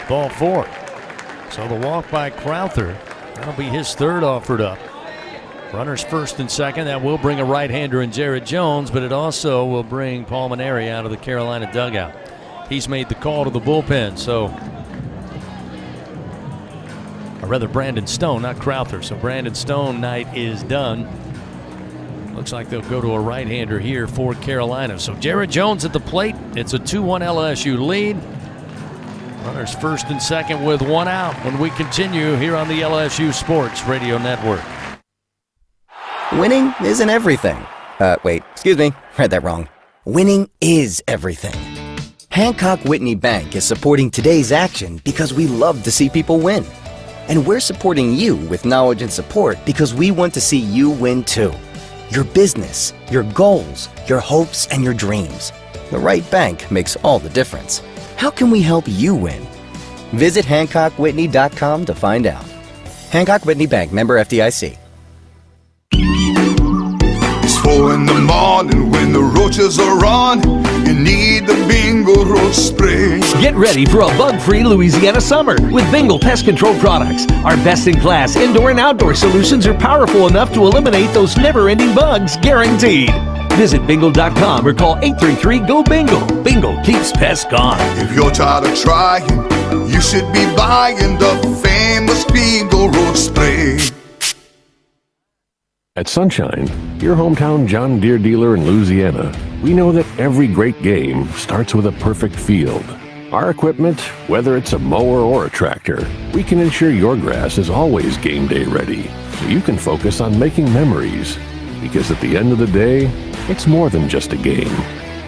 Ball 4. So the walk by Crowther, that'll be his 3rd offered up. Runners first and second. That will bring a right-hander in Jared Jones, but it also will bring Paul Maneri out of the Carolina dugout. He's made the call to the bullpen, so or rather Brandon Stone, not Crowther. So Brandon Stone night is done. Looks like they'll go to a right-hander here for Carolina. So Jared Jones at the plate. It's a 2-1 LSU lead. Runners first and second with one out when we continue here on the LSU Sports Radio Network.
Winning isn't everything. Wait, excuse me, read that wrong. Winning is everything. Hancock Whitney Bank is supporting today's action because we love to see people win. And we're supporting you with knowledge and support because we want to see you win too. Your business, your goals, your hopes, and your dreams. The right bank makes all the difference. How can we help you win? Visit HancockWhitney.com to find out. Hancock Whitney Bank, member FDIC.
It's 4 in the morning when the roaches are on. You need the Bingo Roach Spray.
Get ready for a bug-free Louisiana summer with Bingo Pest Control products. Our best-in-class indoor and outdoor solutions are powerful enough to eliminate those never-ending bugs, guaranteed. Visit bingo.com or call 833-GO-BINGO. Bingo keeps pests gone.
If you're tired of trying, you should be buying the famous Bingo Roach Spray.
At Sunshine, your hometown John Deere dealer in Louisiana, we know that every great game starts with a perfect field. Our equipment, whether it's a mower or a tractor, we can ensure your grass is always game day ready, so you can focus on making memories. Because at the end of the day, it's more than just a game.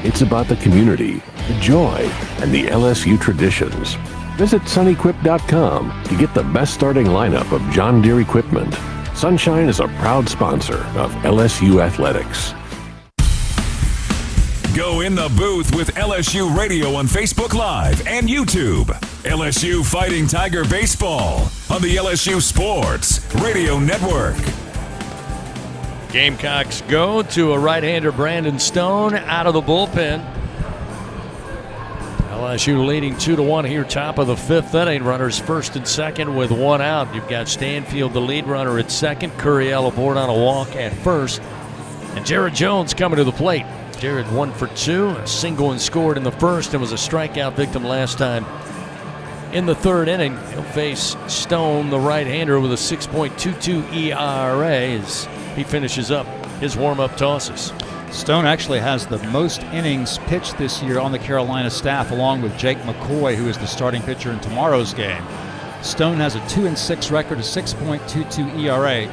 It's about the community, the joy, and the LSU traditions. Visit sunequip.com to get the best starting lineup of John Deere equipment. Sunshine is a proud sponsor of LSU Athletics.
Go in the booth with LSU Radio on Facebook Live and YouTube. LSU Fighting Tiger Baseball on the LSU Sports Radio Network.
Gamecocks go to a right-hander, Brandon Stone, out of the bullpen. LSU leading 2-1 here, top of the fifth inning. Runners first and second with one out. You've got Stanfield, the lead runner, at second. Curiel aboard on a walk at first. And Jared Jones coming to the plate. Jared 1 for 2, a single and scored in the first and was a strikeout victim last time. In the third inning, he'll face Stone, the right-hander, with a 6.22 ERA as he finishes up his warm-up tosses.
Stone actually has the most innings pitched this year on the Carolina staff, along with Jake McCoy, who is the starting pitcher in tomorrow's game. Stone has a 2-6 record, a 6.22 ERA.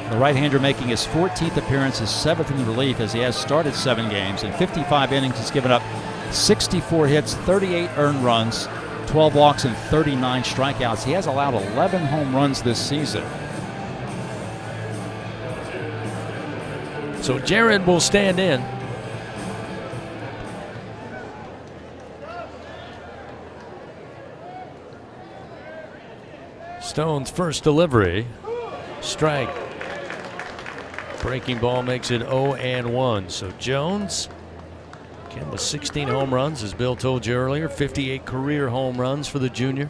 The right-hander making his 14th appearance, his 7th in relief, as he has started 7 games. In 55 innings, he's given up 64 hits, 38 earned runs, 12 walks, and 39 strikeouts. He has allowed 11 home runs this season.
So Jared will stand in. Stone's first delivery, strike. Breaking ball makes it 0-1. So Jones, again with 16 home runs, as Bill told you earlier, 58 career home runs for the junior.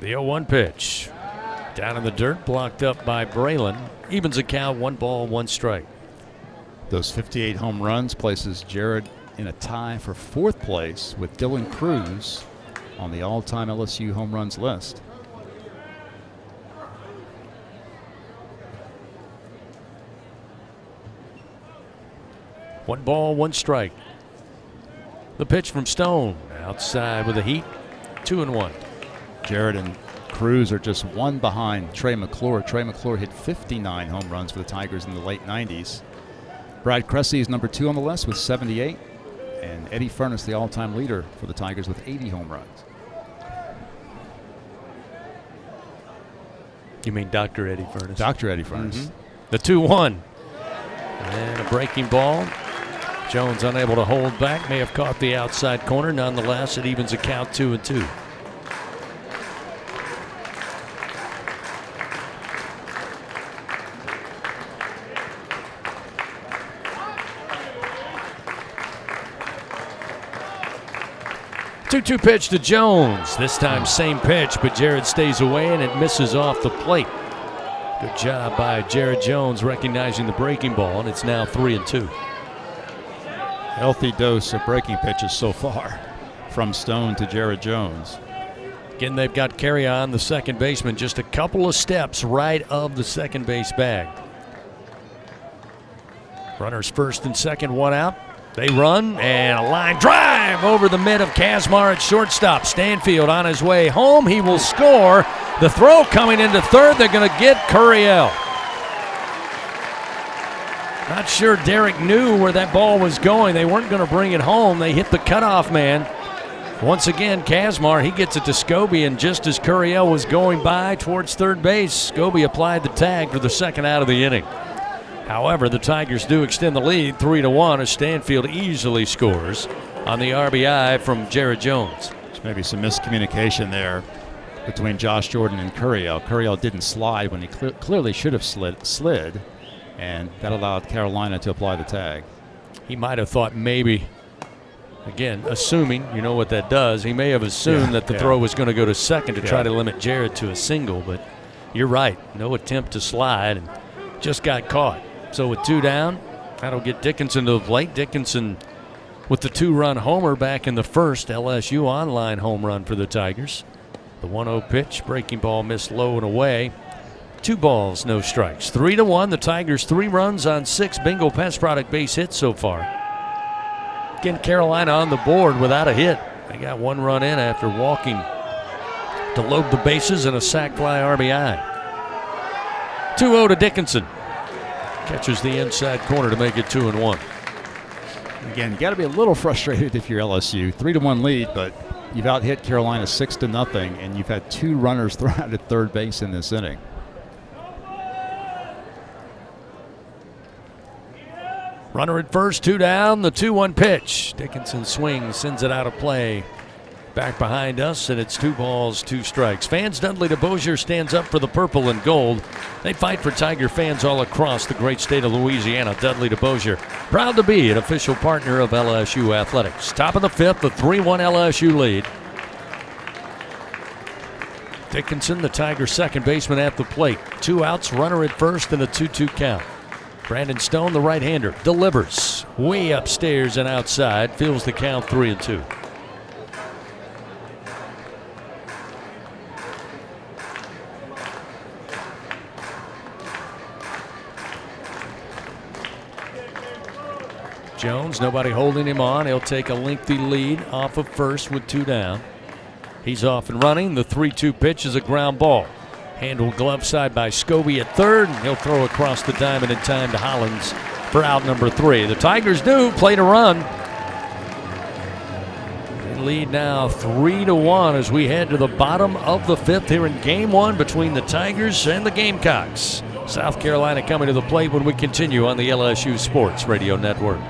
The 0-1 pitch. Down in the dirt, blocked up by Braylon. Evens the count, 1 ball, 1 strike.
Those 58 home runs places Jared in a tie for 4th place with Dylan Cruz on the all-time LSU home runs list.
One ball, 1 strike. The pitch from Stone. Outside with a heat, 2-1.
Jared and Cruz are just 1 behind Trey McClure. Trey McClure hit 59 home runs for the Tigers in the late 90s. Brad Cressy is number 2 on the list with 78. And Eddie Furness, the all-time leader for the Tigers, with 80 home runs.
You mean Dr. Eddie Furness?
Dr. Eddie Furness.
Mm-hmm. The 2-1. And a breaking ball. Jones unable to hold back. May have caught the outside corner. Nonetheless, it evens a count 2-2. Two pitch to Jones. This time same pitch, but Jared stays away and it misses off the plate. Good job by Jared Jones recognizing the breaking ball, and it's now 3-2.
Healthy dose of breaking pitches so far from Stone to Jared Jones.
Again, they've got carry on the second baseman just a couple of steps right of the second base bag. Runners first and second, one out. They run, and a line drive over the mid of Kazmar at shortstop. Stanfield on his way home. He will score. The throw coming into third. They're going to get Curiel. Not sure Derek knew where that ball was going. They weren't going to bring it home. They hit the cutoff man. Once again, Kazmar, he gets it to Scobie, and just as Curiel was going by towards third base, Scobie applied the tag for the second out of the inning. However, the Tigers do extend the lead 3-1 as Stanfield easily scores on the RBI from Jared Jones.
There's maybe some miscommunication there between Josh Jordan and Curiel. Curiel didn't slide when he clearly should have slid, and that allowed Carolina to apply the tag.
He might have thought maybe, again, assuming, you know what that does, he may have assumed that the throw was going to go to second to try to limit Jared to a single, but you're right, no attempt to slide and just got caught. So with two down, that'll get Dickinson to the plate. Dickinson with the two-run homer back in the first. LSU online home run for the Tigers. The 1-0 pitch, breaking ball missed low and away. 2 balls, no strikes. 3-1, the Tigers 3 runs on 6 Bingo Pest Product base hits so far. Again, Carolina on the board without a hit. They got 1 run in after walking to load the bases and a sac fly RBI. 2-0 to Dickinson. Catches the inside corner to make it 2-1.
Again, you got to be a little frustrated if you're LSU. 3-1 lead, but you've out-hit Carolina 6-0, and you've had 2 runners thrown out at third base in this inning.
Runner at first, 2 down, the 2-1 pitch. Dickinson swings, sends it out of play. Back behind us, and it's 2 balls, 2 strikes. Fans Dudley DeBosier stands up for the purple and gold. They fight for Tiger fans all across the great state of Louisiana. Dudley DeBosier, proud to be an official partner of LSU Athletics. Top of the 5th, the 3-1 LSU lead. Dickinson, the Tiger second baseman at the plate. 2 outs, runner at first, and a 2-2 count. Brandon Stone, the right-hander, delivers. Way upstairs and outside, feels the count 3-2. Jones, nobody holding him on. He'll take a lengthy lead off of first with 2 down. He's off and running. The 3-2 pitch is a ground ball. Handled glove side by Scobie at third, and he'll throw across the diamond in time to Hollins for out number 3. The Tigers do play to run. They lead now 3-1 as we head to the bottom of the 5th here in Game 1 between the Tigers and the Gamecocks. South Carolina coming to the plate when we continue on the LSU Sports Radio Network.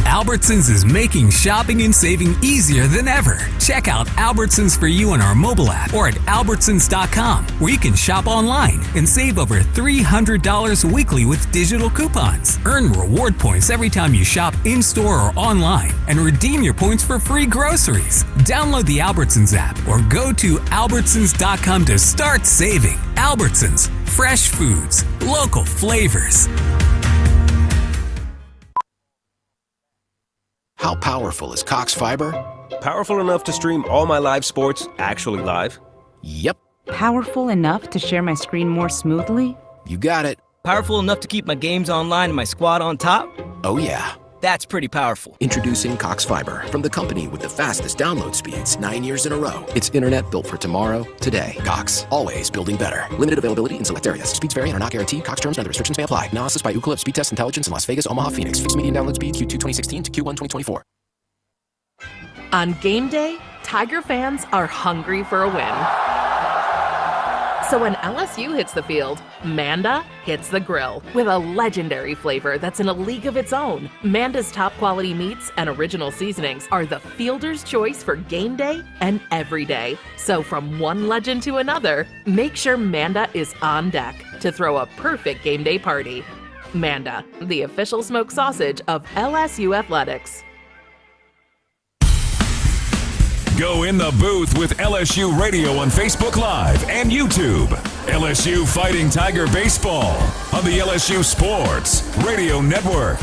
Albertsons is making shopping and saving easier than ever. Check out Albertsons for You on our mobile app or at albertsons.com, where you can shop online and save over $300 weekly with digital coupons. Earn reward points every time you shop in-store or online and redeem your points for free groceries. Download the Albertsons app or go to albertsons.com to start saving. Albertsons, fresh foods, local flavors.
How powerful is Cox Fiber?
Powerful enough to stream all my live sports actually live?
Yep.
Powerful enough to share my screen more smoothly?
You got it.
Powerful enough to keep my games online and my squad on top?
Oh yeah.
That's pretty powerful.
Introducing Cox Fiber, from the company with the fastest download speeds 9 years in a row. It's internet built for tomorrow, today. Cox, always building better. Limited availability in select areas. Speeds vary and are not guaranteed. Cox terms and other restrictions may apply. Analysis by Ookla Speed Test Intelligence in Las Vegas, Omaha, Phoenix. Fixed median download speed Q2 2016 to Q1 2024.
On game day, Tiger fans are hungry for a win. So when LSU hits the field, Manda hits the grill with a legendary flavor that's in a league of its own. Manda's top quality meats and original seasonings are the fielder's choice for game day and every day. So from one legend to another, make sure Manda is on deck to throw a perfect game day party. Manda, the official smoked sausage of LSU Athletics.
Go in the booth with LSU Radio on Facebook Live and YouTube. LSU Fighting Tiger Baseball on the LSU Sports Radio Network.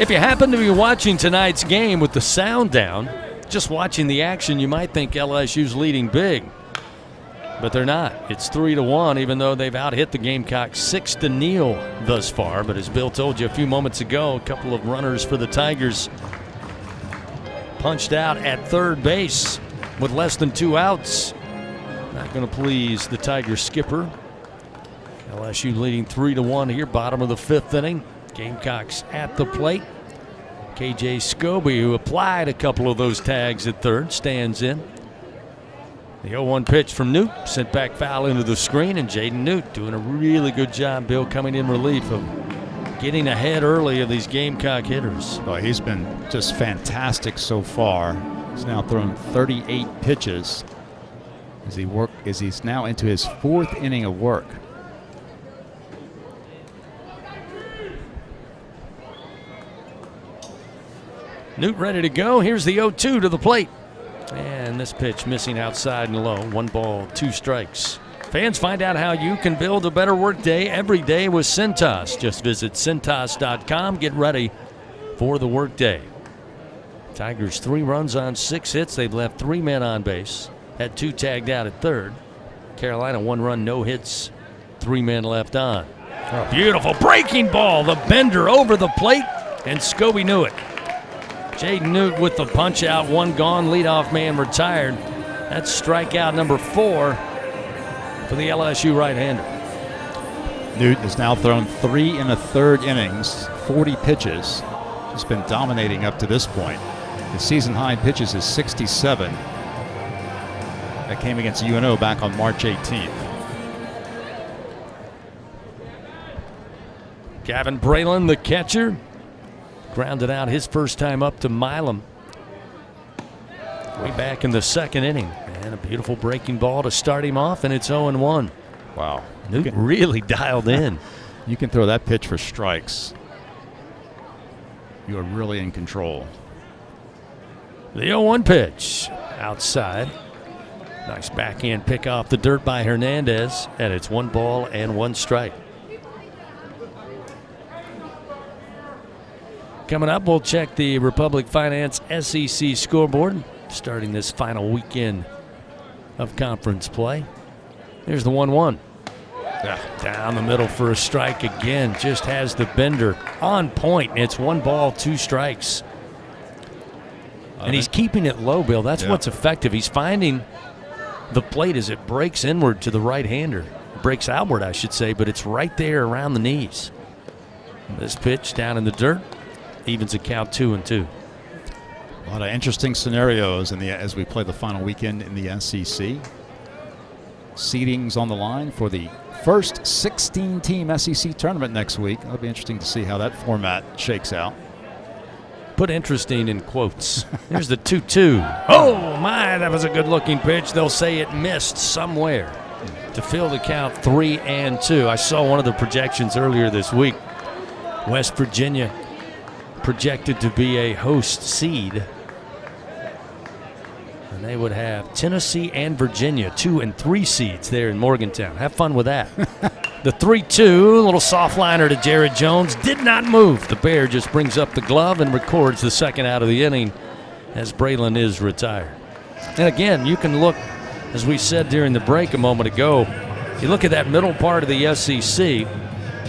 If you happen to be watching tonight's game with the sound down, just watching the action, you might think LSU's leading big. But they're not. It's 3-1, even though they've out-hit the Gamecocks 6-0 thus far. But as Bill told you a few moments ago, a couple of runners for the Tigers punched out at third base with less than 2 outs. Not going to please the Tigers skipper. LSU leading 3-1 here, bottom of the 5th inning. Gamecocks at the plate. KJ Scobie, who applied a couple of those tags at third, stands in. The 0-1 pitch from Newt, sent back foul into the screen, and Jaden Newt doing a really good job, Bill, coming in relief of getting ahead early of these Gamecock hitters.
Well, he's been just fantastic so far. He's now thrown 38 pitches as he's now into his 4th inning of work.
Newt ready to go. Here's the 0-2 to the plate. And this pitch missing outside and low. 1 ball, 2 strikes. Fans, find out how you can build a better workday every day with Cintas. Just visit Cintas.com. Get ready for the workday. Tigers 3 runs on 6 hits. They've left 3 men on base. Had 2 tagged out at third. Carolina 1 run, no hits. 3 men left on. Oh. Beautiful breaking ball. The bender over the plate. And Scobie knew it. Jaden Newt with the punch out, 1 gone, leadoff man retired. That's strikeout number 4 for the LSU right-hander.
Newt has now thrown 3 1/3 innings, 40 pitches. He's been dominating up to this point. His season high in pitches is 67. That came against UNO back on March 18th.
Gavin Braylon, the catcher, grounded out his first time up to Milam. Way back in the 2nd inning. And a beautiful breaking ball to start him off, and it's 0-1.
Wow.
Newt really dialed in.
You can throw that pitch for strikes. You are really in control.
The 0-1 pitch outside. Nice backhand pick off the dirt by Hernandez, and it's 1 ball and 1 strike. Coming up, we'll check the Republic Finance SEC scoreboard, starting this final weekend of conference play. Here's the 1-1. Down the middle for a strike again. Just has the bender on point. It's 1 ball, 2 strikes. And he's keeping it low, Bill. That's what's effective. He's finding the plate as it breaks inward to the right-hander. Breaks outward, I should say, but it's right there around the knees. This pitch down in the dirt evens a count 2-2.
A lot of interesting scenarios as we play the final weekend in the SEC. Seedings on the line for the first 16-team SEC tournament next week. It'll be interesting to see how that format shakes out.
Put interesting in quotes. Here's the 2-2. Oh, my, that was a good-looking pitch. They'll say it missed somewhere to fill the count 3-2. I saw one of the projections earlier this week. West Virginia projected to be a host seed. And they would have Tennessee and Virginia, 2 and 3 seeds there in Morgantown. Have fun with that. The 3-2, a little soft liner to Jared Jones, did not move. The Bear just brings up the glove and records the 2nd out of the inning as Braylon is retired. And again, you can look, as we said during the break a moment ago, you look at that middle part of the SEC,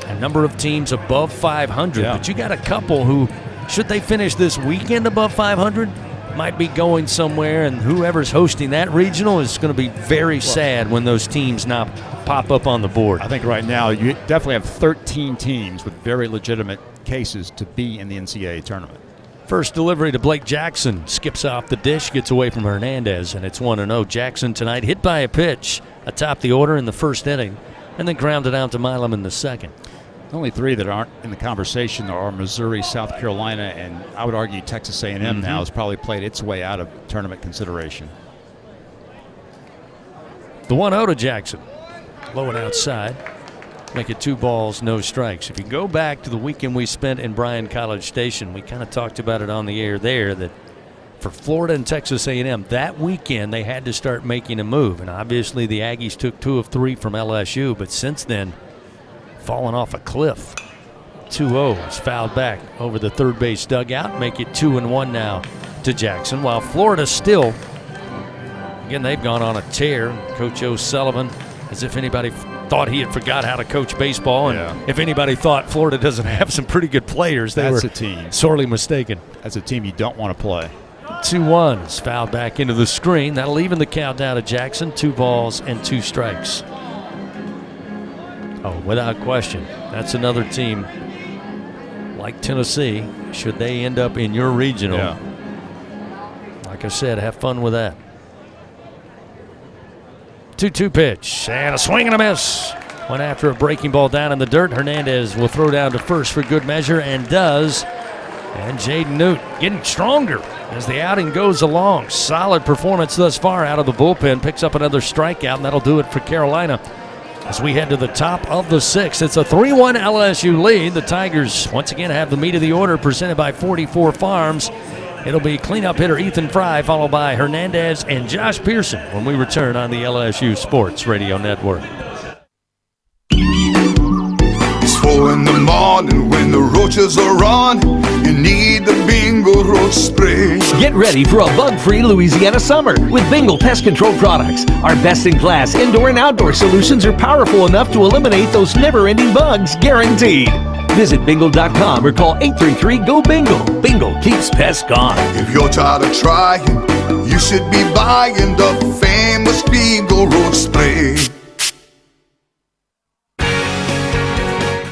a number of teams above 500, but you got a couple who, should they finish this weekend above 500, might be going somewhere, and whoever's hosting that regional is going to be very sad when those teams not pop up on the board.
I think right now you definitely have 13 teams with very legitimate cases to be in the NCAA tournament.
First delivery to Blake Jackson, skips off the dish, gets away from Hernandez, and it's 1-0. Jackson tonight hit by a pitch atop the order in the 1st inning, and then grounded out to Milam in the 2nd.
Only 3 that aren't in the conversation are Missouri, South Carolina, and I would argue Texas A&M now has probably played its way out of tournament consideration.
The 1-0 to Jackson. Low and outside. Make it 2 balls, no strikes. If you go back to the weekend we spent in Bryan College Station, we kind of talked about it on the air there, that for Florida and Texas A&M, that weekend they had to start making a move. And obviously the Aggies took 2 of 3 from LSU, but since then, fallen off a cliff. 2-0 is fouled back over the third base dugout. Make it 2-1 now to Jackson. While Florida still, again, they've gone on a tear. Coach O'Sullivan, as if anybody thought he had forgot how to coach baseball. And if anybody thought Florida doesn't have some pretty good players, they were sorely mistaken.
That's a team you don't want to play.
2-1 is fouled back into the screen. That'll even the count down to Jackson. 2 balls and 2 strikes. Oh, without question, that's another team like Tennessee. Should they end up in your regional, like I said, have fun with that. 2-2 pitch, and a swing and a miss. Went after a breaking ball down in the dirt. Hernandez will throw down to first for good measure, and does. And Jaden Newt getting stronger as the outing goes along. Solid performance thus far out of the bullpen. Picks up another strikeout, and that'll do it for Carolina. As we head to the top of the 6th, it's a 3-1 LSU lead. The Tigers once again have the meat of the order presented by 44 Farms. It'll be cleanup hitter Ethan Fry, followed by Hernandez and Josh Pearson when we return on the LSU Sports Radio Network.
It's 4 in the morning when the roaches are on. You need the Bingo roach spray.
Get ready for a bug-free Louisiana summer with Bingo Pest Control products. Our best-in-class indoor and outdoor solutions are powerful enough to eliminate those never-ending bugs, guaranteed. Visit bingo.com or call 833-GO-BINGO. Bingo keeps pests gone.
If you're tired of trying, you should be buying the famous Bingo roach spray.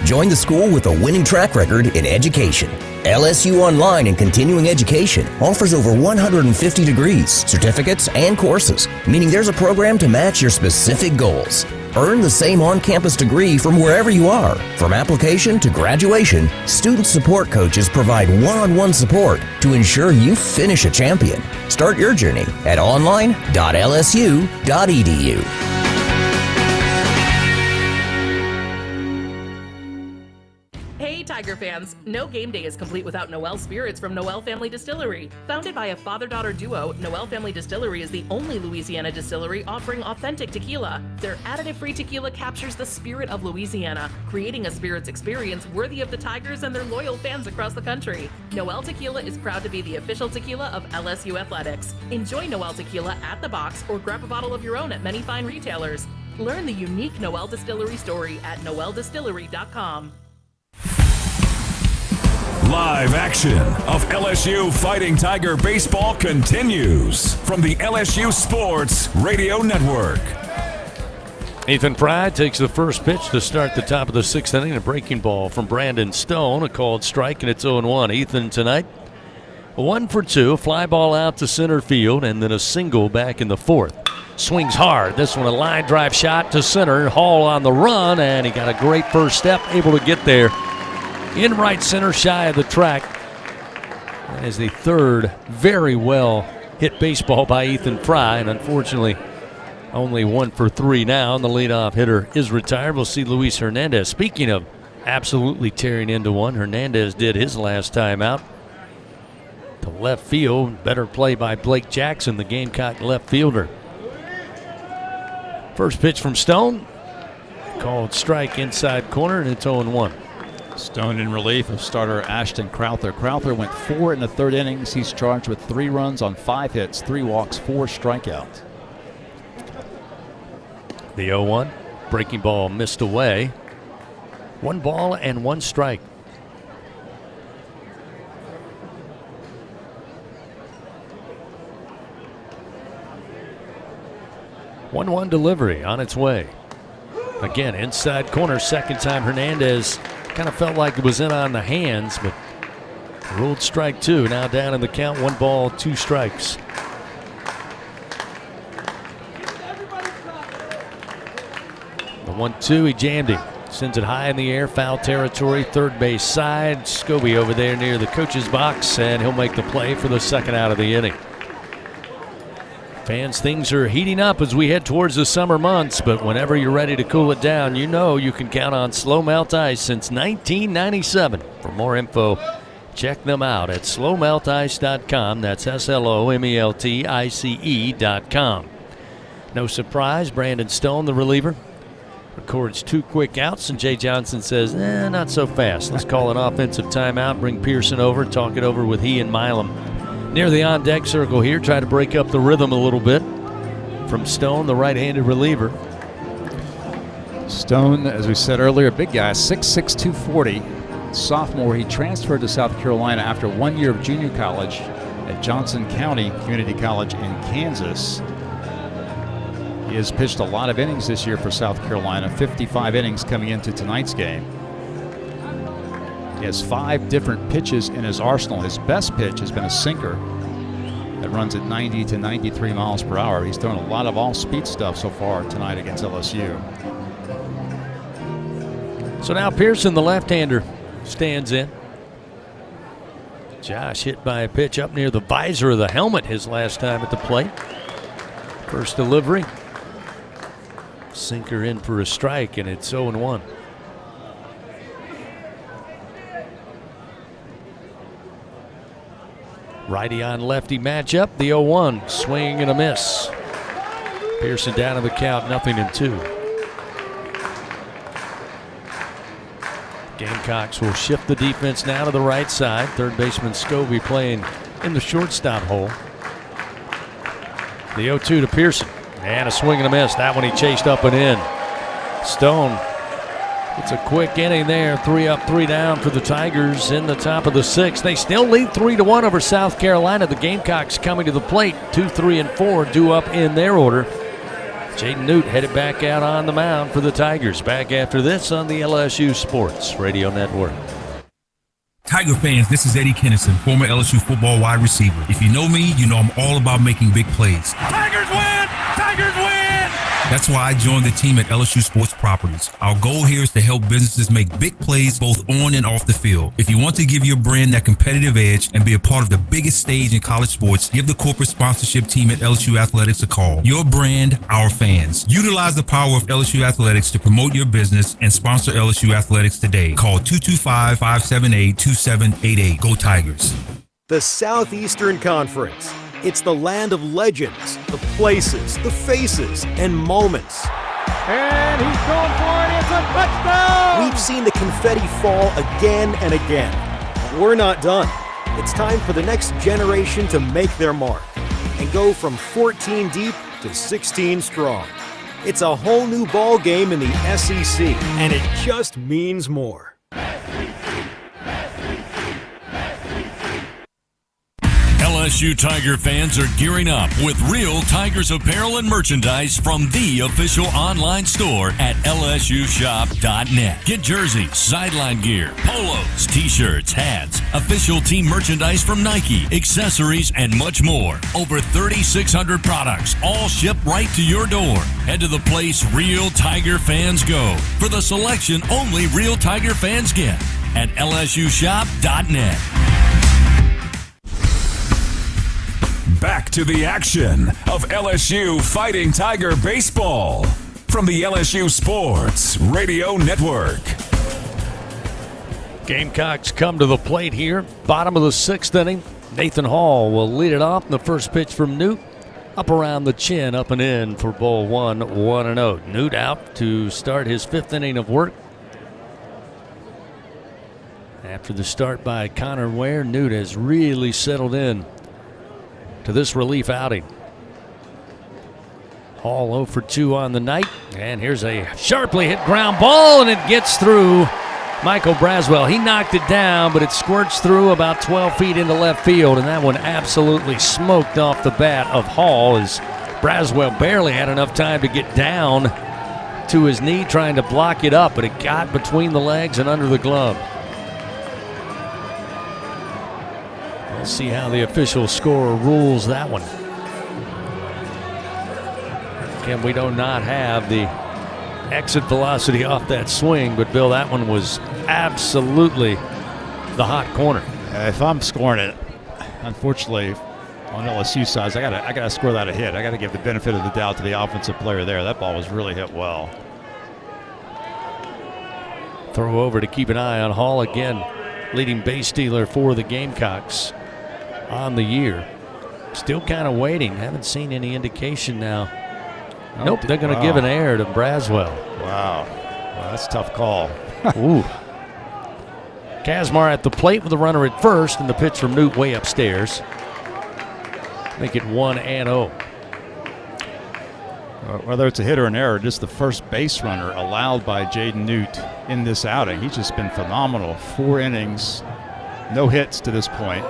Join the school with a winning track record in education. LSU Online and Continuing Education offers over 150 degrees, certificates, and courses, meaning there's a program to match your specific goals. Earn the same on-campus degree from wherever you are. From application to graduation, student support coaches provide one-on-one support to ensure you finish a champion. Start your journey at online.lsu.edu.
Tiger fans, no game day is complete without Noel Spirits from Noel Family Distillery. Founded by a father-daughter duo, Noel Family Distillery is the only Louisiana distillery offering authentic tequila. Their additive-free tequila captures the spirit of Louisiana, creating a spirits experience worthy of the Tigers and their loyal fans across the country. Noel Tequila is proud to be the official tequila of LSU Athletics. Enjoy Noel Tequila at the box or grab a bottle of your own at many fine retailers. Learn the unique Noel Distillery story at noeldistillery.com.
Live action of LSU Fighting Tiger baseball continues from the LSU Sports Radio Network.
Ethan Fry takes the first pitch to start the top of the 6th inning. A breaking ball from Brandon Stone, a called strike, and it's 0-1. Ethan tonight, 1 for 2, a fly ball out to center field, and then a single back in the 4th. Swings hard. This one a line drive shot to center. Hall on the run, and he got a great first step, able to get there in right center, shy of the track. That is the third very well hit baseball by Ethan Fry, and unfortunately only 1 for 3 now, and the leadoff hitter is retired. We'll see Luis Hernandez. Speaking of absolutely tearing into one, Hernandez did his last time out to left field. Better play by Blake Jackson, the Gamecock left fielder. First pitch from Stone, called strike inside corner, and it's 0-1.
Stone in relief of starter Ashton Crowther. Crowther went 4 in the 3rd innings. He's charged with 3 runs on 5 hits, 3 walks, 4 strikeouts.
The 0-1, breaking ball missed away. 1 ball and 1 strike. One delivery on its way. Again, inside corner, second time Hernandez kind of felt like it was in on the hands, but ruled strike 2. Now down in the count, 1 ball, 2 strikes. The 1-2, he jammed him. Sends it high in the air, foul territory, third base side. Scobie over there near the coach's box, and he'll make the play for the second out of the inning. Fans, things are heating up as we head towards the summer months, but whenever you're ready to cool it down, you know you can count on Slow Melt Ice since 1997. For more info, check them out at slowmeltice.com. That's SLOMELTICE.com. No surprise, Brandon Stone, the reliever, records 2 quick outs, and Jay Johnson says, not so fast. Let's call an offensive timeout, bring Pearson over, talk it over with he and Milam. Near the on-deck circle here, try to break up the rhythm a little bit from Stone, the right-handed reliever.
Stone, as we said earlier, big guy, 6'6", 240. Sophomore, he transferred to South Carolina after 1 year of junior college at Johnson County Community College in Kansas. He has pitched a lot of innings this year for South Carolina, 55 innings coming into tonight's game. He has 5 different pitches in his arsenal. His best pitch has been a sinker that runs at 90 to 93 miles per hour. He's thrown a lot of all-speed stuff so far tonight against LSU.
So now Pearson, the left-hander, stands in. Josh hit by a pitch up near the visor of the helmet his last time at the plate. First delivery. Sinker in for a strike, and it's 0-1. Righty on lefty matchup, the 0-1, swing and a miss. Pearson down to the count, 0-2. Gamecocks will shift the defense now to the right side. Third baseman Scobie playing in the shortstop hole. The 0-2 to Pearson. And a swing and a miss. That one he chased up and in. Stone. It's a quick inning there. 3 up, 3 down for the Tigers in the top of the 6th. They still lead 3-1 over South Carolina. The Gamecocks coming to the plate. 2, 3, and 4 due up in their order. Jaden Newt headed back out on the mound for the Tigers. Back after this on the LSU Sports Radio Network.
Tiger fans, this is Eddie Kennison, former LSU football wide receiver. If you know me, you know I'm all about making big plays.
Tigers win! Tigers win!
That's why I joined the team at LSU Sports Properties. Our goal here is to help businesses make big plays both on and off the field. If you want to give your brand that competitive edge and be a part of the biggest stage in college sports, give the corporate sponsorship team at LSU Athletics a call. Your brand, our fans. Utilize the power of LSU Athletics to promote your business and sponsor LSU Athletics today. Call 225-578-2788. Go Tigers.
The Southeastern Conference. It's the land of legends, the places, the faces, and moments.
And he's going for it. It's a touchdown!
We've seen the confetti fall again and again. We're not done. It's time for the next generation to make their mark and go from 14 deep to 16 strong. It's a whole new ball game in the SEC, and it just means more.
LSU Tiger fans are gearing up with real Tigers apparel and merchandise from the official online store at lsushop.net. Get jerseys, sideline gear, polos, t-shirts, hats, official team merchandise from Nike, accessories, and much more. Over 3,600 products, all shipped right to your door. Head to the place real Tiger fans go for the selection only real Tiger fans get at lsushop.net.
Back to the action of LSU Fighting Tiger Baseball from the LSU Sports Radio Network.
Gamecocks come to the plate here. Bottom of the 6th inning. Nathan Hall will lead it off. The first pitch from Newt. Up around the chin, up and in for ball 1, 1-0. Newt out to start his 5th inning of work. After the start by Connor Ware, Newt has really settled in to this relief outing. Hall 0 for 2 on the night, and here's a sharply hit ground ball, and it gets through Michael Braswell. He knocked it down, but it squirts through about 12 feet into left field, and that one absolutely smoked off the bat of Hall as Braswell barely had enough time to get down to his knee trying to block it up, but it got between the legs and under the glove. We'll see how the official scorer rules that one. Again, we do not have the exit velocity off that swing, but Bill, that one was absolutely the hot corner.
If I'm scoring it, unfortunately, on LSU side, I gotta score that a hit. I gotta give the benefit of the doubt to the offensive player there. That ball was really hit well.
Throw over to keep an eye on Hall again, leading base stealer for the Gamecocks on the year. Still kind of waiting. Haven't seen any indication now Nope, they're going to give an error to Braswell.
Wow. Well, that's a tough call.
Ooh. Kazmar at the plate with the runner at first, and the pitch from Newt way upstairs. Make it 1-0.
Whether it's a hit or an error, just the first base runner allowed by Jaden Newt in this outing. He's just been phenomenal. 4 innings, no hits to this point.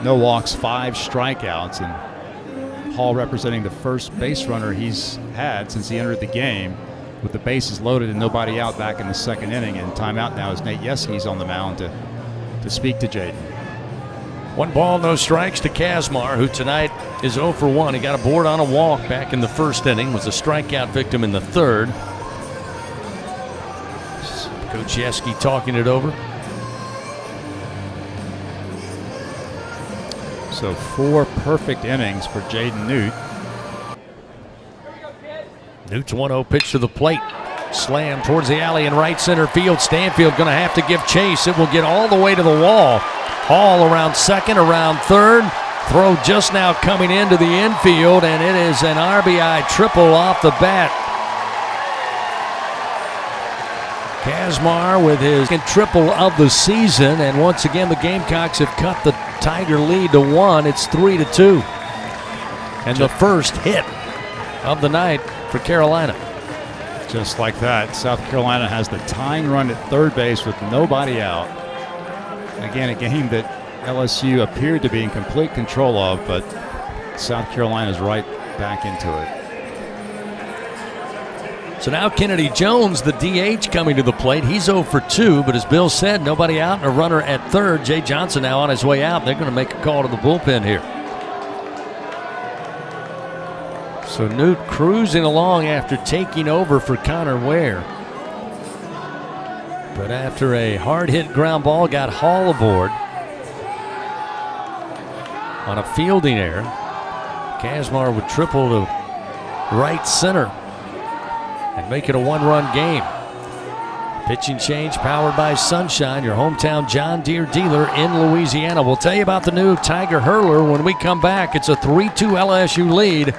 No walks, 5 strikeouts, and Hall representing the first base runner he's had since he entered the game, with the bases loaded and nobody out back in the second inning. And timeout now is Nate Yeski's on the mound to speak to Jaden.
1 ball, no strikes to Kazmar, who tonight is 0 for 1. He got a board on a walk back in the first inning, was a strikeout victim in the third. Coach Yeski talking it over.
So 4 perfect innings for Jaden Newt.
Newt's 1-0 pitch to the plate. Slam towards the alley in right center field. Stanfield going to have to give chase. It will get all the way to the wall. Hall around second, around third. Throw just now coming into the infield, and it is an RBI triple off the bat. Kazmar with his triple of the season, and once again the Gamecocks have cut the Tiger lead to 1. It's 3-2. And the first hit of the night for Carolina.
Just like that, South Carolina has the tying run at third base with nobody out. Again, a game that LSU appeared to be in complete control of, but South Carolina's right back into it.
So now Kennedy Jones, the DH, coming to the plate. He's 0 for 2, but as Bill said, nobody out and a runner at third. Jay Johnson now on his way out. They're going to make a call to the bullpen here. So Newt cruising along after taking over for Connor Ware. But after a hard-hit ground ball, got Hall aboard on a fielding error. Kazmar would triple to right center and make it a 1-run game. Pitching change powered by Sunshine, your hometown John Deere dealer in Louisiana. We'll tell you about the new Tiger Hurler when we come back. It's a 3-2 LSU lead.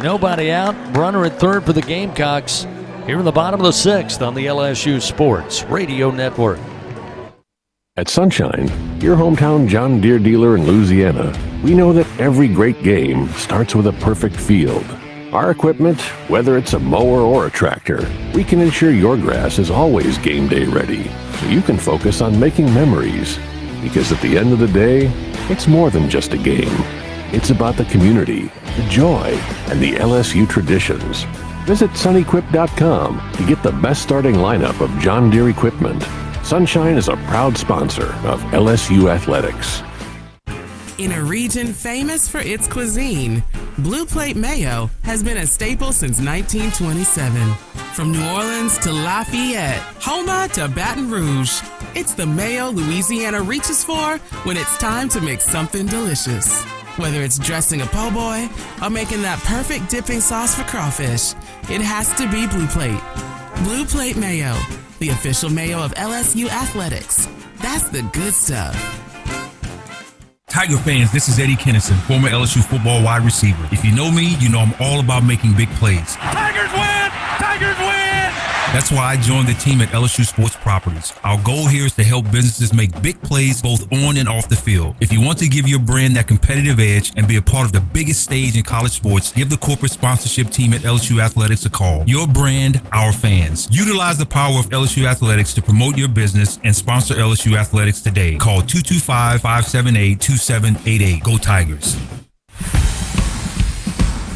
Nobody out, runner at third for the Gamecocks. Here in the bottom of the 6th on the LSU Sports Radio Network.
At Sunshine, your hometown John Deere dealer in Louisiana, we know that every great game starts with a perfect field. Our equipment, whether it's a mower or a tractor, we can ensure your grass is always game day ready, so you can focus on making memories. Because at the end of the day, it's more than just a game. It's about the community, the joy, and the LSU traditions. Visit sunequip.com to get the best starting lineup of John Deere equipment. Sunshine is a proud sponsor of LSU Athletics.
In a region famous for its cuisine, Blue Plate Mayo has been a staple since 1927. From New Orleans to Lafayette, Houma to Baton Rouge, it's the mayo Louisiana reaches for when it's time to make something delicious. Whether it's dressing a po' boy or making that perfect dipping sauce for crawfish, it has to be Blue Plate. Blue Plate Mayo, the official mayo of LSU Athletics. That's the good stuff.
Tiger fans, this is Eddie Kennison, former LSU football wide receiver. If you know me, you know I'm all about making big plays.
Tigers win! Tigers win!
That's why I joined the team at LSU Sports Properties. Our goal here is to help businesses make big plays both on and off the field. If you want to give your brand that competitive edge and be a part of the biggest stage in college sports, give the corporate sponsorship team at LSU Athletics a call. Your brand, our fans. Utilize the power of LSU Athletics to promote your business and sponsor LSU Athletics today. Call 225-578-2788. Go Tigers.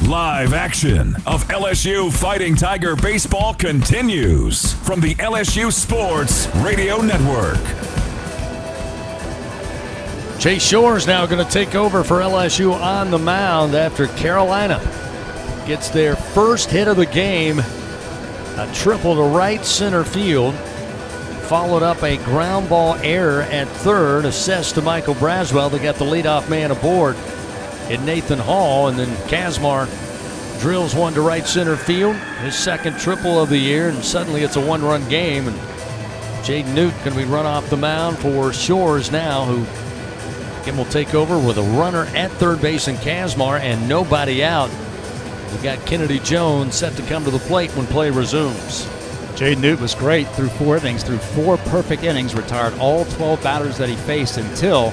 Live action of LSU Fighting Tiger baseball continues from the LSU Sports Radio Network.
Chase Shore is now going to take over for LSU on the mound after Carolina gets their first hit of the game. A triple to right center field, followed up a ground ball error at third, assessed to Michael Braswell. They got the leadoff man aboard in Nathan Hall, and then Kazmar drills one to right center field, his second triple of the year, and suddenly it's a 1-run game. And Jaden Newt going to be run off the mound for Shores now, who again will take over with a runner at third base in Kazmar and nobody out. We got Kennedy Jones set to come to the plate when play resumes.
Jay Newt was great through 4 innings, through 4 perfect innings, retired all 12 batters that he faced until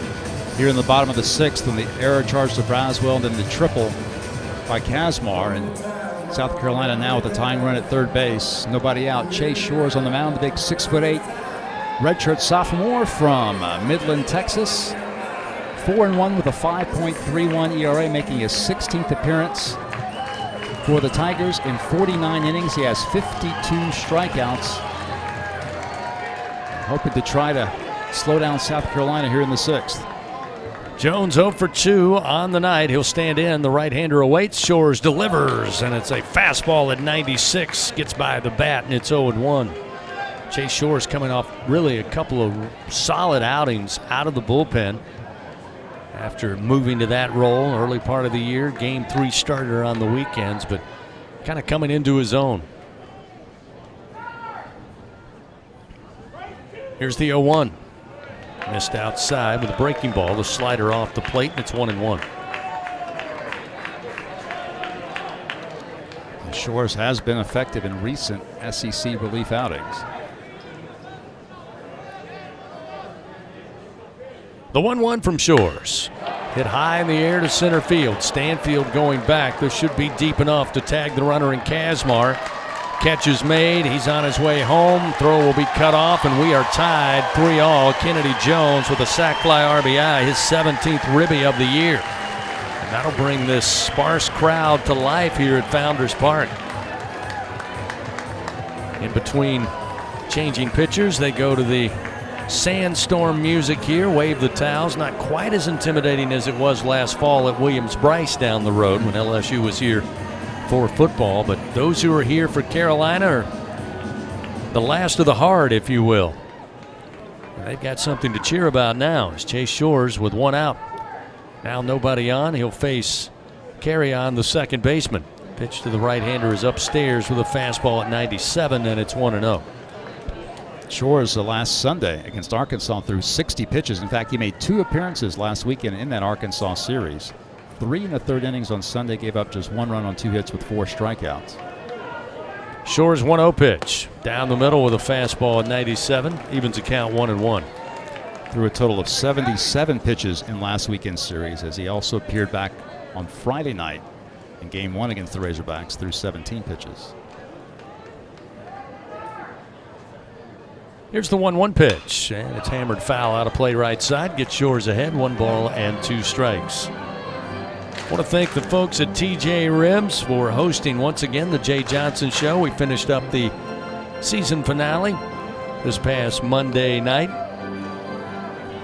here in the bottom of the 6th when the error charged to Braswell and then the triple by Kazmar. And South Carolina now with a tying run at third base. Nobody out. Chase Shores on the mound, the big 6'8" redshirt sophomore from Midland, Texas. 4-1 with a 5.31 ERA, making his 16th appearance for the Tigers in 49 innings. He has 52 strikeouts. Hoping to try to slow down South Carolina here in the 6th.
Jones 0 for 2 on the night. He'll stand in. The right-hander awaits. Shores delivers, and it's a fastball at 96. Gets by the bat, and it's 0-1. Chase Shores coming off really a couple of solid outings out of the bullpen after moving to that role early part of the year. Game 3 starter on the weekends, but kind of coming into his own. Here's the 0-1. Missed outside with a breaking ball. The slider off the plate, and it's 1-1.
Shores has been effective in recent SEC relief outings.
The 1-1 from Shores. Hit high in the air to center field. Stanfield going back. This should be deep enough to tag the runner in Kazmar. Catch is made. He's on his way home. Throw will be cut off, and we are tied 3-all. Kennedy Jones with a sac fly RBI, his 17th ribby of the year. And that'll bring this sparse crowd to life here at Founders Park. In between changing pitchers, they go to the sandstorm music here. Wave the towels. Not quite as intimidating as it was last fall at Williams-Brice down the road when LSU was here for football, but those who are here for Carolina are the last of the hard, if you will. And they've got something to cheer about now as Chase Shores with 1 out. Now nobody on. He'll face Carrion, the second baseman. Pitch to the right-hander is upstairs with a fastball at 97, and it's 1-0.
Shores last Sunday against Arkansas threw 60 pitches. In fact, he made 2 appearances last weekend in that Arkansas series. 3 1/3 innings on Sunday, gave up just 1 run on 2 hits with 4 strikeouts.
Shores 1-0 pitch. Down the middle with a fastball at 97. Evens the count 1-1.
Threw a total of 77 pitches in last weekend's series as he also appeared back on Friday night in Game 1 against the Razorbacks through 17 pitches.
Here's the 1-1 pitch, and it's hammered foul out of play right side. Gets Shores ahead, 1 ball and 2 strikes. I want to thank the folks at TJ Ribs for hosting once again the Jay Johnson Show. We finished up the season finale this past Monday night.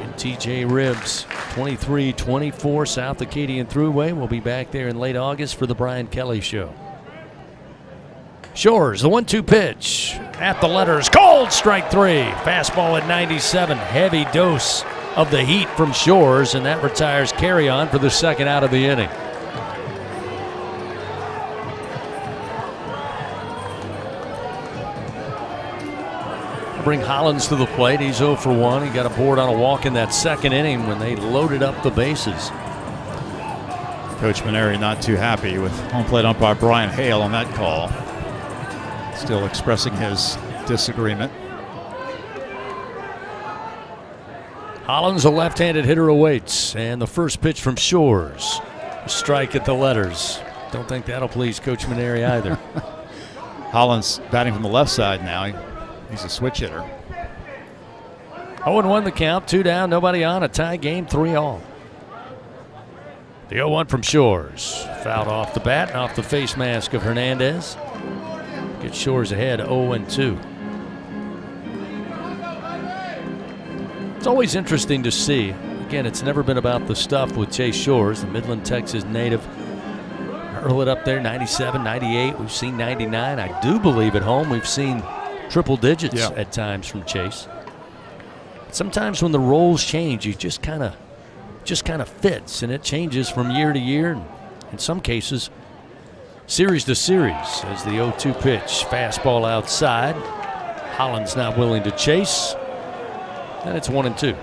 And TJ Ribs, 2324 South Acadian Thruway. We'll be back there in late August for the Brian Kelly Show. Shores, the 1-2 pitch at the letters. Cold, strike 3. Fastball at 97. Heavy dose of the heat from Shores, and that retires Carrion for the second out of the inning. Bring Hollins to the plate. He's 0 for 1. He got a board on a walk in that second inning when they loaded up the bases.
Coach Maneri not too happy with home plate umpire Brian Hale on that call. Still expressing his disagreement.
Hollins, a left-handed hitter, awaits. And the first pitch from Shores. A strike at the letters. Don't think that'll please Coach Maneri either.
Hollins batting from the left side now. He's a switch hitter.
0-1 the count. 2 down, nobody on. A tie game, 3-all. The 0-1 from Shores. Fouled off the bat and off the face mask of Hernandez. Gets Shores ahead, 0-2. It's always interesting to see. Again, it's never been about the stuff with Chase Shores, the Midland, Texas native. Hurl it up there, 97, 98. We've seen 99. I do believe at home we've seen triple digits at times from Chase. Sometimes when the roles change, you just kind of fits, and it changes from year to year. In some cases, series to series. As the 0-2 pitch, fastball outside. Hollins not willing to chase. And it's 1-2.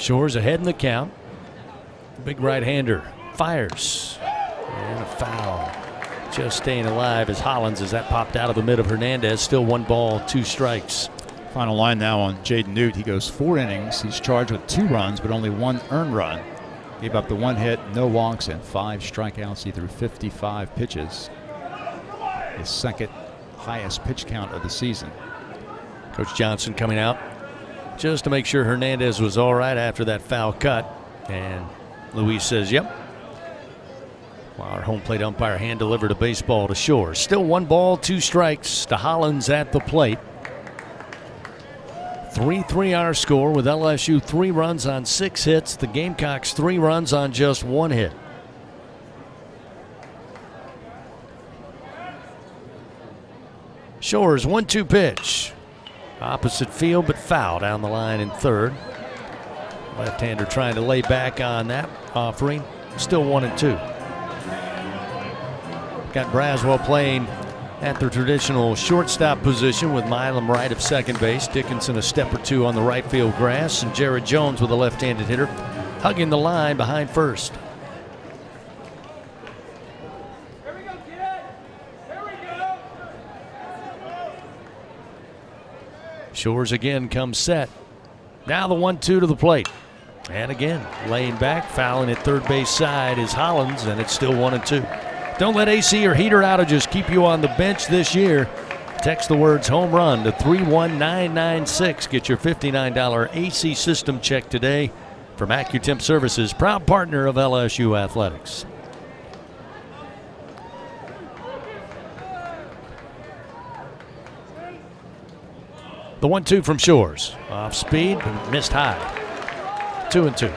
Shores ahead in the count. Big right-hander fires. And a foul. Just staying alive as Hollins, as that popped out of the mid of Hernandez. Still 1 ball, 2 strikes.
Final line now on Jaden Newt. He goes 4 innings. He's charged with 2 runs, but only 1 earned run. Gave up the 1 hit, no walks, and 5 strikeouts. He threw 55 pitches. His second highest pitch count of the season.
Coach Johnson coming out just to make sure Hernandez was all right after that foul cut. And Luis says, yep. While our home plate umpire hand-delivered a baseball to Shores. Still 1 ball, 2 strikes to Hollins at the plate. 3-3 our score with LSU 3 runs on 6 hits. The Gamecocks 3 runs on just 1 hit. Shores 1-2 pitch. Opposite field, but foul down the line in third. Left-hander trying to lay back on that offering. Still 1-2. Got Braswell playing at the traditional shortstop position with Milam right of second base. Dickinson a step or 2 on the right field grass. And Jared Jones with a left-handed hitter hugging the line behind first. Shores again comes set. Now the 1-2 to the plate. And again, laying back, fouling at third base side is Hollins, and it's still 1-2. Don't let AC or heater outages keep you on the bench this year. Text the words home run to 31996. Get your $59 AC system check today from AccuTemp Services, proud partner of LSU Athletics. The 1-2 from Shores. Off speed, but missed high. 2-2.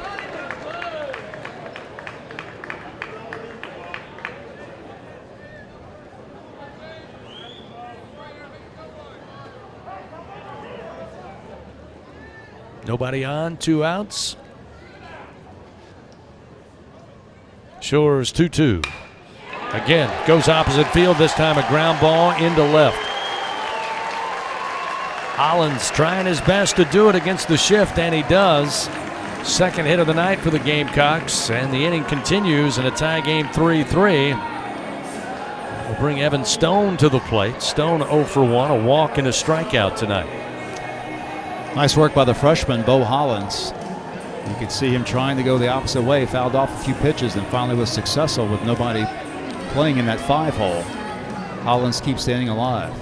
Nobody on, 2 outs. Shores 2-2. Again, goes opposite field, this time a ground ball into left. Hollins trying his best to do it against the shift, and he does. Second hit of the night for the Gamecocks, and the inning continues in a tie game 3-3. We'll bring Evan Stone to the plate. Stone 0 for 1, a walk and a strikeout tonight.
Nice work by the freshman, Bo Hollins. You could see him trying to go the opposite way, fouled off a few pitches, and finally was successful with nobody playing in that 5-hole. Hollins keeps the inning alive.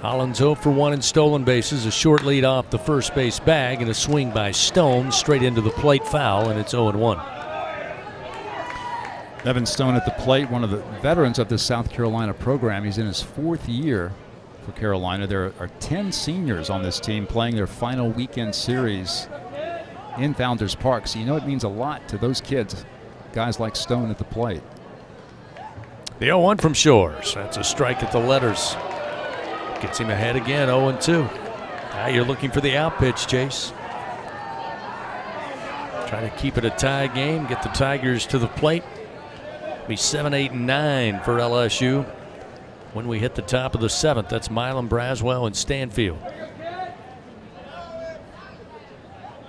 Hollins 0 for 1 in stolen bases, a short lead off the first base bag, and a swing by Stone straight into the plate foul, and it's 0-1.
Evan Stone at the plate, one of the veterans of this South Carolina program. He's in his 4th year for Carolina. There are 10 seniors on this team playing their final weekend series in Founders Park, so you know it means a lot to those kids, guys like Stone at the plate.
The 0-1 from Shores. That's a strike at the letters. Gets him ahead again, 0-2. Now you're looking for the out pitch, Chase. Trying to keep it a tie game, get the Tigers to the plate. Be 7, 8, and 9 for LSU when we hit the top of the 7th. That's Milam, Braswell, and Stanfield.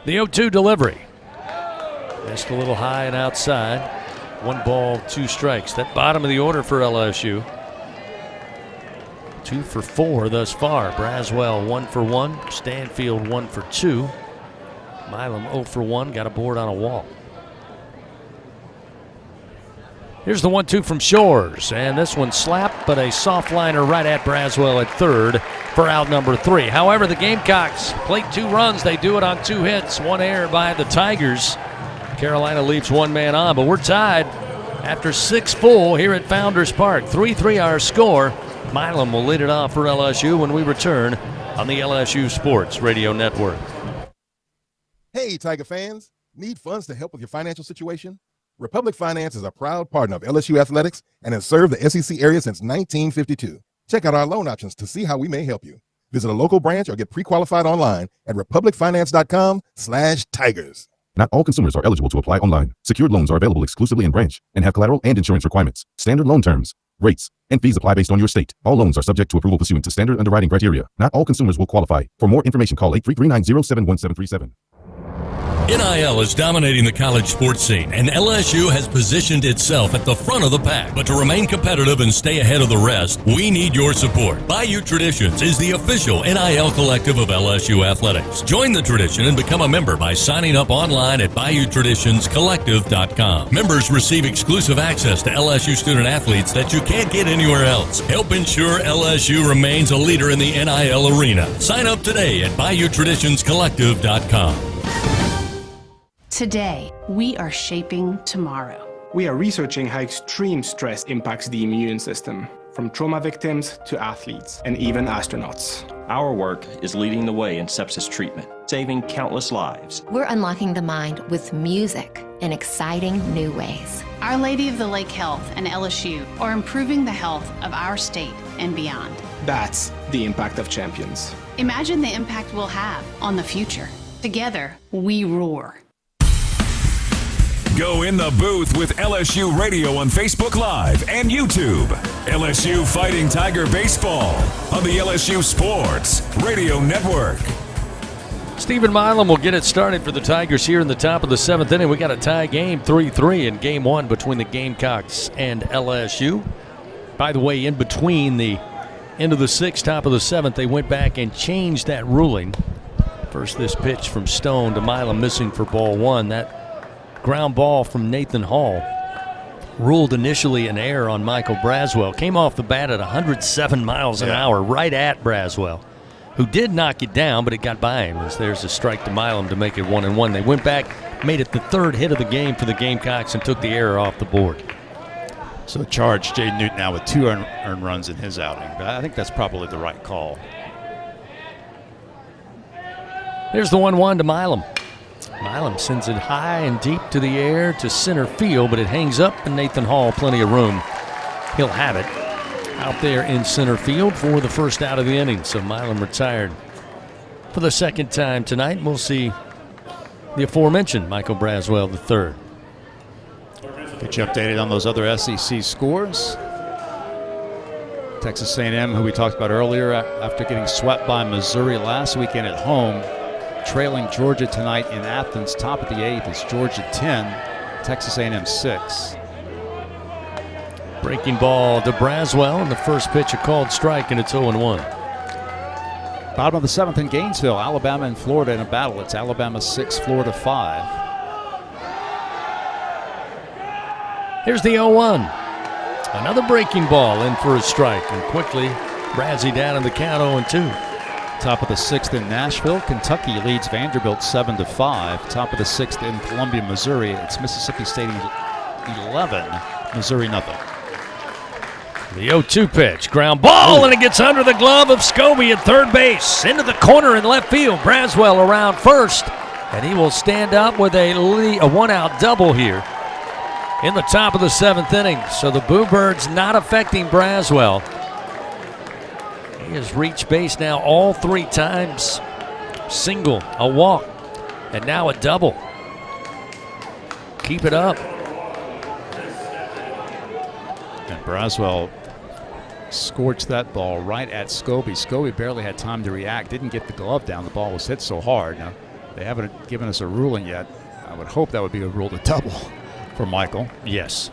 The 0-2 delivery. Missed a little high and outside. 1 ball, 2 strikes. That bottom of the order for LSU. 2 for 4 thus far. Braswell 1 for 1. Stanfield 1 for 2. Milam 0 for 1. Got a board on a walk. Here's the 1-2 from Shores, and this one slapped, but a soft liner right at Braswell at third for out number 3. However, the Gamecocks plate 2 runs. They do it on 2 hits, 1 error by the Tigers. Carolina leaves 1 man on, but we're tied after 6 full here at Founders Park. 3-3 our score. Milam will lead it off for LSU when we return on the LSU Sports Radio Network.
Hey, Tiger fans. Need funds to help with your financial situation? Republic Finance is a proud partner of LSU Athletics and has served the SEC area since 1952. Check out our loan options to see how we may help you. Visit a local branch or get pre-qualified online at republicfinance.com/tigers.
Not all consumers are eligible to apply online. Secured loans are available exclusively in branch and have collateral and insurance requirements. Standard loan terms.
Rates and fees apply based on your state. All loans are subject to approval pursuant to standard underwriting criteria. Not all consumers will qualify. For more information, call 833-907-1737.
NIL is dominating the college sports scene, and LSU has positioned itself at the front of the pack. But to remain competitive and stay ahead of the rest, we need your support. Bayou Traditions is the official NIL collective of LSU Athletics. Join the tradition and become a member by signing up online at BayouTraditionsCollective.com. Members receive exclusive access to LSU student athletes that you can't get anywhere else. Help ensure LSU remains a leader in the NIL arena. Sign up today at BayouTraditionsCollective.com.
Today, we are shaping tomorrow.
We are researching how extreme stress impacts the immune system, from trauma victims to athletes and even astronauts.
Our work is leading the way in sepsis treatment, saving countless lives.
We're unlocking the mind with music in exciting new ways.
Our Lady of the Lake Health and LSU are improving the health of our state and beyond.
That's the impact of champions.
Imagine the impact we'll have on the future. Together, we roar.
Go in the booth with LSU Radio on Facebook Live and YouTube. LSU Fighting Tiger Baseball on the LSU Sports Radio Network.
Stephen Milam will get it started for the Tigers here in the top of the 7th inning. We got a tie game, 3-3 in Game 1 between the Gamecocks and LSU. By the way, in between the end of the 6th, top of the 7th, they went back and changed that ruling. First, this pitch from Stone to Milam missing for ball 1. That ground ball from Nathan Hall ruled initially an error on Michael Braswell. Came off the bat at 107 miles an hour right at Braswell, who did knock it down, but it got by him. There's a strike to Milam to make it 1-1. They went back, made it the 3rd hit of the game for the Gamecocks, and took the error off the board.
So charged Jaden Newton now with 2 earned runs in his outing. But I think that's probably the right call.
There's the 1-1 to Milam. Milam sends it high and deep to the air to center field, but it hangs up, and Nathan Hall, plenty of room. He'll have it out there in center field for the first out of the inning. So Milam retired for the 2nd time tonight. We'll see the aforementioned Michael Braswell III.
Get you updated on those other SEC scores. Texas A&M, who we talked about earlier, after getting swept by Missouri last weekend at home, trailing Georgia tonight in Athens. Top of the 8th is Georgia 10, Texas A&M 6.
Breaking ball to Braswell, and the first pitch a called strike, and it's 0-1.
Bottom of the 7th in Gainesville, Alabama and Florida in a battle. It's Alabama 6, Florida 5.
Here's the 0-1. Another breaking ball in for a strike, and quickly Brazzy down in the count 0-2.
Top of the 6th in Nashville, Kentucky leads Vanderbilt 7-5. Top of the 6th in Columbia, Missouri, it's Mississippi State 11, Missouri nothing.
The 0-2 pitch, ground ball, and it gets under the glove of Scobie at third base. Into the corner in left field. Braswell around first, and he will stand up with a one-out double here in the top of the 7th inning. So the Bluebirds not affecting Braswell. He has reached base now all 3 times. Single, a walk, and now a double. Keep it up.
And Braswell scorched that ball right at Scobie. Scobie barely had time to react, didn't get the glove down. The ball was hit so hard. Now, they haven't given us a ruling yet. I would hope that would be a rule to double for Michael.
Yes.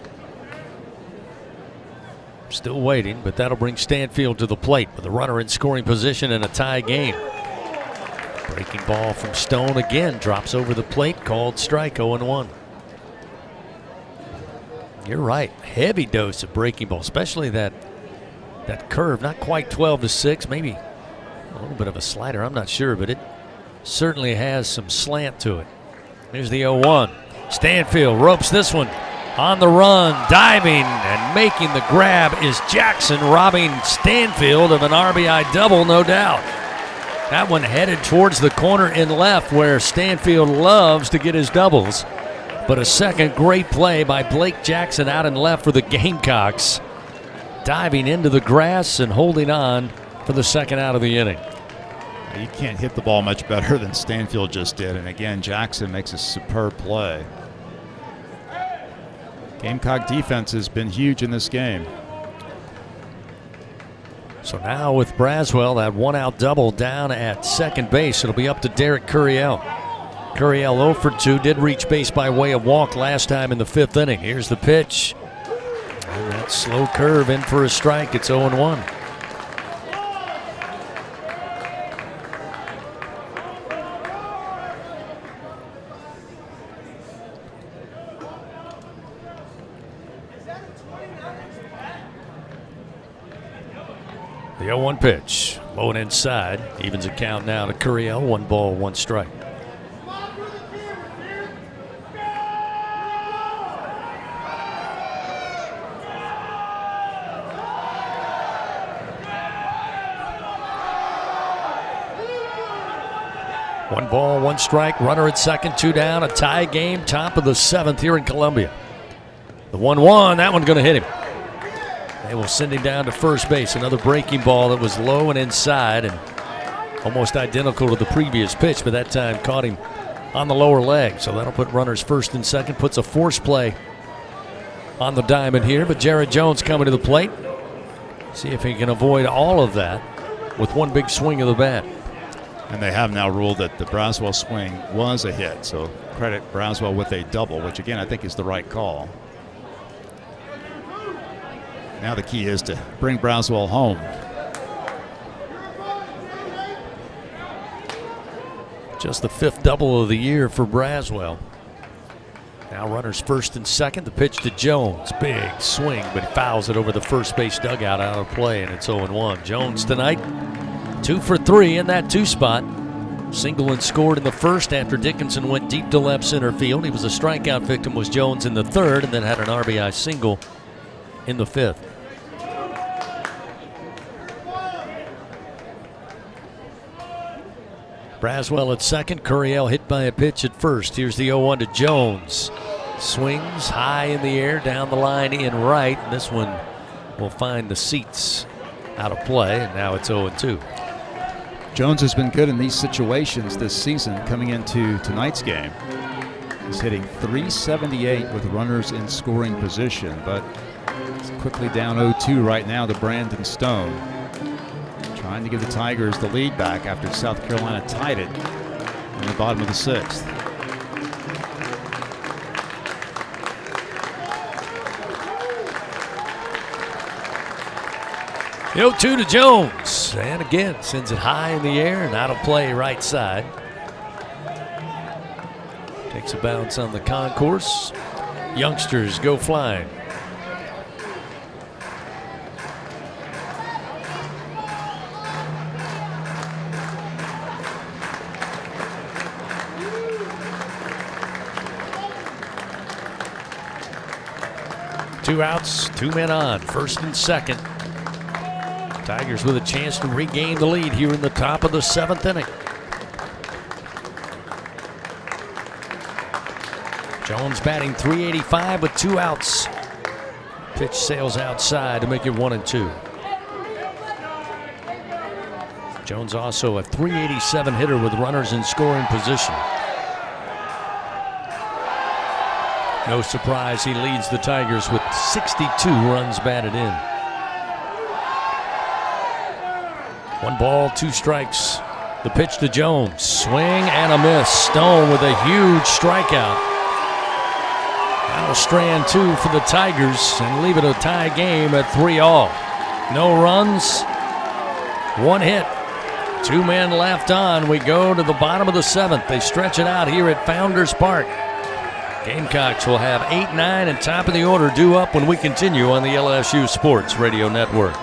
Still waiting, but that'll bring Stanfield to the plate with a runner in scoring position and a tie game. Breaking ball from Stone again, drops over the plate, called strike, 0-1. You're right, heavy dose of breaking ball, especially that curve, not quite 12-6, maybe a little bit of a slider, I'm not sure, but it certainly has some slant to it. Here's the 0-1. Stanfield ropes this one. On the run, diving and making the grab is Jackson, robbing Stanfield of an RBI double, no doubt. That one headed towards the corner in left, where Stanfield loves to get his doubles. But a second great play by Blake Jackson out in left for the Gamecocks. Diving into the grass and holding on for the 2nd out of the inning.
You can't hit the ball much better than Stanfield just did. And again, Jackson makes a superb play. Gamecock defense has been huge in this game.
So now with Braswell, that one-out double down at second base, it'll be up to Derek Curiel. Curiel 0 for 2, did reach base by way of walk last time in the 5th inning. Here's the pitch. And that slow curve in for a strike. It's 0-1. The 0-1 pitch, low and inside, evens the count now to Curiel. 1 ball, 1 strike. One ball, 1 strike, runner at second, 2 down, a tie game, top of the 7th here in Columbia. The 1-1, that one's going to hit him. They will send him down to first base. Another breaking ball that was low and inside and almost identical to the previous pitch, but that time caught him on the lower leg. So that'll put runners first and second, puts a force play on the diamond here. But Jared Jones coming to the plate. See if he can avoid all of that with one big swing of the bat.
And they have now ruled that the Braswell swing was a hit. So credit Braswell with a double, which again I think is the right call. Now the key is to bring Braswell home.
Just the 5th double of the year for Braswell. Now runners first and second. The pitch to Jones. Big swing, but he fouls it over the first base dugout out of play, and it's 0-1. Jones tonight, 2 for 3 in that 2 spot. Single and scored in the first after Dickinson went deep to left center field. He was a strikeout victim, was Jones in the 3rd, and then had an RBI single in the 5th. Braswell at second, Curiel hit by a pitch at first. Here's the 0-1 to Jones. Swings high in the air, down the line in right. And this one will find the seats out of play, and now it's 0-2.
Jones has been good in these situations this season coming into tonight's game. He's hitting .378 with runners in scoring position, but it's quickly down 0-2 right now to Brandon Stone. Trying to give the Tigers the lead back after South Carolina tied it in the bottom of the 6th.
The 0-2 to Jones. And again, sends it high in the air and out of play right side. Takes a bounce on the concourse. Youngsters go flying. Two outs, 2 men on, first and second. Tigers with a chance to regain the lead here in the top of the 7th inning. Jones batting .385 with 2 outs. Pitch sails outside to make it 1-2. Jones also a .387 hitter with runners in scoring position. No surprise, he leads the Tigers with 62 runs batted in. 1 ball, 2 strikes. The pitch to Jones. Swing and a miss. Stone with a huge strikeout. That'll strand 2 for the Tigers and leave it a tie game at 3-all. No runs, 1 hit. 2 men left on. We go to the bottom of the 7th. They stretch it out here at Founders Park. Gamecocks will have 8, 9, and top of the order due up when we continue on the LSU Sports Radio Network.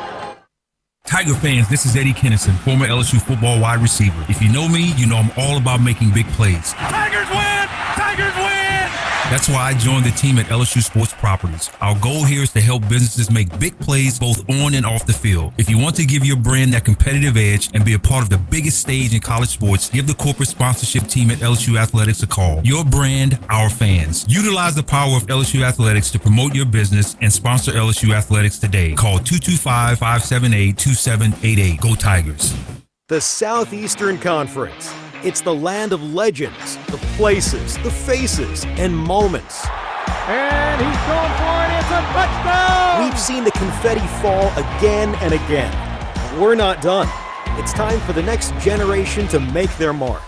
Tiger fans, this is Eddie Kennison, former LSU football wide receiver. If you know me, you know I'm all about making big plays.
Tigers win! Tigers win!
That's why I joined the team at LSU Sports Properties. Our goal here is to help businesses make big plays both on and off the field. If you want to give your brand that competitive edge and be a part of the biggest stage in college sports, give the corporate sponsorship team at LSU Athletics a call. Your brand, our fans. Utilize the power of LSU Athletics to promote your business and sponsor LSU Athletics today. Call 225-578-2788. Go Tigers.
The Southeastern Conference. It's the land of legends, the places, the faces, and moments.
And he's going for it. It's a touchdown!
We've seen the confetti fall again and again. But we're not done. It's time for the next generation to make their mark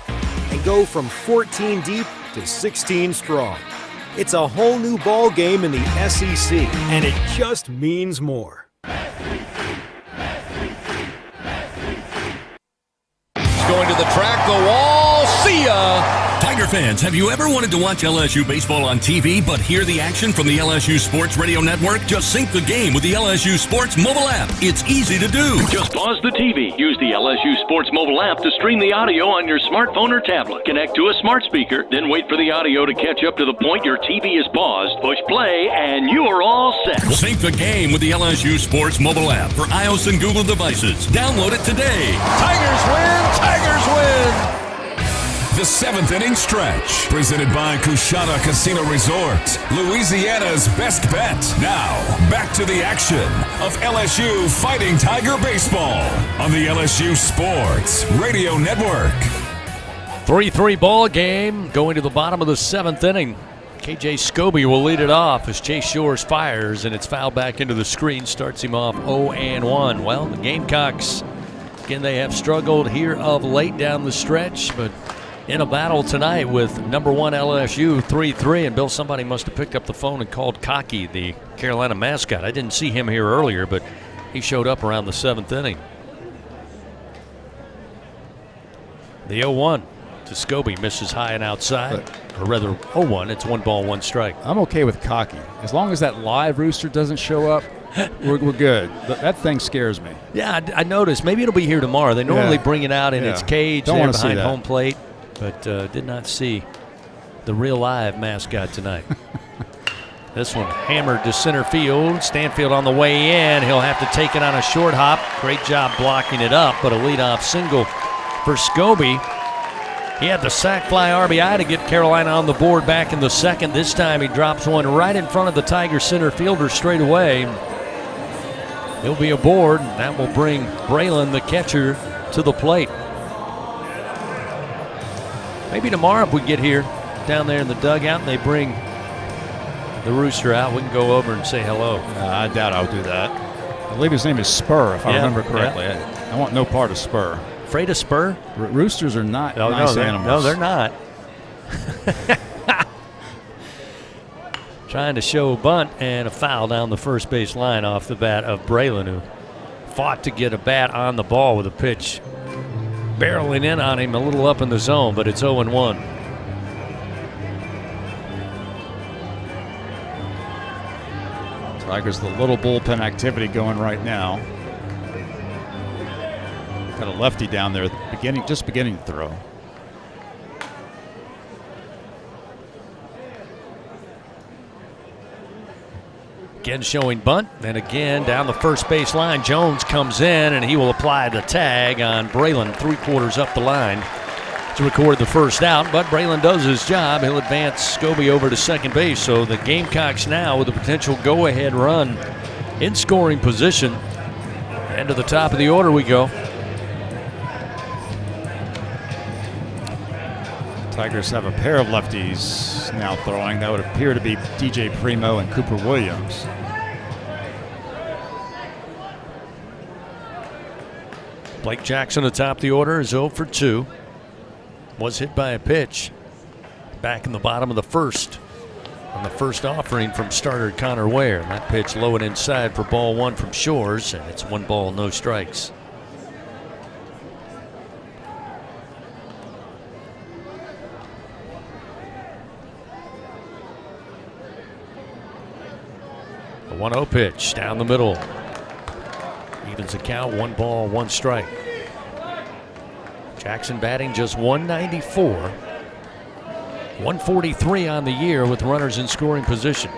and go from 14 deep to 16 strong. It's a whole new ball game in the SEC, and it just means more.
Going to the track, the wall, see ya! Tiger fans, have you ever wanted to watch LSU baseball on TV but hear the action from the LSU Sports Radio Network? Just sync the game with the LSU Sports mobile app. It's easy to do.
Just pause the TV. Use the LSU Sports mobile app to stream the audio on your smartphone or tablet. Connect to a smart speaker, then wait for the audio to catch up to the point your TV is paused. Push play, and you are all set.
Sync the game with the LSU Sports mobile app for iOS and Google devices. Download it today.
Tigers win! Tigers win! The seventh inning stretch, presented by Coushatta Casino Resort, Louisiana's best bet. Now, back to the action of LSU Fighting Tiger Baseball on the LSU Sports Radio Network.
3-3 ball game going to the bottom of the seventh inning. KJ Scobie will lead it off as Chase Shores fires, and it's fouled back into the screen, starts him off 0-1. Well, the Gamecocks, again, they have struggled here of late down the stretch, but in a battle tonight with number one LSU 3-3, and Bill, somebody must have picked up the phone and called Cocky, the Carolina mascot. I didn't see him here earlier, but he showed up around the seventh inning. The 0-1 to Scobie, misses high and outside, or rather 0-1. It's 1 ball, 1 strike.
I'm okay with Cocky. As long as that live rooster doesn't show up, we're good. That thing scares me.
Yeah, I noticed. Maybe it'll be here tomorrow. They normally bring it out in its cage there behind home plate. But did not see the real live mascot tonight. This one hammered to center field. Stanfield on the way in. He'll have to take it on a short hop. Great job blocking it up, but a leadoff single for Scobie. He had the sac fly RBI to get Carolina on the board back in the second. This time he drops one right in front of the Tiger center fielder straight away. He'll be aboard, and that will bring Braylon, the catcher, to the plate. Maybe tomorrow if we get here down there in the dugout and they bring the rooster out, we can go over and say hello.
I doubt I'll do that. I believe his name is Spur, if I remember correctly. Yeah. I want no part of Spur.
Afraid of Spur?
Roosters are not nice animals.
No, they're not. Trying to show a bunt and a foul down the first base line off the bat of Braylon, who fought to get a bat on the ball with a pitch barreling in on him a little up in the zone, but it's 0-1.
Tigers, the little bullpen activity going right now. Got a lefty down there, just beginning to throw.
Again showing bunt, and again down the first base line. Jones comes in, and he will apply the tag on Braylon 3/4 up the line to record the first out, but Braylon does his job. He'll advance Scobie over to second base, so the Gamecocks now with a potential go-ahead run in scoring position. And to the top of the order we go.
Tigers have a pair of lefties now throwing. That would appear to be DJ Primo and Cooper Williams.
Blake Jackson atop the order is 0 for 2. Was hit by a pitch back in the bottom of the first on the first offering from starter Connor Ware. And that pitch low and inside for ball 1 from Shores, and it's 1 ball, no strikes. The 1-0 pitch down the middle. Evens the count, 1 ball, 1 strike. Jackson batting just 194. 143 on the year with runners in scoring position.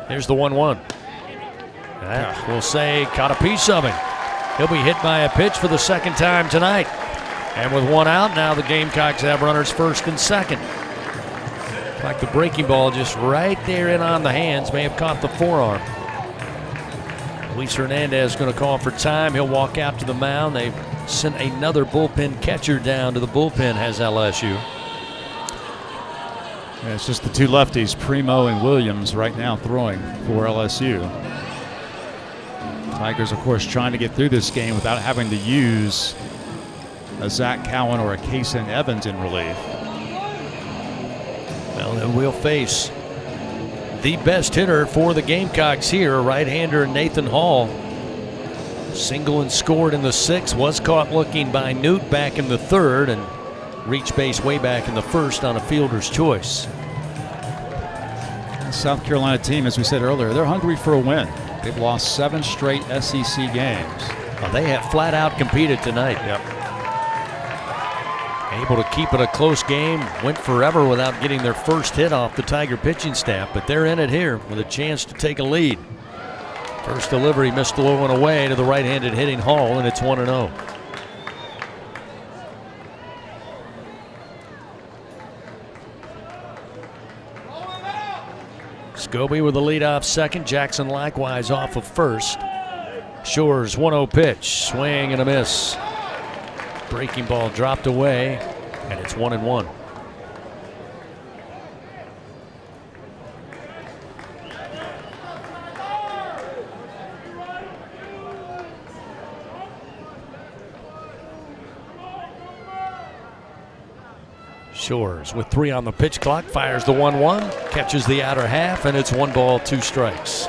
Here's the 1-1. That, we'll say, caught a piece of him. He'll be hit by a pitch for the second time tonight. And with 1 out, now the Gamecocks have runners first and second. Like the breaking ball just right there in on the hands, may have caught the forearm. Luis Hernandez going to call for time. He'll walk out to the mound. They've sent another bullpen catcher down to the bullpen, has LSU.
Yeah, it's just the 2 lefties, Primo and Williams, right now throwing for LSU. Tigers, of course, trying to get through this game without having to use a Zach Cowan or a Kason Evans in relief.
Well, then we'll face the best hitter for the Gamecocks here, right-hander Nathan Hall. Single and scored in the 6th, was caught looking by Newt back in the 3rd, and reached base way back in the 1st on a fielder's choice.
The South Carolina team, as we said earlier, they're hungry for a win. They've lost 7 straight SEC games.
Well, they have flat out competed tonight.
Yep.
Able to keep it a close game, went forever without getting their first hit off the Tiger pitching staff, but they're in it here with a chance to take a lead. First delivery missed the low one away to the right-handed hitting Hall, and it's 1-0. Scobie with the leadoff second. Jackson likewise off of first. Shores 1-0 pitch. Swing and a miss. Breaking ball dropped away, and it's 1-1. Shores with 3 on the pitch clock, fires the 1-1, catches the outer half, and it's 1 ball, 2 strikes.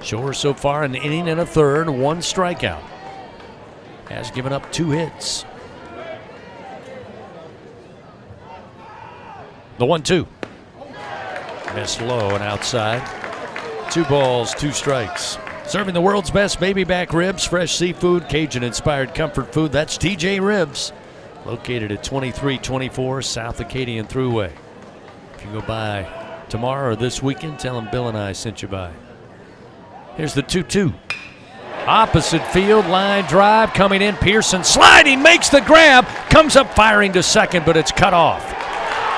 Shores so far an inning and a third, 1 strikeout. Has given up 2 hits. The 1-2. Missed low and outside. 2 balls, 2 strikes. Serving the world's best baby back ribs, fresh seafood, Cajun-inspired comfort food. That's TJ Ribs, located at 2324 South Acadian Thruway. If you go by tomorrow or this weekend, tell them Bill and I sent you by. Here's the 2-2. Opposite field, line drive coming in. Pearson sliding, makes the grab, comes up firing to second, but it's cut off.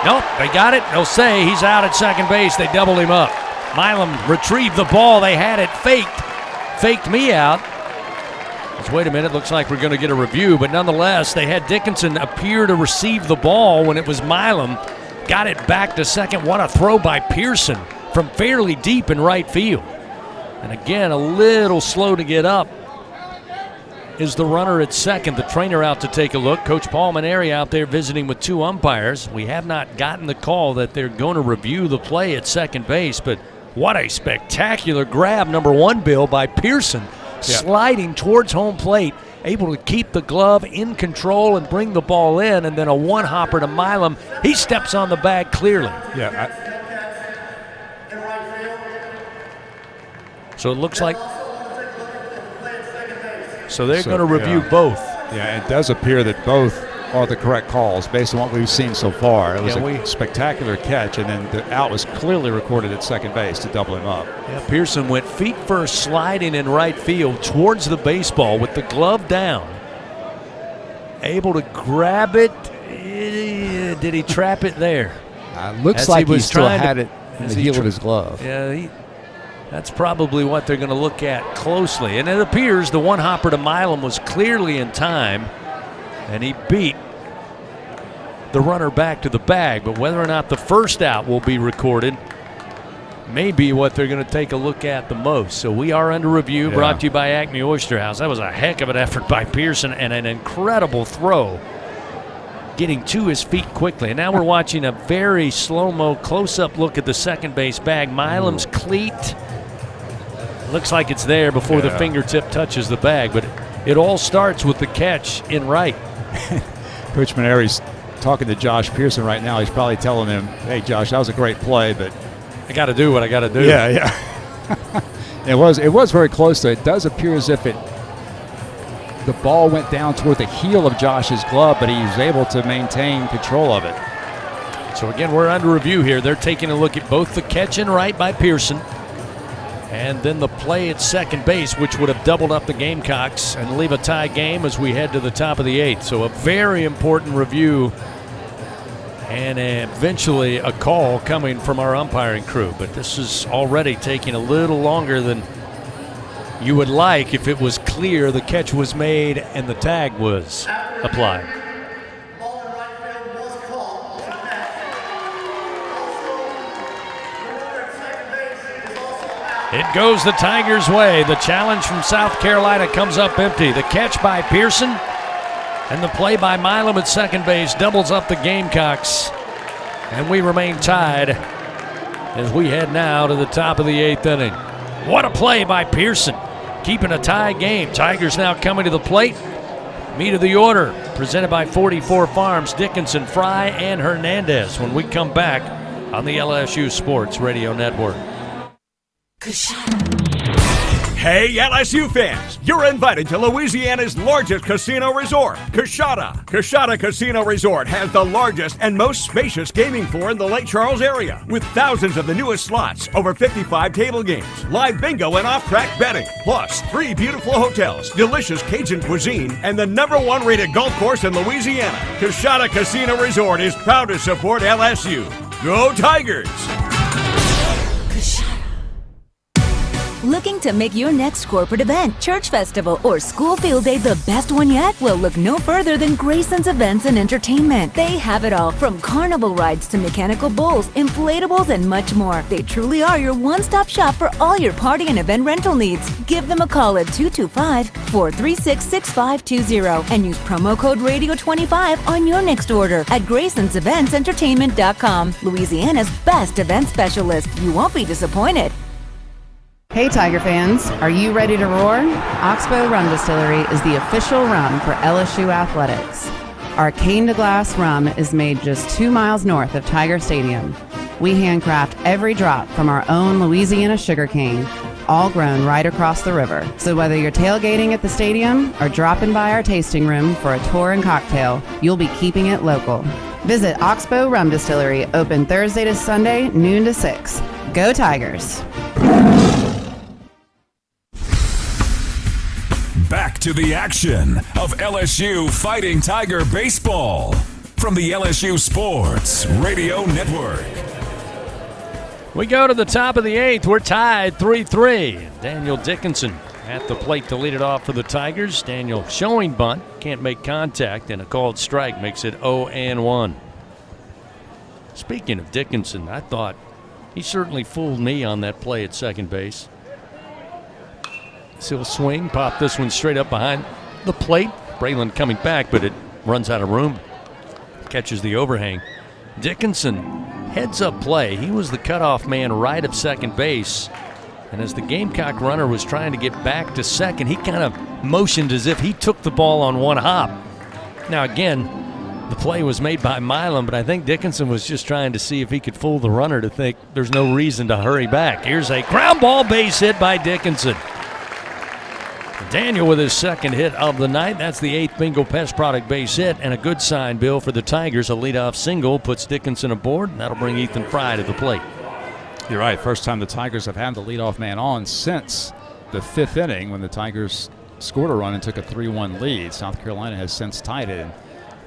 Nope, they got it. They'll say he's out at second base. They doubled him up. Milam retrieved the ball. They had it faked me out. Let's wait a minute. Looks like we're going to get a review, but nonetheless, they had Dickinson appear to receive the ball when it was Milam. Got it back to second. What a throw by Pearson from fairly deep in right field. And again, a little slow to get up is the runner at second. The trainer out to take a look. Coach Paul Maneri out there visiting with 2 umpires. We have not gotten the call that they're going to review the play at second base, but what a spectacular grab, number 1, Bill, by Pearson, sliding towards home plate, able to keep the glove in control and bring the ball in, and then a 1-hopper to Milam. He steps on the bag clearly.
Yeah.
So it looks like, so they're going to review both.
Yeah, it does appear that both are the correct calls based on what we've seen so far. It was a spectacular catch, and then the out was clearly recorded at second base to double him up.
Yeah, Pearson went feet first, sliding in right field towards the baseball with the glove down. Able to grab it. Did he trap it there?
Looks like he still had it in the heel of his glove.
Yeah, that's probably what they're going to look at closely. And it appears the 1-hopper to Milam was clearly in time, and he beat the runner back to the bag. But whether or not the first out will be recorded may be what they're going to take a look at the most. So we are under review, brought to you by Acme Oyster House. That was a heck of an effort by Pearson and an incredible throw, getting to his feet quickly. And now we're watching a very slow-mo close-up look at the second base bag. Milam's cleat looks like it's there before the fingertip touches the bag, but it all starts with the catch in right.
Coach Maneri's talking to Josh Pearson right now. He's probably telling him, hey, Josh, that was a great play, but
I got to do what I got to do.
Yeah. It was very close to it. It does appear as if the ball went down toward the heel of Josh's glove, but he was able to maintain control of it.
So again, we're under review here. They're taking a look at both the catch in right by Pearson and then the play at second base, which would have doubled up the Gamecocks and leave a tie game as we head to the top of the 8th. So a very important review and eventually a call coming from our umpiring crew. But this is already taking a little longer than you would like if it was clear the catch was made and the tag was applied. It goes the Tigers' way. The challenge from South Carolina comes up empty. The catch by Pearson and the play by Milam at second base doubles up the Gamecocks. And we remain tied as we head now to the top of the 8th inning. What a play by Pearson, keeping a tie game. Tigers now coming to the plate. Meat of the order, presented by 44 Farms, Dickinson, Fry, and Hernandez when we come back on the LSU Sports Radio Network.
Hey, LSU fans, you're invited to Louisiana's largest casino resort, Coshada. Coshada Casino Resort has the largest and most spacious gaming floor in the Lake Charles area, with thousands of the newest slots, over 55 table games, live bingo and off-track betting, plus 3 beautiful hotels, delicious Cajun cuisine, and the #1 rated golf course in Louisiana. Coshada Casino Resort is proud to support LSU. Go Tigers!
Looking to make your next corporate event, church festival, or school field day the best one yet? Well, look no further than Grayson's Events and Entertainment. They have it all, from carnival rides to mechanical bulls, inflatables, and much more. They truly are your one-stop shop for all your party and event rental needs. Give them a call at 225-436-6520 and use promo code Radio25 on your next order at Grayson'sEventsEntertainment.com. Louisiana's best event specialist. You won't be disappointed.
Hey Tiger fans, are you ready to roar? Oxbow Rum Distillery is the official rum for LSU Athletics. Our cane to glass rum is made just 2 miles north of Tiger Stadium. We handcraft every drop from our own Louisiana sugarcane, all grown right across the river. So whether you're tailgating at the stadium or dropping by our tasting room for a tour and cocktail, you'll be keeping it local. Visit Oxbow Rum Distillery, open Thursday to Sunday, noon to 6. Go Tigers!
Back to the action of LSU Fighting Tiger Baseball from the LSU Sports Radio Network.
We go to the top of the 8th. We're tied 3-3. Daniel Dickinson at the plate to lead it off for the Tigers. Daniel showing bunt, can't make contact, and a called strike makes it 0-1. Speaking of Dickinson, I thought he certainly fooled me on that play at second base. He'll swing, pop this one straight up behind the plate. Braylon coming back, but it runs out of room. Catches the overhang. Dickinson, heads up play. He was the cutoff man right of second base. And as the Gamecock runner was trying to get back to second, he kind of motioned as if he took the ball on one hop. Now again, the play was made by Milam, but I think Dickinson was just trying to see if he could fool the runner to think there's no reason to hurry back. Here's a ground ball base hit by Dickinson. Daniel with his second hit of the night. That's the 8th Bingo Pest Product base hit, and a good sign, Bill, for the Tigers. A leadoff single puts Dickinson aboard, and that'll bring Ethan Fry to the plate.
You're right. First time the Tigers have had the leadoff man on since the 5th inning when the Tigers scored a run and took a 3-1 lead. South Carolina has since tied it. And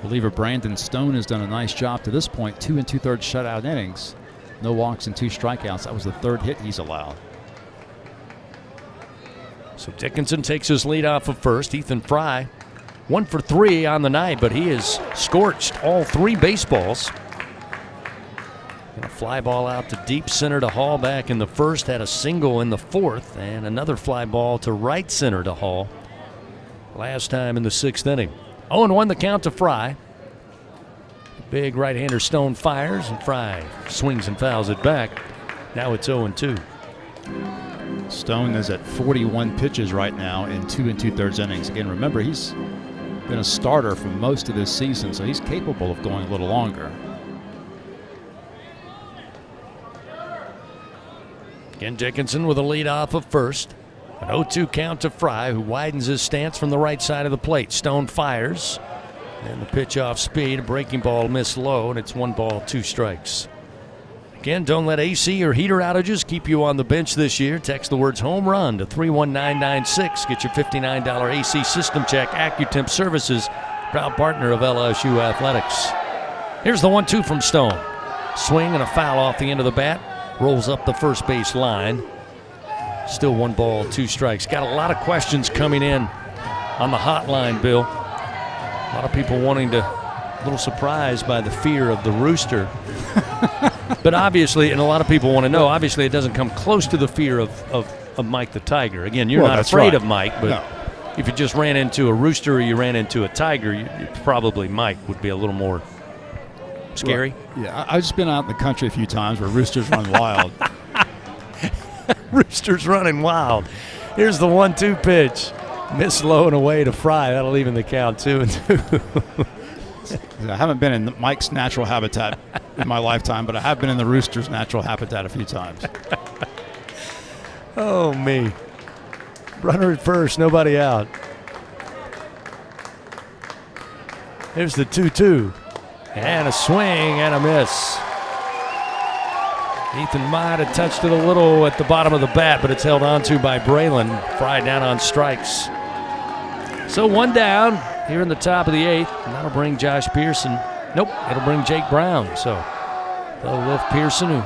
reliever Brandon Stone has done a nice job to this point. 2 2/3 shutout innings. No walks and 2 strikeouts. That was the 3rd hit he's allowed.
So Dickinson takes his lead off of first. Ethan Fry, 1 for 3 on the night, but he has scorched all 3 baseballs. And a fly ball out to deep center to Hall back in the first, had a single in the 4th, and another fly ball to right center to Hall last time in the 6th inning. 0-1 the count to Fry. Big right-hander Stone fires, and Fry swings and fouls it back. Now it's 0-2.
Stone is at 41 pitches right now in 2 2/3 innings. Again, remember, he's been a starter for most of this season, so he's capable of going a little longer.
Again, Dickinson with a lead off of first. An 0-2 count to Fry, who widens his stance from the right side of the plate. Stone fires, and the pitch off speed. A breaking ball missed low, and it's 1 ball, 2 strikes. Again, don't let AC or heater outages keep you on the bench this year. Text the words home run to 31996. Get your $59 AC system check. AccuTemp Services, proud partner of LSU Athletics. Here's the 1-2 from Stone. Swing and a foul off the end of the bat. Rolls up the first base line. Still 1 ball, 2 strikes. Got a lot of questions coming in on the hotline, Bill. A lot of people wanting to, a little surprised by the fear of the rooster. But obviously, and a lot of people want to know, obviously it doesn't come close to the fear of Mike the Tiger. Again, you're not afraid of Mike, but if you just ran into a rooster or you ran into a tiger, you probably Mike would be a little more scary.
Well, yeah, I've just been out in the country a few times where roosters run wild.
Roosters running wild. Here's the 1-2 pitch. Miss low and away to Fry. That'll even the count 2-2.
I haven't been in Mike's natural habitat in my lifetime, but I have been in the rooster's natural habitat a few times.
Oh, me. Runner at first, nobody out. Here's the 2-2. And a swing and a miss. Ethan might have touched it a little at the bottom of the bat, but it's held onto by Braylon. Fry down on strikes. So one down here in the top of the 8th, and that'll bring Josh Pearson. Nope, it'll bring Jake Brown. So they'll lift Pearson, who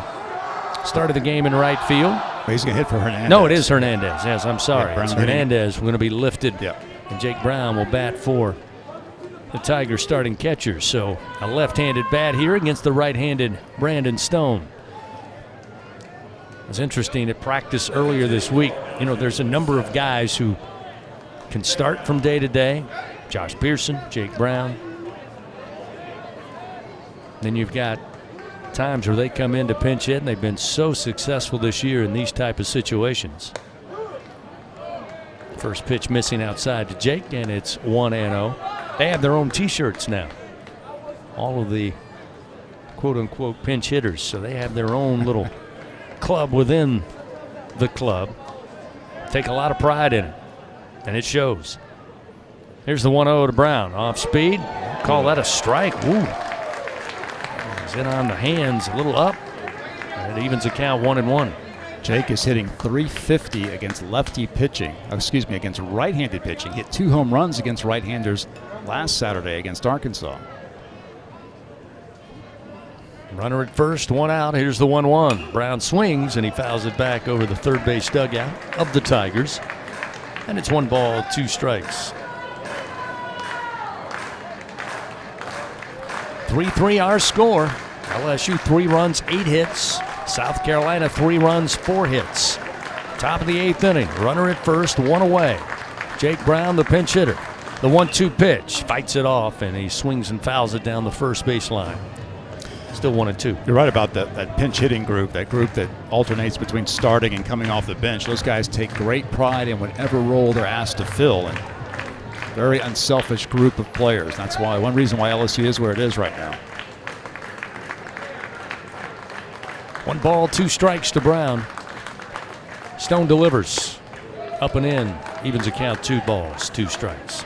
started the game in right field.
Well, he's going to hit for Hernandez.
No, it is Hernandez. Yes, I'm sorry.
Yeah,
it's Hernandez. We're going to be lifted. Yeah. And Jake Brown will bat for the Tigers starting catcher. So a left-handed bat here against the right-handed Brandon Stone. It was interesting at practice earlier this week. You know, there's a number of guys who can start from day to day. Josh Pearson, Jake Brown. Then you've got times where they come in to pinch hit, and they've been so successful this year in these type of situations. First pitch missing outside to Jake, and it's 1-0. They have their own T-shirts now. All of the quote-unquote pinch hitters, so they have their own little club within the club. Take a lot of pride in it, and it shows. Here's the 1-0 to Brown. Off speed. Call that a strike. Ooh. He's in on the hands, a little up. And it evens the count 1-1.
Jake is hitting .350 against lefty pitching. Against right-handed pitching. Hit 2 home runs against right-handers last Saturday against Arkansas.
Runner at first, 1 out. Here's the 1-1. Brown swings, and he fouls it back over the third base dugout of the Tigers. And it's 1 ball, 2 strikes. 3-3 our score. LSU 3 runs, 8 hits. South Carolina 3 runs, 4 hits. Top of the 8th inning. Runner at first, 1 away. Jake Brown, the pinch hitter. The 1-2 pitch. Fights it off, and he swings and fouls it down the first base line. Still 1-2.
You're right about that pinch hitting group, that group that alternates between starting and coming off the bench. Those guys take great pride in whatever role they're asked to fill, and very unselfish group of players. That's why one reason why LSU is where it is right now.
1 ball, 2 strikes to Brown. Stone delivers. Up and in. Evens the count, 2 balls, 2 strikes.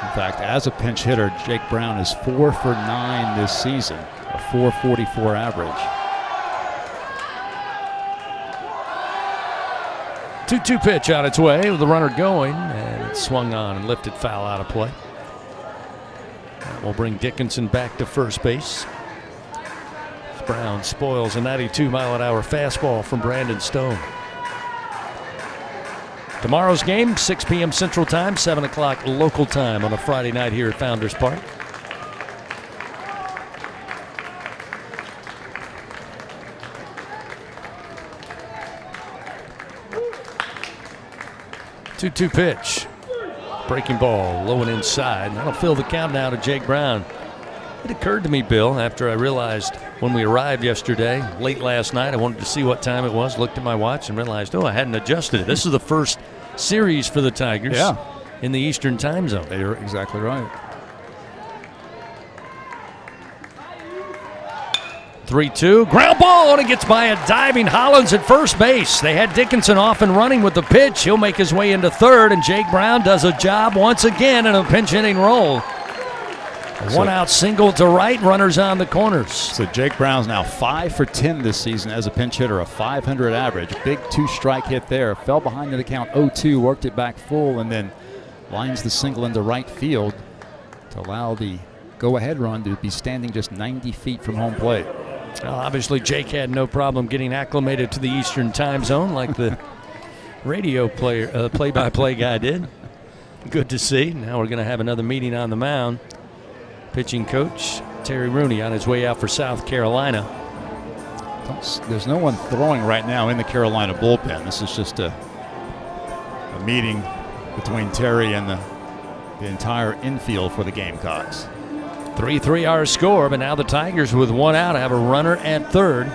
In fact, as a pinch hitter, Jake Brown is 4 for 9 this season, a .444 average.
2-2 pitch on its way with the runner going, and it swung on and lifted foul out of play. That will bring Dickinson back to first base. Brown spoils a 92-mile-an-hour fastball from Brandon Stone. Tomorrow's game, 6 p.m. Central Time, 7 o'clock local time on a Friday night here at Founders Park. Two-two pitch. Breaking ball, low and inside. That'll fill the count now to Jake Brown. It occurred to me, Bill, after I realized when we arrived yesterday, late last night, I wanted to see what time it was, looked at my watch and realized, I hadn't adjusted it. This is the first series for the Tigers in the Eastern time zone.
You're exactly right.
3-2, ground ball, and it gets by a diving Hollins at first base. They had Dickinson off and running with the pitch. He'll make his way into third, and Jake Brown does a job once again in a pinch hitting role. A 1-out single to right, runners on the corners.
So Jake Brown's now 5 for 10 this season as a pinch hitter, a .500 average. Big 2-strike hit there. Fell behind in the count 0-2, worked it back full, and then lines the single into right field to allow the go-ahead run to be standing just 90 feet from home plate.
Well, obviously, Jake had no problem getting acclimated to the Eastern time zone like the radio play-by-play guy did. Good to see. Now we're going to have another meeting on the mound. Pitching coach Terry Rooney on his way out for South Carolina.
There's no one throwing right now in the Carolina bullpen. This is just a meeting between Terry and the entire infield for the Gamecocks.
3-3 our score, but now the Tigers with one out have a runner at third.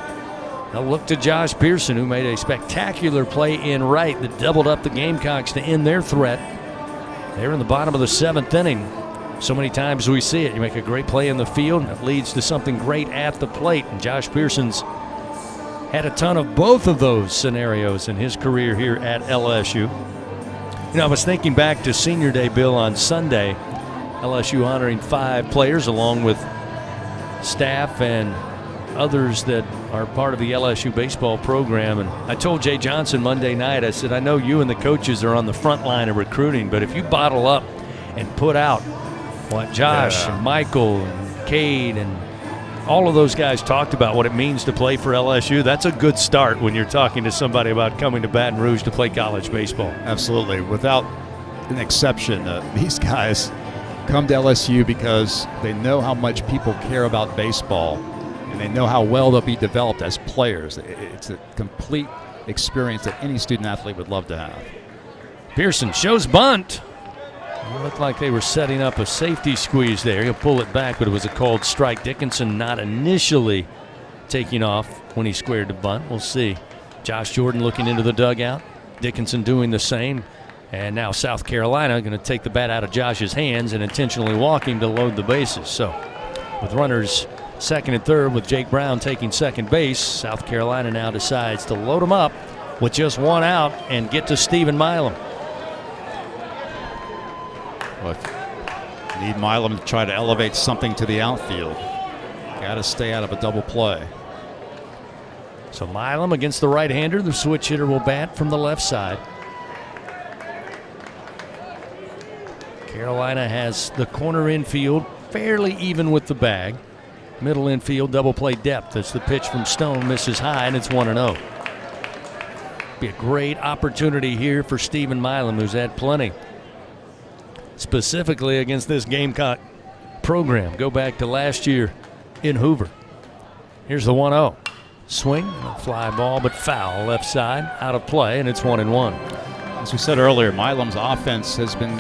They'll look to Josh Pearson, who made a spectacular play in right that doubled up the Gamecocks to end their threat. They're in the bottom of the 7th inning. So many times we see it. You make a great play in the field, and it leads to something great at the plate. And Josh Pearson's had a ton of both of those scenarios in his career here at LSU. You know, I was thinking back to Senior Day, Bill, on Sunday. LSU honoring 5 players along with staff and others that are part of the LSU baseball program. And I told Jay Johnson Monday night, I said, I know you and the coaches are on the front line of recruiting, but if you bottle up and put out what Josh and Michael and Cade and all of those guys talked about, what it means to play for LSU, that's a good start when you're talking to somebody about coming to Baton Rouge to play college baseball.
Absolutely. Without an exception, these guys come to LSU because they know how much people care about baseball, and they know how well they'll be developed as players. It's a complete experience that any student athlete would love to have.
Pearson shows bunt. It looked like they were setting up a safety squeeze there. He'll pull it back, but it was a called strike. Dickinson not initially taking off when he squared the bunt. We'll see. Josh Jordan looking into the dugout. Dickinson doing the same. And now South Carolina going to take the bat out of Josh's hands and intentionally walking to load the bases. So with runners second and third with Jake Brown taking second base, South Carolina now decides to load him up with just one out and get to Stephen Milam.
Well, if you need Milam to try to elevate something to the outfield, got to stay out of a double play.
So Milam against the right-hander. The switch hitter will bat from the left side. Carolina has the corner infield fairly even with the bag. Middle infield double play depth as the pitch from Stone misses high, and it's 1-0. Be a great opportunity here for Stephen Milam, who's had plenty, specifically against this Gamecock program. Go back to last year in Hoover. Here's the 1-0. Swing, a fly ball, but foul left side, out of play, and it's 1-1.
As we said earlier, Milam's offense has been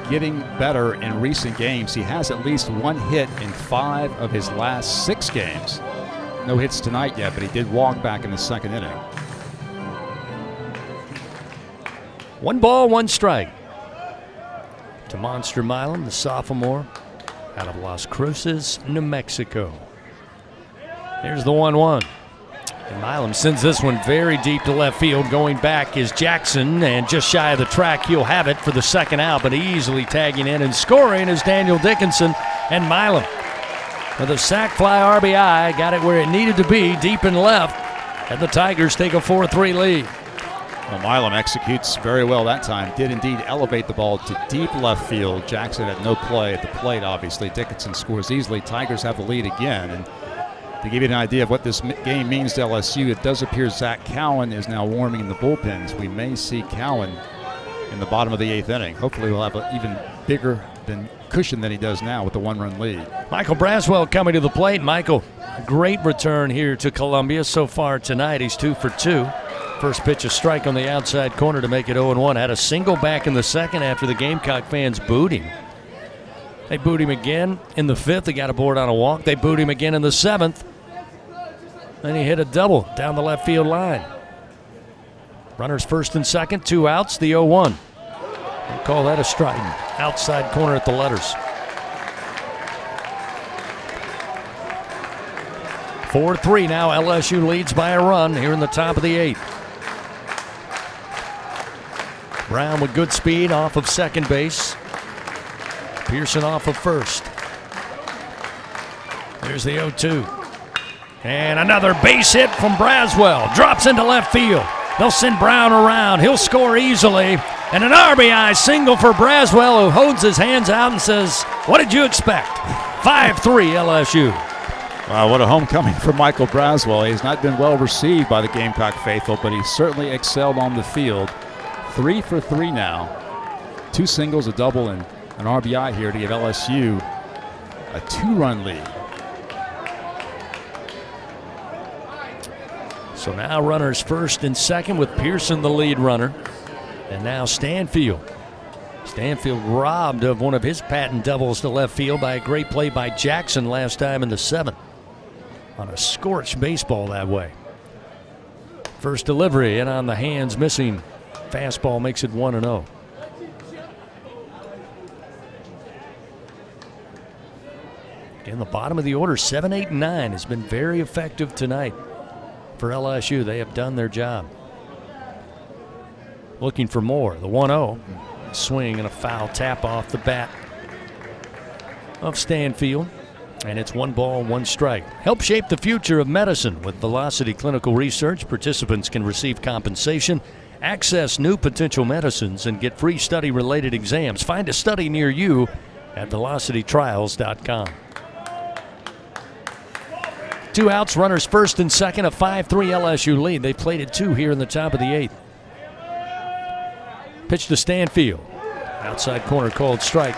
getting better in recent games. He has at least one hit in 5 of his last 6 games. No hits tonight yet, but he did walk back in the second inning.
1 ball, 1 strike to Monster Milam, the sophomore out of Las Cruces, New Mexico. Here's the 1-1. And Milam sends this one very deep to left field. Going back is Jackson, and just shy of the track, he'll have it for the second out, but easily tagging in and scoring is Daniel Dickinson. And Milam with a sac fly RBI, got it where it needed to be, deep and left, and the Tigers take a 4-3 lead.
Well, Milam executes very well that time. Did indeed elevate the ball to deep left field. Jackson had no play at the plate, obviously. Dickinson scores easily. Tigers have the lead again. And to give you an idea of what this game means to LSU, it does appear Zach Cowan is now warming in the bullpens. We may see Cowan in the bottom of the 8th inning. Hopefully he'll have an even bigger cushion than he does now with the 1-run lead.
Michael Braswell coming to the plate. Michael, a great return here to Columbia so far tonight. He's 2 for 2. First pitch, a strike on the outside corner to make it 0-1. Had a single back in the second after the Gamecock fans booed him. They booed him again in the 5th. They got aboard on a walk. They booed him again in the 7th. Then he hit a double down the left field line. Runners first and second, 2 outs, the 0-1. They call that a strike. Outside corner at the letters. 4-3 now. LSU leads by a run here in the top of the 8th. Brown with good speed off of second base. Pearson off of first. There's the 0-2. And another base hit from Braswell. Drops into left field. They'll send Brown around. He'll score easily. And an RBI single for Braswell, who holds his hands out and says, "What did you expect?" 5-3 LSU.
Wow, what a homecoming for Michael Braswell. He's not been well received by the Gamecock faithful, but he certainly excelled on the field. 3 for 3 now. 2 singles, a double, and an RBI here to give LSU a 2-run lead.
So now runners first and second with Pearson the lead runner. And now Stanfield. Stanfield robbed of one of his patent doubles to left field by a great play by Jackson last time in the 7th. On a scorched baseball that way. First delivery and on the hands missing. Fastball makes it 1-0. In the bottom of the order, 7, 8, and 9 has been very effective tonight. For LSU, they have done their job. Looking for more. The 1-0. Swing and a foul tap off the bat of Stanfield. And it's 1 ball, 1 strike. Help shape the future of medicine with Velocity Clinical Research. Participants can receive compensation, access new potential medicines, and get free study-related exams. Find a study near you at velocitytrials.com. 2 outs, runners first and second, a 5-3 LSU lead. They played at 2 here in the top of the 8th. Pitch to Stanfield. Outside corner called strike.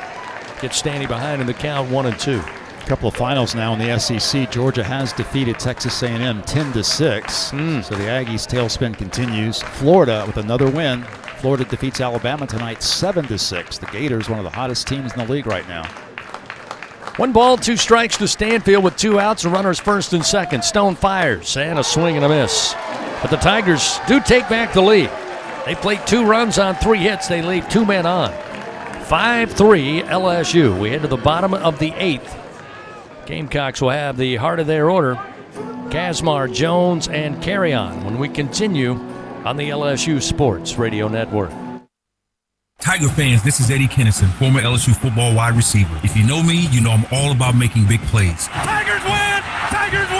Gets Stanny behind in the count, 1-2.
A couple of finals now in the SEC. Georgia has defeated Texas A&M 10-6. So the Aggies' tailspin continues. Florida with another win. Florida defeats Alabama tonight 7-6. The Gators, one of the hottest teams in the league right now.
1 ball, 2 strikes to Stanfield with 2 outs and runners first and second. Stone fires and a swing and a miss. But the Tigers do take back the lead. They played 2 runs on 3 hits. They leave 2 men on. 5-3 LSU. We head to the bottom of the 8th. Gamecocks will have the heart of their order. Kazmar, Jones, and Carry-On when we continue on the LSU Sports Radio Network.
Tiger fans, this is Eddie Kennison, former LSU football wide receiver. If you know me, you know I'm all about making big plays.
Tigers win! Tigers win!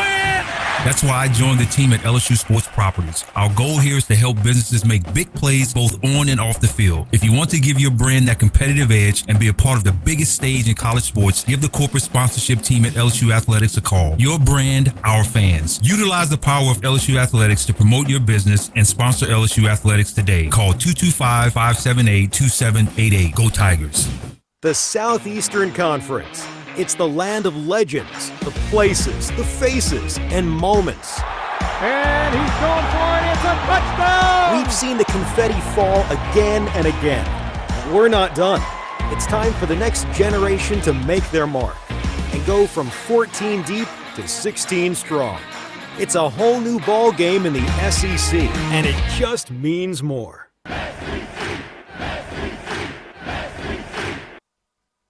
That's why I joined the team at LSU Sports Properties. Our goal here is to help businesses make big plays both on and off the field. If you want to give your brand that competitive edge and be a part of the biggest stage in college sports, give the corporate sponsorship team at LSU Athletics a call. Your brand, our fans. Utilize the power of LSU Athletics to promote your business and sponsor LSU Athletics today. Call 225-578-2788. Go Tigers.
The Southeastern Conference. It's the land of legends, the places, the faces, and moments.
And he's going for it. It's a touchdown!
We've seen the confetti fall again and again. But we're not done. It's time for the next generation to make their mark and go from 14 deep to 16 strong. It's a whole new ball game in the SEC, and it just means more.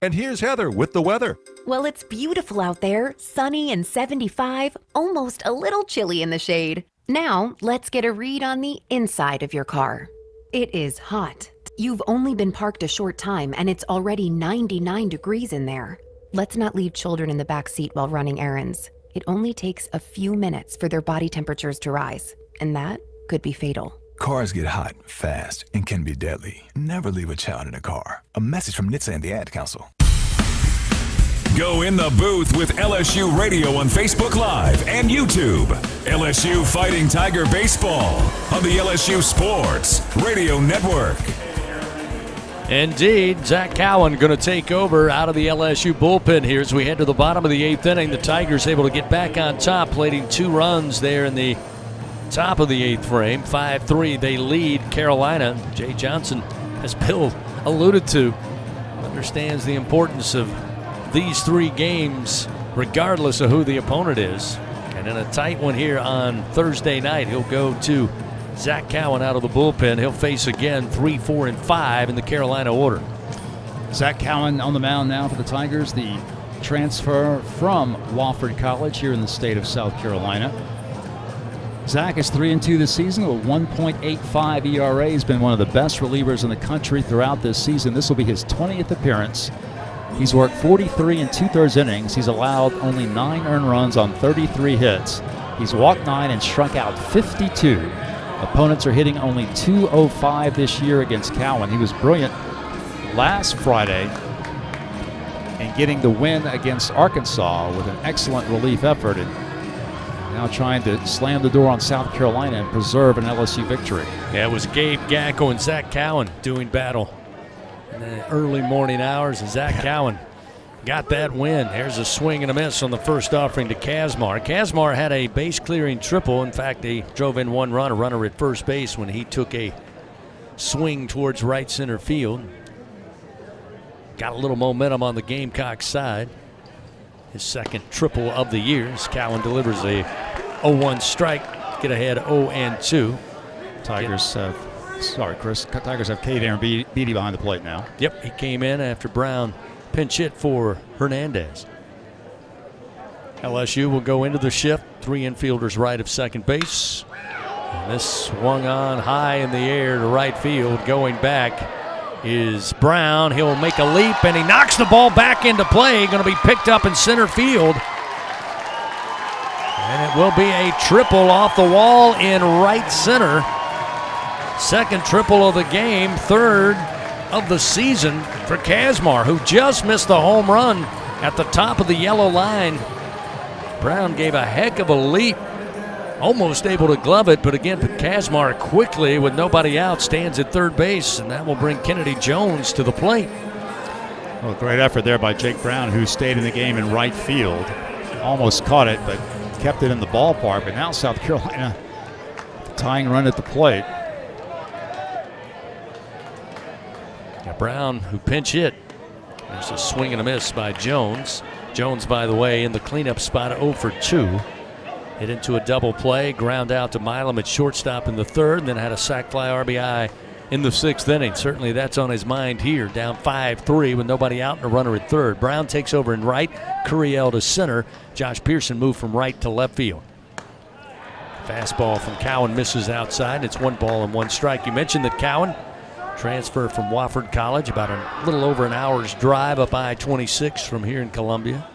And here's Heather with the weather.
Well, it's beautiful out there, sunny and 75, almost a little chilly in the shade. Now, let's get a read on the inside of your car. It is hot. You've only been parked a short time and it's already 99 degrees in there. Let's not leave children in the back seat while running errands. It only takes a few minutes for their body temperatures to rise, and that could be fatal.
Cars get hot, fast, and can be deadly. Never leave a child in a car. A message from NHTSA and the Ad Council.
Go in the booth with LSU Radio on Facebook Live and YouTube. LSU Fighting Tiger Baseball on the LSU Sports Radio Network.
Indeed, Zach Cowan going to take over out of the LSU bullpen here as we head to the bottom of the 8th inning. The Tigers able to get back on top, leading 2 runs there in the top of the 8th frame. 5-3, they lead Carolina. Jay Johnson, as Bill alluded to, understands the importance of these 3 games regardless of who the opponent is. And in a tight one here on Thursday night, he'll go to Zach Cowan out of the bullpen. He'll face again 3, 4, and 5 in the Carolina order.
Zach Cowan on the mound now for the Tigers, the transfer from Wofford College here in the state of South Carolina. Zach is 3-2 this season with 1.85 ERA. He's been one of the best relievers in the country throughout this season. This will be his 20th appearance. He's worked 43 2/3 innings. He's allowed only 9 earned runs on 33 hits. He's walked 9 and struck out 52. Opponents are hitting only .205 this year against Cowan. He was brilliant last Friday and getting the win against Arkansas with an excellent relief effort. And now trying to slam the door on South Carolina and preserve an LSU victory.
Yeah, it was Gabe Gacko and Zach Cowan doing battle in the early morning hours, and Zach Cowan got that win. There's a swing and a miss on the first offering to Kazmar. Kazmar had a base-clearing triple. In fact, they drove in one run, a runner at first base, when he took a swing towards right center field. Got a little momentum on the Gamecocks side. His second triple of the year as Cowan delivers a 0-1 strike. Get ahead 0-2.
Tigers have Cade Anderson behind the plate now.
Yep, he came in after Brown pinch hit for Hernandez. LSU will go into the shift. 3 infielders right of second base. And this swung on high in the air to right field. Going back is Brown. He'll make a leap, and he knocks the ball back into play. Going to be picked up in center field. And it will be a triple off the wall in right center. Second triple of the game, third of the season for Kazmar, who just missed the home run at the top of the yellow line. Brown gave a heck of a leap, almost able to glove it, but again, Kazmar quickly, with nobody out, stands at third base, and that will bring Kennedy Jones to the plate.
Well, great effort there by Jake Brown, who stayed in the game in right field. Almost caught it, but kept it in the ballpark. But now South Carolina tying run at the plate.
Brown, who pinch hit. There's a swing and a miss by Jones. Jones, by the way, in the cleanup spot, 0 for 2. Hit into a double play, ground out to Milam at shortstop in the third, and then had a sac fly RBI in the 6th inning. Certainly that's on his mind here, down 5-3 with nobody out and a runner at third. Brown takes over in right, Curiel to center. Josh Pearson moved from right to left field. Fastball from Cowan misses outside. It's 1 ball and 1 strike. You mentioned that Cowan transfer from Wofford College, about a little over an hour's drive up I-26 from here in Columbia.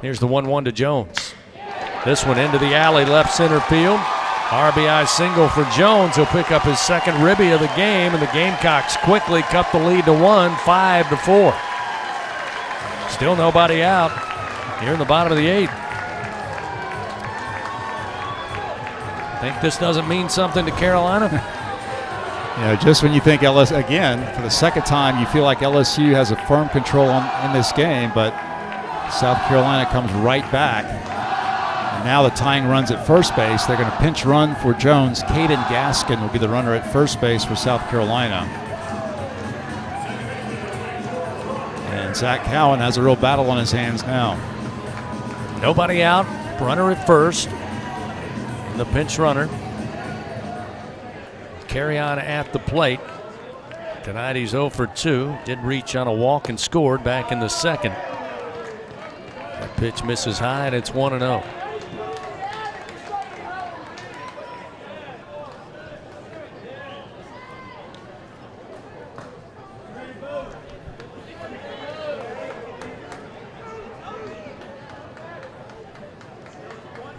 Here's the 1-1 to Jones. This one into the alley, left center field. RBI single for Jones. He'll pick up his second ribby of the game, and the Gamecocks quickly cut the lead to 1, 5-4. Still nobody out here in the bottom of the 8th. Think this doesn't mean something to Carolina?
Just when you think LSU, again, for the second time, you feel like LSU has a firm control in this game, but South Carolina comes right back. And now the tying runs at first base. They're going to pinch run for Jones. Caden Gaskin will be the runner at first base for South Carolina. And Zach Cowan has a real battle on his hands now.
Nobody out, runner at first. The pinch runner. Carry on at the plate. Tonight he's 0 for 2. Did reach on a walk and scored back in the second. That pitch misses high, and it's 1-0.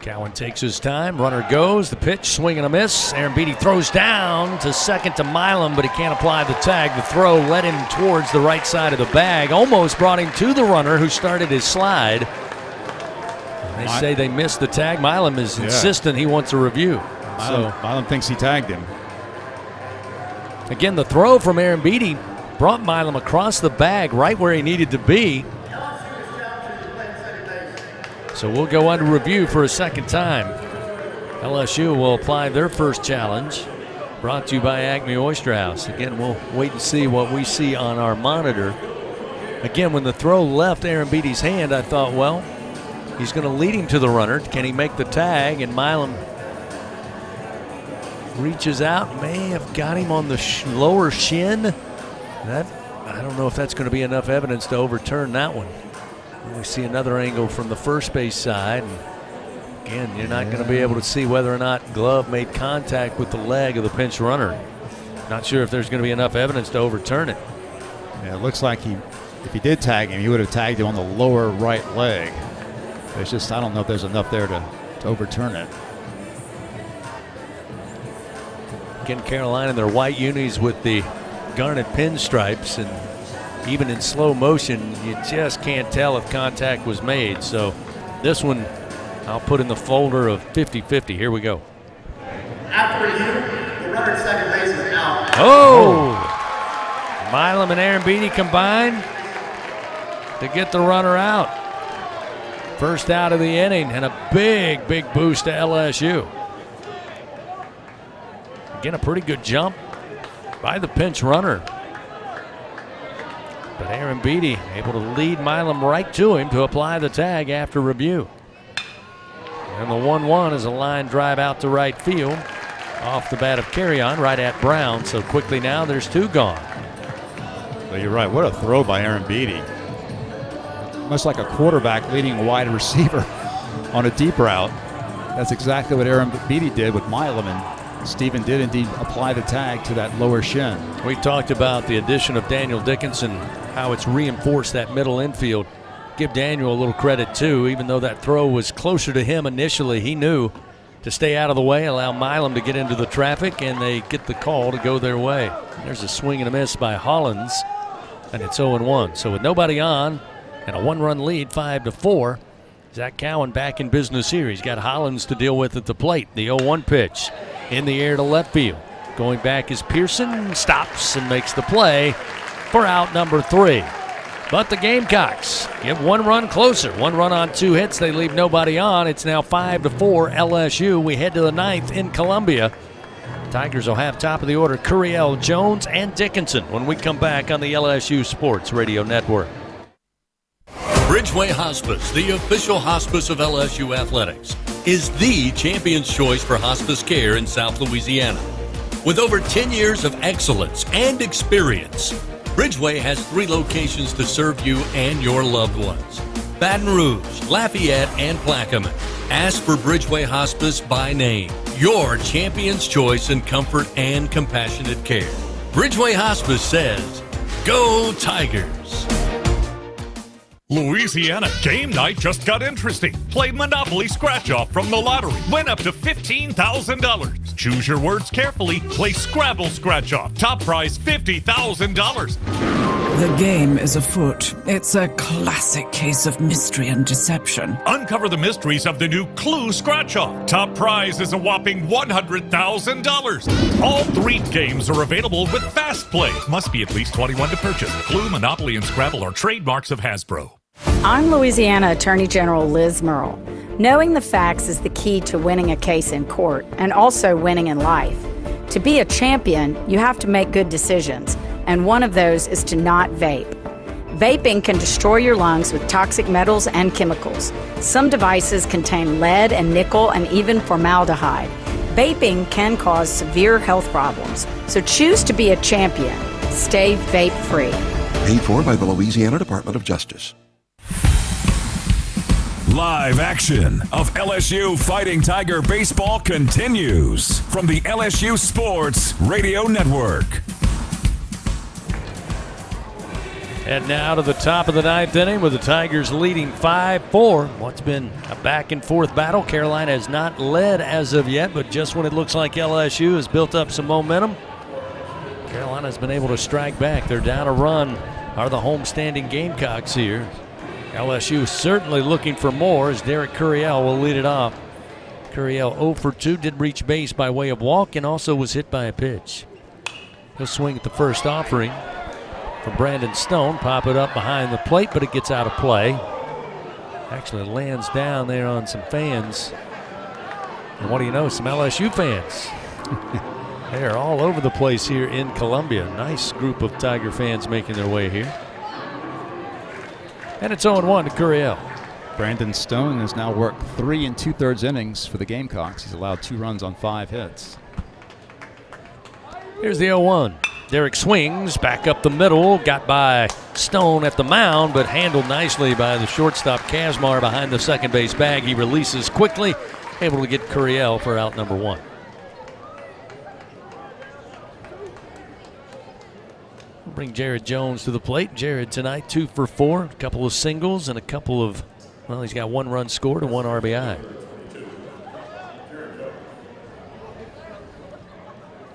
Cowan takes his time. Runner goes. The pitch, swing and a miss. Aaron Beatty throws down to second to Milam, but he can't apply the tag. The throw led him towards the right side of the bag. Almost brought him to the runner who started his slide. And they say they missed the tag. Milam is insistent he wants a review.
Milam thinks he tagged him.
Again, the throw from Aaron Beatty brought Milam across the bag right where he needed to be. So we'll go under review for a second time. LSU will apply their first challenge. Brought to you by Acme Oyster House. Again, we'll wait and see what we see on our monitor. Again, when the throw left Aaron Beatty's hand, I thought, well, he's going to lead him to the runner. Can he make the tag? And Milam reaches out, may have got him on the lower shin. I don't know if that's going to be enough evidence to overturn that one. We see another angle from the first base side. And again, you're not going to be able to see whether or not glove made contact with the leg of the pinch runner. Not sure if there's going to be enough evidence to overturn it.
Yeah, it looks like if he did tag him, he would have tagged him on the lower right leg. It's just, I don't know if there's enough there to overturn it.
Again, Carolina in their white unis with the garnet pinstripes, and even in slow motion, you just can't tell if contact was made. So this one I'll put in the folder of 50-50. Here we go.
After review, the runner at second base is out.
Oh! Milam and Aaron Beatty combined to get the runner out. First out of the inning, and a big, big boost to LSU. Again, a pretty good jump by the pinch runner. But Aaron Beatty able to lead Milam right to him to apply the tag after review. And the 1-1 is a line drive out to right field. Off the bat of Carry-On right at Brown. So quickly now there's 2 gone.
Well, you're right. What a throw by Aaron Beatty. Much like a quarterback leading a wide receiver on a deep route. That's exactly what Aaron Beatty did with Milam, and Stephen did indeed apply the tag to that lower shin.
We talked about the addition of Daniel Dickinson, how it's reinforced that middle infield. Give Daniel a little credit too, even though that throw was closer to him initially. He knew to stay out of the way, allow Milam to get into the traffic, and they get the call to go their way. There's a swing and a miss by Hollins, and it's 0-1. So with nobody on and a 1-run lead, 5-4, Zach Cowan back in business here. He's got Hollins to deal with at the plate. The 0-1 pitch in the air to left field. Going back is Pearson, stops and makes the play for out number 3. But the Gamecocks get 1 run closer. 1 run on 2 hits. They leave nobody on. It's now 5-4 LSU. We head to the 9th in Columbia. Tigers will have top of the order Curiel, Jones, and Dickinson when we come back on the LSU Sports Radio Network.
Bridgeway Hospice, the official hospice of LSU Athletics, is the champion's choice for hospice care in South Louisiana. With over 10 years of excellence and experience, Bridgeway has 3 locations to serve you and your loved ones: Baton Rouge, Lafayette, and Plaquemine. Ask for Bridgeway Hospice by name, your champion's choice in comfort and compassionate care. Bridgeway Hospice says, "Go Tigers!"
Louisiana game night just got interesting. Play Monopoly Scratch-Off from the lottery. Win up to $15,000. Choose your words carefully. Play Scrabble Scratch-Off. Top prize $50,000.
The game is afoot. It's a classic case of mystery and deception.
Uncover the mysteries of the new Clue Scratch-Off. Top prize is a whopping $100,000. All 3 games are available with Fast Play. Must be at least 21 to purchase. Clue, Monopoly, and Scrabble are trademarks of Hasbro.
I'm Louisiana Attorney General Liz Murrill. Knowing the facts is the key to winning a case in court and also winning in life. To be a champion, you have to make good decisions, and one of those is to not vape. Vaping can destroy your lungs with toxic metals and chemicals. Some devices contain lead and nickel and even formaldehyde. Vaping can cause severe health problems, so choose to be a champion. Stay vape-free.
Paid for by the Louisiana Department of Justice.
Live action of LSU Fighting Tiger baseball continues from the LSU Sports Radio Network.
And now to the top of the 9th inning with the Tigers leading 5-4. What's been a back-and-forth battle. Carolina has not led as of yet, but just when it looks like LSU has built up some momentum, Carolina's been able to strike back. They're down a run, are the home-standing Gamecocks here. LSU certainly looking for more as Derek Curiel will lead it off. Curiel 0 for 2, did reach base by way of walk and also was hit by a pitch. He'll swing at the first offering from Brandon Stone, pop it up behind the plate, but it gets out of play. Actually lands down there on some fans. And what do you know, some LSU fans. They are all over the place here in Columbia. Nice group of Tiger fans making their way here. And it's 0-1 to Curiel.
Brandon Stone has now worked 3 2/3 innings for the Gamecocks. He's allowed 2 runs on 5 hits.
Here's the 0-1. Derek swings back up the middle, got by Stone at the mound, but handled nicely by the shortstop Kazmar behind the second base bag. He releases quickly, able to get Curiel for out number 1. Bring Jared Jones to the plate. Jared tonight 2 for 4, a couple of singles and a couple of, well, he's got 1 run scored and 1 RBI.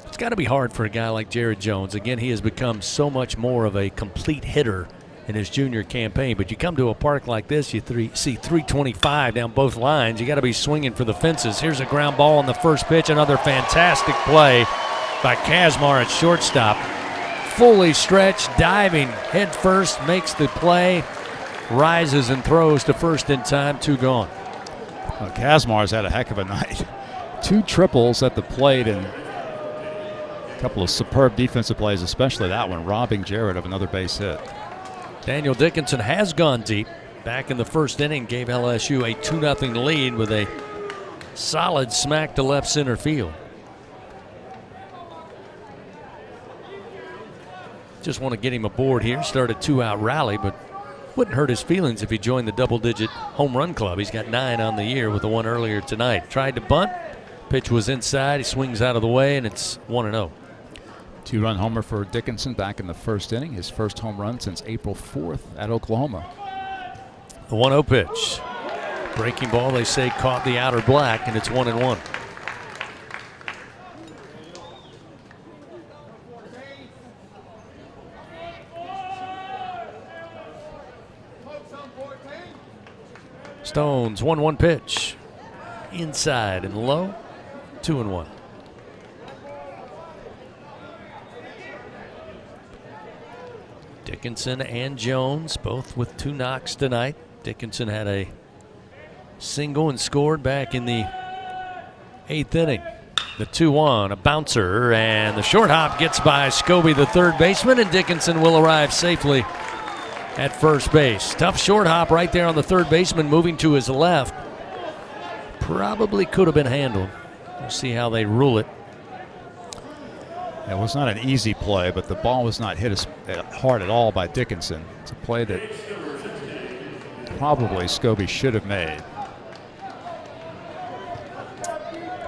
It's got to be hard for a guy like Jared Jones. Again, he has become so much more of a complete hitter in his junior campaign. But you come to a park like this, you see 325 down both lines. You got to be swinging for the fences. Here's a ground ball on the first pitch. Another fantastic play by Kazmar at shortstop. Fully stretched, diving head first, makes the play, rises and throws to first in time. 2 gone.
Well, Kazmar's had a heck of a night. 2 triples at the plate and a couple of superb defensive plays, especially that one, robbing Jarrett of another base hit.
Daniel Dickinson has gone deep. Back in the first inning, gave LSU a 2-0 lead with a solid smack to left center field. Just want to get him aboard here. Start a 2-out rally, but wouldn't hurt his feelings if he joined the double-digit home run club. He's got 9 on the year with the one earlier tonight. Tried to bunt. Pitch was inside. He swings out of the way, and it's 1-0.
2-run homer for Dickinson back in the first inning. His first home run since April 4th at Oklahoma.
The 1-0 pitch. Breaking ball, they say, caught the outer black, and it's 1-1. Stones, 1-1 pitch. Inside and low, 2-1. Dickinson and Jones both with 2 knocks tonight. Dickinson had a single and scored back in the 8th inning. The 2-1, a bouncer, and the short hop gets by Scobie, the third baseman, and Dickinson will arrive safely at first base. Tough short hop right there on the third baseman, moving to his left. Probably could have been handled. We'll see how they rule it.
It was not an easy play, but the ball was not hit as hard at all by Dickinson. It's a play that probably Scobie should have made.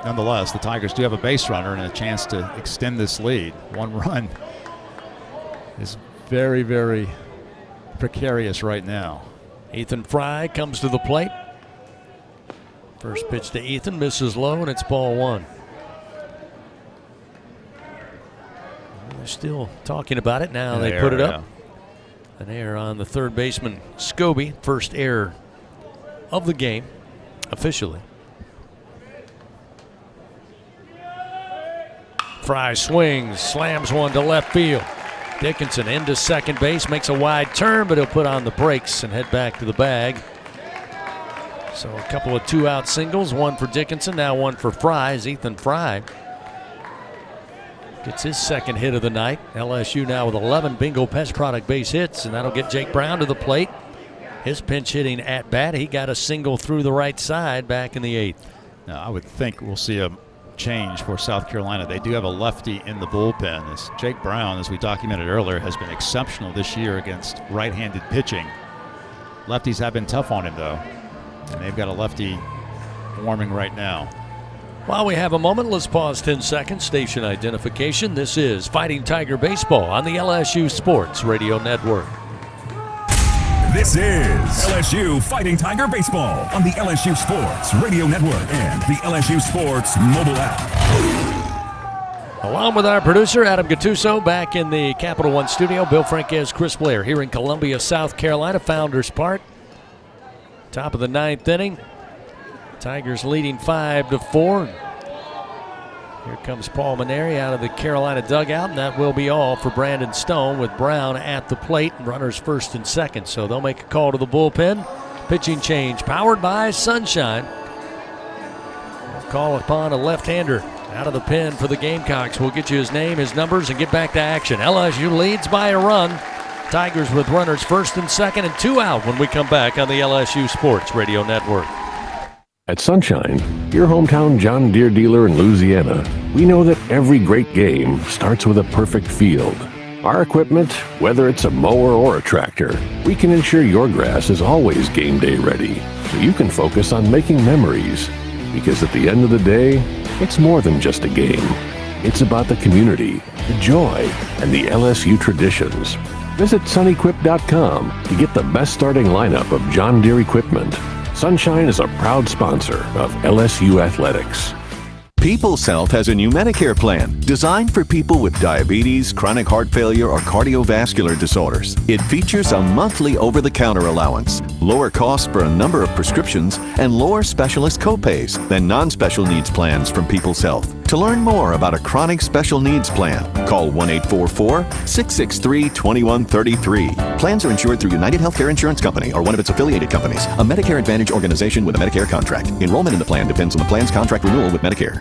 Nonetheless, the Tigers do have a base runner and a chance to extend this lead. 1 run is very, very precarious right now.
Ethan Fry comes to the plate. First pitch to Ethan, misses low, and it's ball 1. They're still talking about it now. They put it up. An error on the third baseman, Scobie. First error of the game, officially. Fry swings, slams one to left field. Dickinson into second base, makes a wide turn, but he'll put on the brakes and head back to the bag. So a couple of 2-out singles, one for Dickinson, now one for Fry, as Ethan Fry gets his second hit of the night. LSU now with 11 Bingo Pest Product base hits, and that'll get Jake Brown to the plate. His pinch hitting at bat, he got a single through the right side back in the 8th.
Now, I would think we'll see a change for South Carolina. They do have a lefty in the bullpen. As Jake Brown, as we documented earlier, has been exceptional this year against right-handed pitching. Lefties have been tough on him, though, and they've got a lefty warming right now.
While we have a moment, let's pause 10 seconds. Station identification. This is Fighting Tiger Baseball on the LSU Sports Radio Network.
This is LSU Fighting Tiger Baseball on the LSU Sports Radio Network and the LSU Sports mobile app.
Along with our producer, Adam Gattuso, back in the Capital One studio, Bill Franquez, Chris Blair here in Columbia, South Carolina, Founders Park. Top of the 9th inning. Tigers leading 5-4. Here comes Paul Maneri out of the Carolina dugout, and that will be all for Brandon Stone with Brown at the plate and runners first and second. So they'll make a call to the bullpen. Pitching change powered by Sunshine. They'll call upon a left-hander out of the pen for the Gamecocks. We'll get you his name, his numbers, and get back to action. LSU leads by a run. Tigers with runners first and second and 2 out when we come back on the LSU Sports Radio Network.
At Sunshine, your hometown John Deere dealer in Louisiana, we know that every great game starts with a perfect field. Our equipment, whether it's a mower or a tractor, we can ensure your grass is always game day ready, so you can focus on making memories. Because at the end of the day, it's more than just a game. It's about the community, the joy, and the LSU traditions. Visit sunequip.com to get the best starting lineup of John Deere equipment. Sunshine is a proud sponsor of LSU Athletics.
People's Health has a new Medicare plan designed for people with diabetes, chronic heart failure, or cardiovascular disorders. It features a monthly over-the-counter allowance, lower costs for a number of prescriptions, and lower specialist copays than non-special needs plans from People's Health. To learn more about a chronic special needs plan, call 1-844-663-2133. Plans are insured through United Healthcare Insurance Company or one of its affiliated companies, a Medicare Advantage organization with a Medicare contract. Enrollment in the plan depends on the plan's contract renewal with Medicare.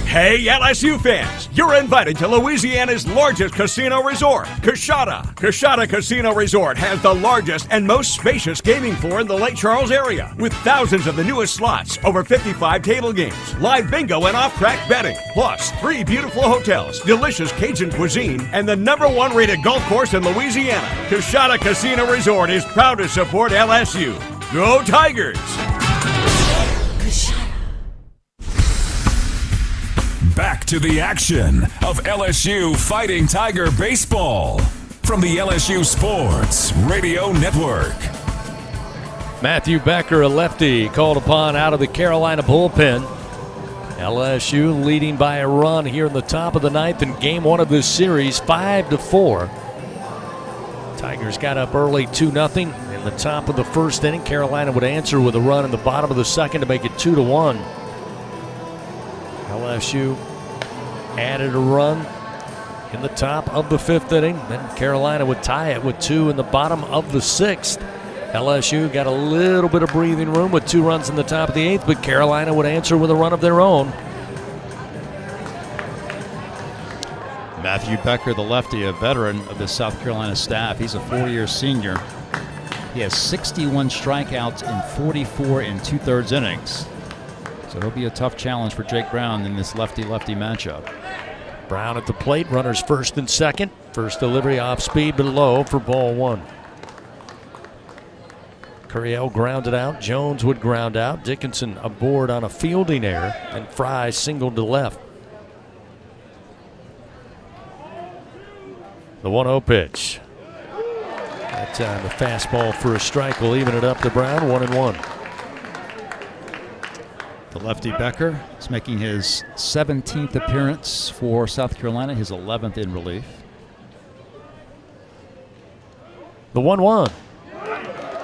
Hey, LSU fans! You're invited to Louisiana's largest casino resort, Coshada. Coshada Casino Resort has the largest and most spacious gaming floor in the Lake Charles area, with thousands of the newest slots, over 55 table games, live bingo, and off-track betting, plus 3 beautiful hotels, delicious Cajun cuisine, and the #1 rated golf course in Louisiana. Coshada Casino Resort is proud to support LSU. Go Tigers!
Back to the action of LSU Fighting Tiger Baseball from the LSU Sports Radio Network.
Matthew Becker, a lefty, called upon out of the Carolina bullpen. LSU leading by a run here in the top of the ninth in game 1 of this series, 5-4. Tigers got up early 2-0 in the top of the first inning. Carolina would answer with a run in the bottom of the second to make it 2-1. LSU added a run in the top of the 5th inning. Then Carolina would tie it with 2 in the bottom of the 6th. LSU got a little bit of breathing room with 2 runs in the top of the 8th, but Carolina would answer with a run of their own.
Matthew Becker, the lefty, a veteran of the South Carolina staff. He's a 4-year senior. He has 61 strikeouts in 44 2/3 innings. So it'll be a tough challenge for Jake Brown in this lefty-lefty matchup.
Brown at the plate, runners first and second. First delivery off speed but low for ball 1. Curiel grounded out. Jones would ground out. Dickinson aboard on a fielding error, and Fry singled to left. The 1-0 pitch. That time, the fastball for a strike will even it up to Brown, 1-1.
The lefty Becker is making his 17th appearance for South Carolina, his 11th in relief.
The 1-1.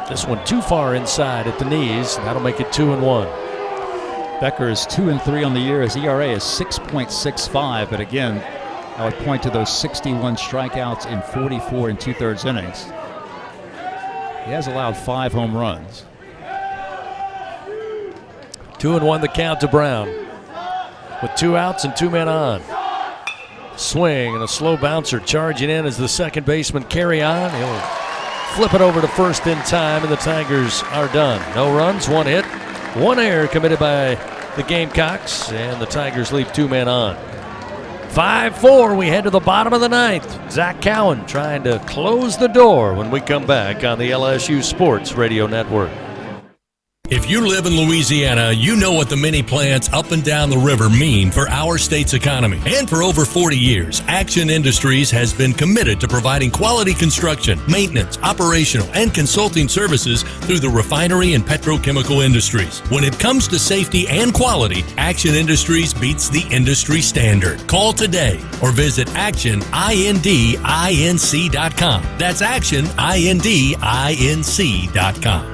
This one too far inside at the knees. That'll make it 2-1.
Becker is 2-3 on the year. His ERA is 6.65. But again, I would point to those 61 strikeouts in 44 2/3 innings. He has allowed 5 home runs.
2-1 the count to Brown. With 2 outs and 2 men on. Swing and a slow bouncer charging in as the second baseman carry on. He'll flip it over to first in time, and the Tigers are done. No runs, 1 hit, 1 error committed by the Gamecocks, and the Tigers leave 2 men on. 5-4, we head to the bottom of the 9th. Zach Cowan trying to close the door when we come back on the LSU Sports Radio Network.
If you live in Louisiana, you know what the many plants up and down the river mean for our state's economy. And for over 40 years, Action Industries has been committed to providing quality construction, maintenance, operational, and consulting services through the refinery and petrochemical industries. When it comes to safety and quality, Action Industries beats the industry standard. Call today or visit actionindinc.com. That's actionindinc.com.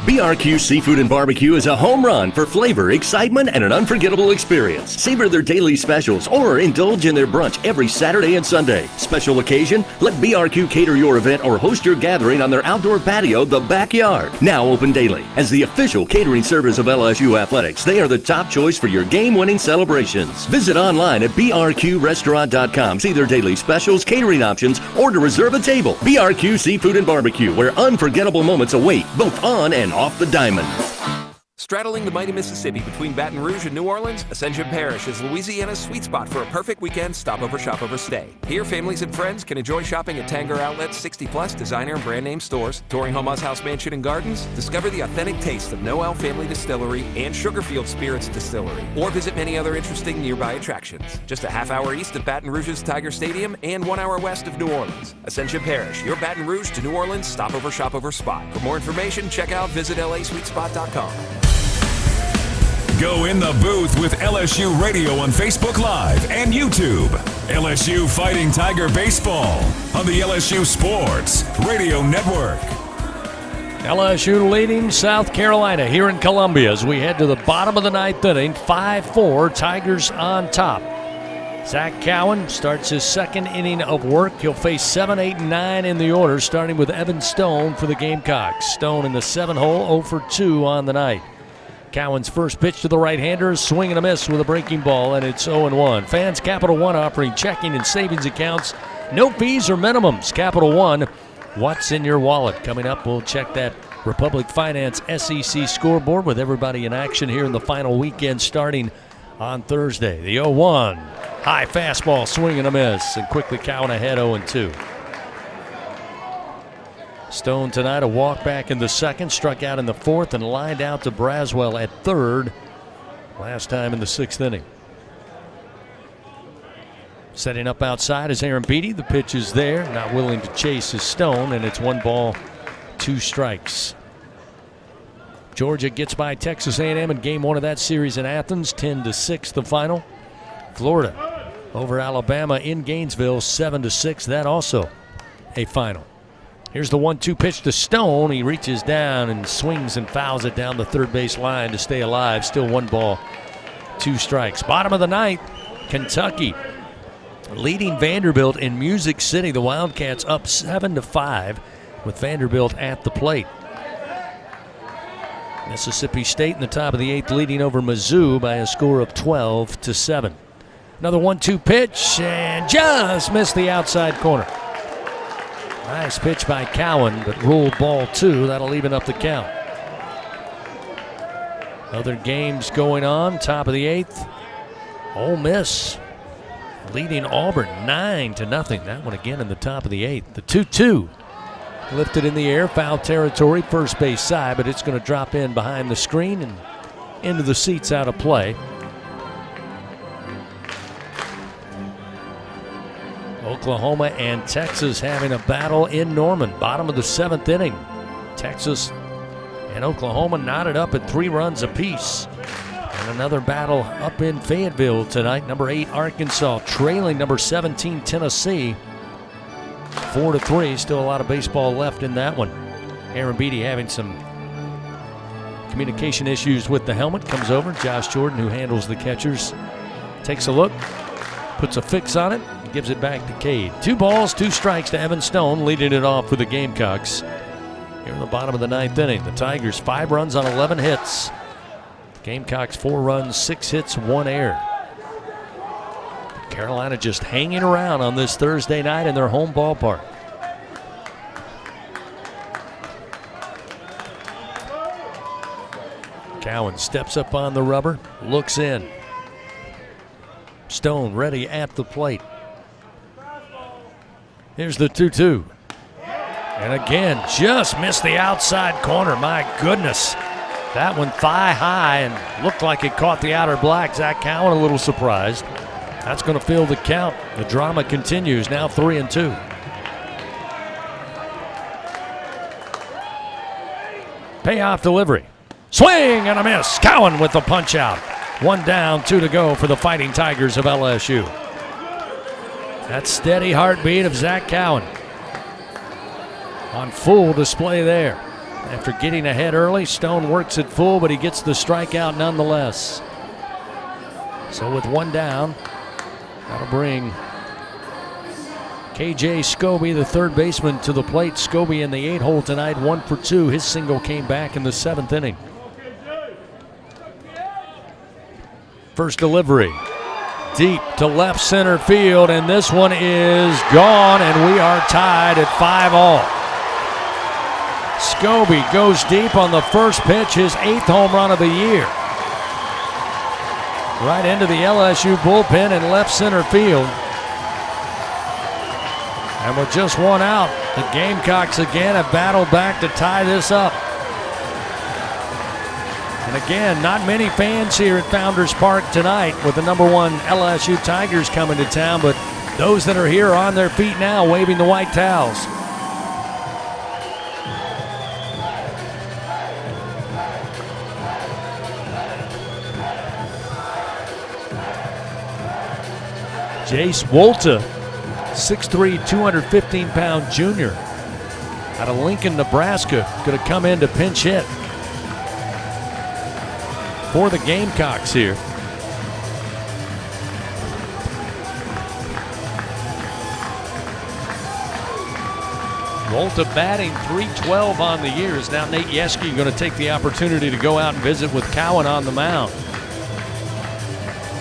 BRQ Seafood and Barbecue is a home run for flavor, excitement, and an unforgettable experience. Savor their daily specials or indulge in their brunch every Saturday and Sunday. Special occasion? Let BRQ cater your event or host your gathering on their outdoor patio, The Backyard. Now open daily. As the official catering service of LSU Athletics, they are the top choice for your game-winning celebrations. Visit online at brqrestaurant.com. See their daily specials, catering options, or to reserve a table. BRQ Seafood and Barbecue, where unforgettable moments await, both on and off the diamond.
Straddling the mighty Mississippi between Baton Rouge and New Orleans, Ascension Parish is Louisiana's sweet spot for a perfect weekend stopover, shopover stay. Here, families and friends can enjoy shopping at Tanger Outlet's 60-plus designer and brand name stores, touring Homa's House Mansion and Gardens, discover the authentic taste of Noel Family Distillery and Sugarfield Spirits Distillery, or visit many other interesting nearby attractions. Just a half hour east of Baton Rouge's Tiger Stadium and 1 hour west of New Orleans. Ascension Parish, your Baton Rouge to New Orleans stopover, shopover spot. For more information, check out visitlasweetspot.com.
Go in the booth with LSU Radio on Facebook Live and YouTube. LSU Fighting Tiger Baseball on the LSU Sports Radio Network.
LSU leading South Carolina here in Columbia as we head to the bottom of the ninth inning. 5-4, Tigers on top. Zach Cowan starts his second inning of work. He'll face 7, 8, and 9 in the order, starting with Evan Stone for the Gamecocks. Stone in the 7-hole, 0 for 2 on the night. Cowan's first pitch to the right-hander is swing and a miss with a breaking ball, and it's 0-1. Fans Capital One offering checking and savings accounts. No fees or minimums. Capital One, what's in your wallet? Coming up, we'll check that Republic Finance SEC scoreboard with everybody in action here in the final weekend starting on Thursday. The 0-1. High fastball, swing and a miss, and quickly Cowan ahead 0-2. Stone tonight a walk back in the second, struck out in the fourth, and lined out to Braswell at third last time in the sixth inning. Setting up outside is Aaron Beatty. The pitch is there, not willing to chase is Stone, and it's 1 ball, 2 strikes. Georgia gets by Texas A&M in game 1 of that series in Athens, 10-6 the final. Florida over Alabama in Gainesville, 7-6, that also a final. Here's the 1-2 pitch to Stone. He reaches down and swings and fouls it down the third base line to stay alive. Still 1 ball, 2 strikes. Bottom of the ninth, Kentucky leading Vanderbilt in Music City. The Wildcats up 7-5 with Vanderbilt at the plate. Mississippi State in the top of the 8th leading over Mizzou by a score of 12-7. Another 1-2 pitch and just missed the outside corner. Nice pitch by Cowan, but ruled ball 2. That'll even up the count. Other games going on. Top of the 8th. Ole Miss leading Auburn 9-0. That one again in the top of the 8th. The 2-2 lifted in the air. Foul territory, first base side, but it's going to drop in behind the screen and into the seats out of play. Oklahoma and Texas having a battle in Norman. Bottom of the 7th inning. Texas and Oklahoma knotted up at 3 runs apiece. And another battle up in Fayetteville tonight. Number 8 Arkansas trailing number 17 Tennessee 4-3. Still a lot of baseball left in that one. Aaron Beatty having some communication issues with the helmet. Comes over. Josh Jordan, who handles the catchers, takes a look, puts a fix on it, gives it back to Cade. 2 balls, 2 strikes to Evan Stone, leading it off for the Gamecocks. Here in the bottom of the 9th inning, the Tigers 5 runs on 11 hits. Gamecocks 4 runs, 6 hits, 1 error. Carolina just hanging around on this Thursday night in their home ballpark. Cowan steps up on the rubber, looks in. Stone ready at the plate. Here's the 2-2. And again, just missed the outside corner. My goodness. That one thigh high and looked like it caught the outer black. Zach Cowan a little surprised. That's going to fill the count. The drama continues, now 3-2. Payoff delivery. Swing and a miss. Cowan with the punch out. 1 down, 2 to go for the Fighting Tigers of LSU. That steady heartbeat of Zach Cowan on full display there. After getting ahead early, Stone works it full, but he gets the strikeout nonetheless. So with 1 down, that'll bring KJ Scobie, the third baseman, to the plate. Scobie in the 8-hole tonight, 1 for 2. His single came back in the 7th inning. First delivery, deep to left center field, and this one is gone, and we are tied at 5-all. Scobie goes deep on the first pitch, his 8th home run of the year. Right into the LSU bullpen in left center field. And with just 1 out, the Gamecocks again have battled back to tie this up. And again, not many fans here at Founders Park tonight with the number 1 LSU Tigers coming to town, but those that are here are on their feet now waving the white towels. Jace Wolta, 6'3", 215-pound junior out of Lincoln, Nebraska, going to come in to pinch hit for the Gamecocks here. Wolta batting .312 on the year. Is now Nate Yeske going to take the opportunity to go out and visit with Cowan on the mound.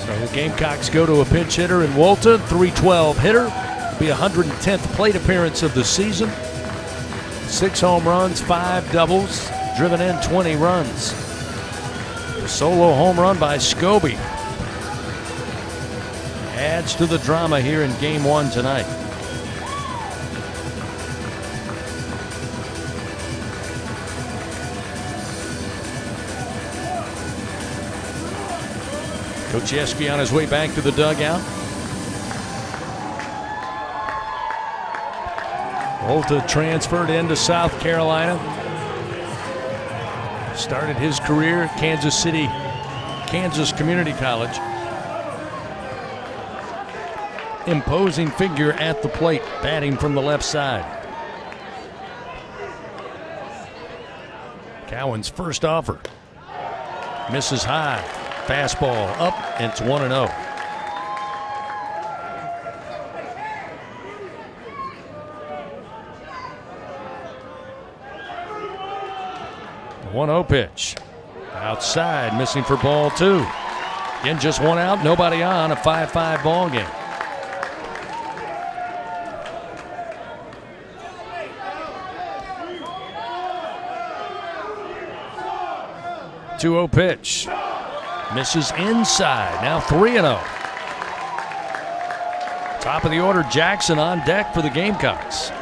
So the Gamecocks go to a pinch hitter in Wolta, .312 hitter. Be 110th plate appearance of the season. 6 home runs, 5 doubles, driven in 20 runs. A solo home run by Scobie adds to the drama here in Game 1 tonight. Coach Yeske on his way back to the dugout. Wolta transferred into South Carolina. Started his career at Kansas City, Kansas Community College. Imposing figure at the plate, batting from the left side. Cowan's first offer. Misses high. Fastball up, and it's 1-0. The 1-0 pitch. Outside, missing for ball 2. Again, just 1 out, nobody on, a 5-5 ball game. .2-0 pitch. Misses inside, now 3-0. Top of the order, Jackson on deck for the Gamecocks.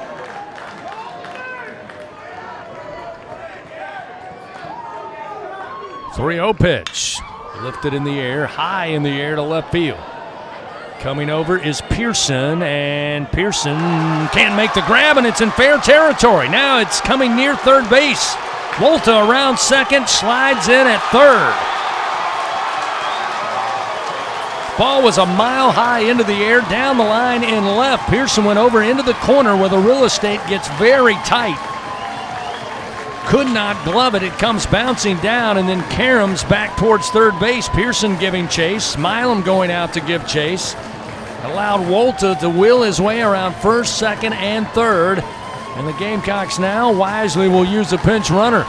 .3-0 pitch. Lifted in the air, high in the air to left field. Coming over is Pearson, and Pearson can't make the grab, and it's in fair territory. Now it's coming near third base. Wolta around second, slides in at third. Ball was a mile high into the air, down the line in left. Pearson went over into the corner where the real estate gets very tight. Could not glove it. It comes bouncing down, and then Karams back towards third base. Pearson giving chase. Milam going out to give chase. Allowed Wolta to wheel his way around first, second, and third. And the Gamecocks now wisely will use a pinch runner.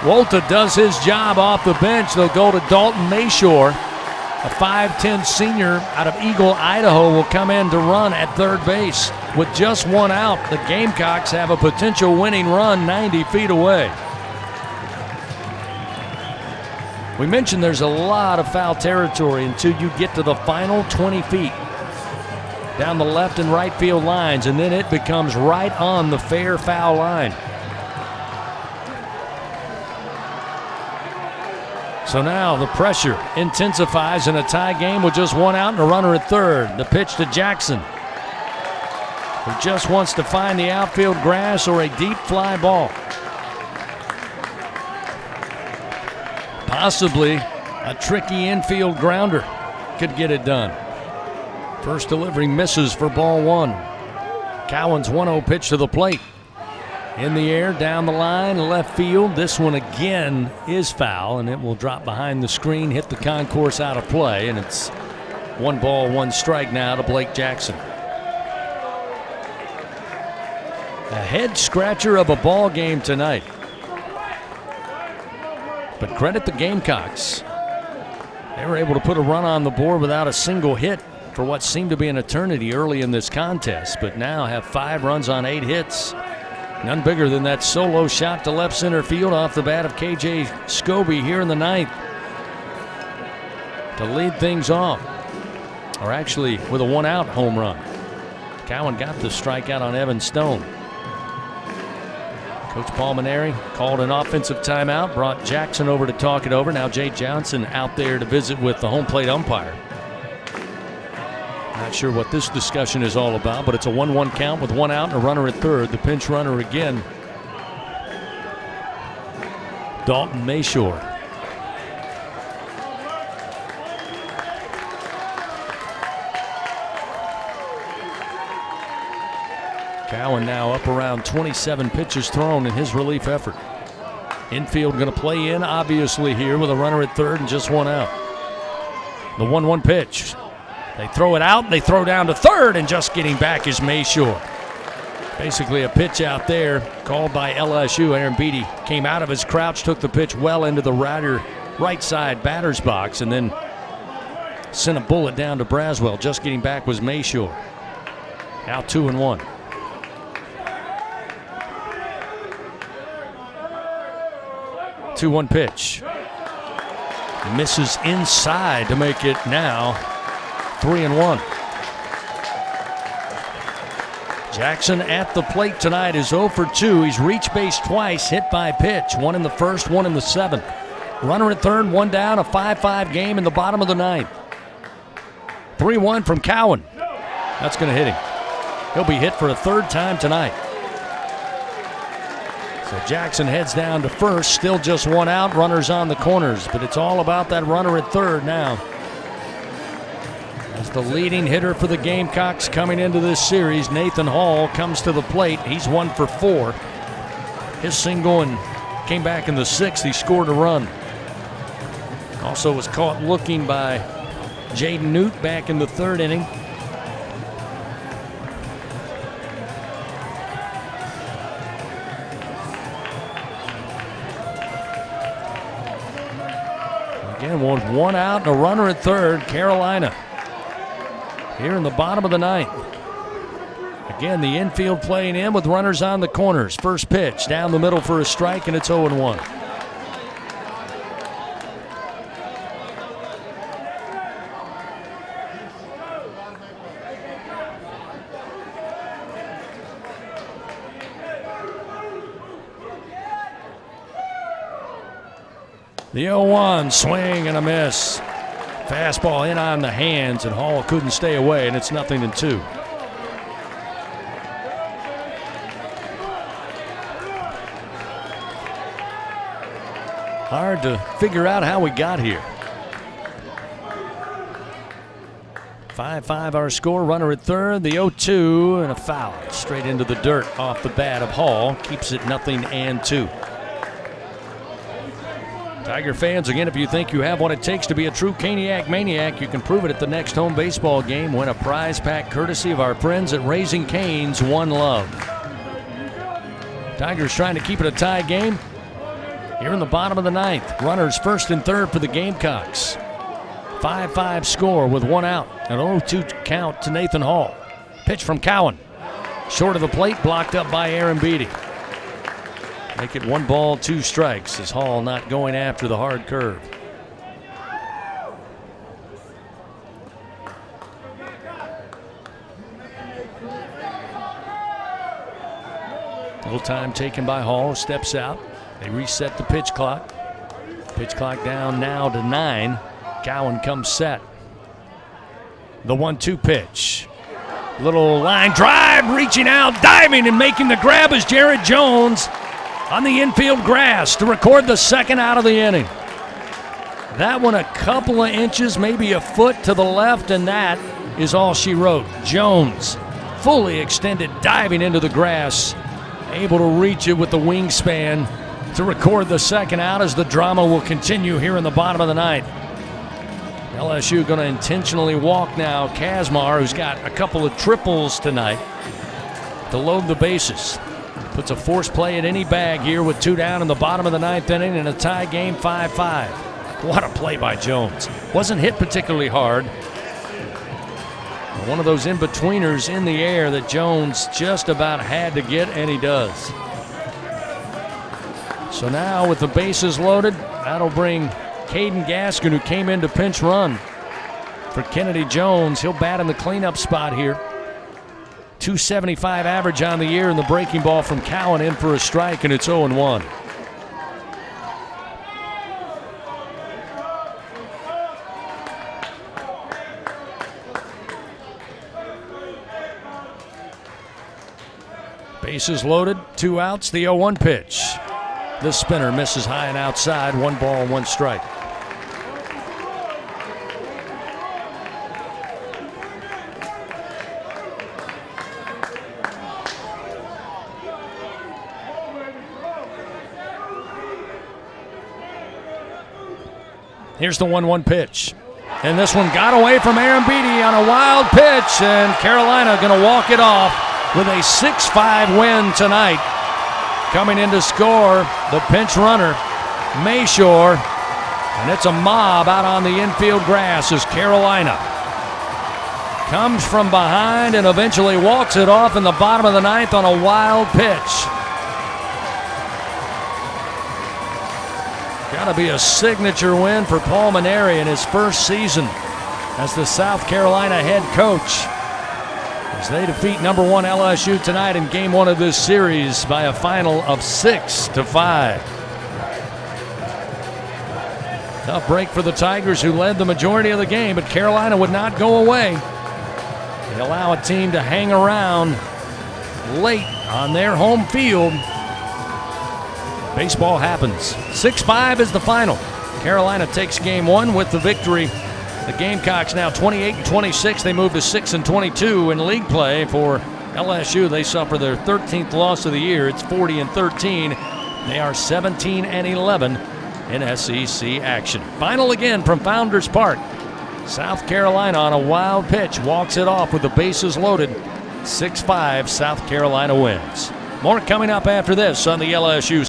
Wolta does his job off the bench. They'll go to Dalton Mayshore. A 5'10 senior out of Eagle, Idaho, will come in to run at third base. With just 1 out, the Gamecocks have a potential winning run 90 feet away. We mentioned there's a lot of foul territory until you get to the final 20 feet down the left and right field lines, and then it becomes right on the fair foul line. So now the pressure intensifies in a tie game with just 1 out and a runner at third. The pitch to Jackson, who just wants to find the outfield grass or a deep fly ball. Possibly a tricky infield grounder could get it done. First delivery misses for ball 1. Cowan's 1-0 pitch to the plate. In the air, down the line, left field. This one again is foul, and it will drop behind the screen, hit the concourse out of play, and it's 1 ball, 1 strike now to Blake Jackson. A head scratcher of a ball game tonight. But credit the Gamecocks. They were able to put a run on the board without a single hit for what seemed to be an eternity early in this contest, but now have 5 runs on 8 hits. None bigger than that solo shot to left center field off the bat of KJ Scobie here in the 9th to lead things off. Or actually with a 1-out home run. Cowan got the strikeout on Evan Stone. Coach Paul Maneri called an offensive timeout, brought Jackson over to talk it over. Now Jay Johnson out there to visit with the home plate umpire. Not sure what this discussion is all about, but it's a 1-1 count with 1 out and a runner at third. The pinch runner again, Dalton Mayshore. Cowan now up around 27 pitches thrown in his relief effort. Infield going to play in, obviously, here with a runner at third and just one out. The 1-1 pitch. They throw it out, they throw down to third, and just getting back is Mayshore. Basically a pitch out there called by LSU. Aaron Beatty came out of his crouch, took the pitch well into the right side batter's box, and then sent a bullet down to Braswell. Just getting back was Mayshore. Now 2-1. Two-one pitch. Misses inside to make it now 3-1. Jackson at the plate tonight is 0 for 2. He's reached base twice, hit by pitch. One in the first, one in the seventh. Runner at third, one down, a 5-5 game in the bottom of the ninth. 3-1 from Cowan. That's going to hit him. He'll be hit for a third time tonight. So Jackson heads down to first, still just one out, runners on the corners, but it's all about that runner at third now. As the leading hitter for the Gamecocks coming into this series, Nathan Hall comes to the plate. He's 1 for 4. His single and came back in the sixth. He scored a run. Also was caught looking by Jaden Newt back in the third inning. Again, one out and a runner at third, Carolina. Here in the bottom of the ninth. Again, the infield playing in with runners on the corners. First pitch down the middle for a strike, and it's 0-1. The 0-1, swing and a miss. Fastball in on the hands, and Hall couldn't stay away, and it's 0-2. Hard to figure out how we got here. 5-5 our score, runner at third, the 0-2, and a foul. Straight into the dirt off the bat of Hall. Keeps it 0-2. Tiger fans, again, if you think you have what it takes to be a true Caniac maniac, you can prove it at the next home baseball game. Win a prize pack courtesy of our friends at Raising Cane's One Love. Tigers trying to keep it a tie game. Here in the bottom of the ninth, runners first and third for the Gamecocks. 5-5 score with one out. An 0-2 count to Nathan Hall. Pitch from Cowan. Short of the plate, blocked up by Aaron Beatty. Make it 1 ball, 2 strikes as Hall not going after the hard curve. Little time taken by Hall, steps out. They reset the pitch clock. Pitch clock down now to 9. Cowan comes set. The 1-2 pitch. Little line drive, reaching out, diving and making the grab is Jared Jones on the infield grass to record the second out of the inning. That one a couple of inches, maybe a foot to the left, and that is all she wrote. Jones, fully extended, diving into the grass, able to reach it with the wingspan to record the second out as the drama will continue here in the bottom of the ninth. LSU going to intentionally walk now Kazmar, who's got a couple of triples tonight, to load the bases. Puts a force play at any bag here with 2 down in the bottom of the ninth inning and a tie game 5-5. What a play by Jones. Wasn't hit particularly hard. One of those in-betweeners in the air that Jones just about had to get, and he does. So now with the bases loaded, that'll bring Caden Gaskin, who came in to pinch run for Kennedy Jones. He'll bat in the cleanup spot here. 275 average on the year, and the breaking ball from Cowan in for a strike, and it's 0-1. Bases loaded, 2 outs, the 0-1 pitch. This spinner misses high and outside, 1 ball, 1 strike. Here's the 1-1 pitch. And this one got away from Aaron Beatty on a wild pitch, and Carolina going to walk it off with a 6-5 win tonight. Coming in to score, the pinch runner, Mayshore, and it's a mob out on the infield grass as Carolina comes from behind and eventually walks it off in the bottom of the ninth on a wild pitch. Got to be a signature win for Paul Mainieri in his first season as the South Carolina head coach, as they defeat number 1 LSU tonight in game 1 of this series by a final of 6-5. Tough break for the Tigers, who led the majority of the game, but Carolina would not go away. They allow a team to hang around late on their home field. Baseball happens. 6-5 is the final. Carolina takes game 1 with the victory. The Gamecocks now 28-26. They move to 6-22 in league play. For LSU, they suffer their 13th loss of the year. It's 40-13. They are 17-11 in SEC action. Final again from Founders Park. South Carolina on a wild pitch walks it off with the bases loaded. 6-5, South Carolina wins. More coming up after this on the LSU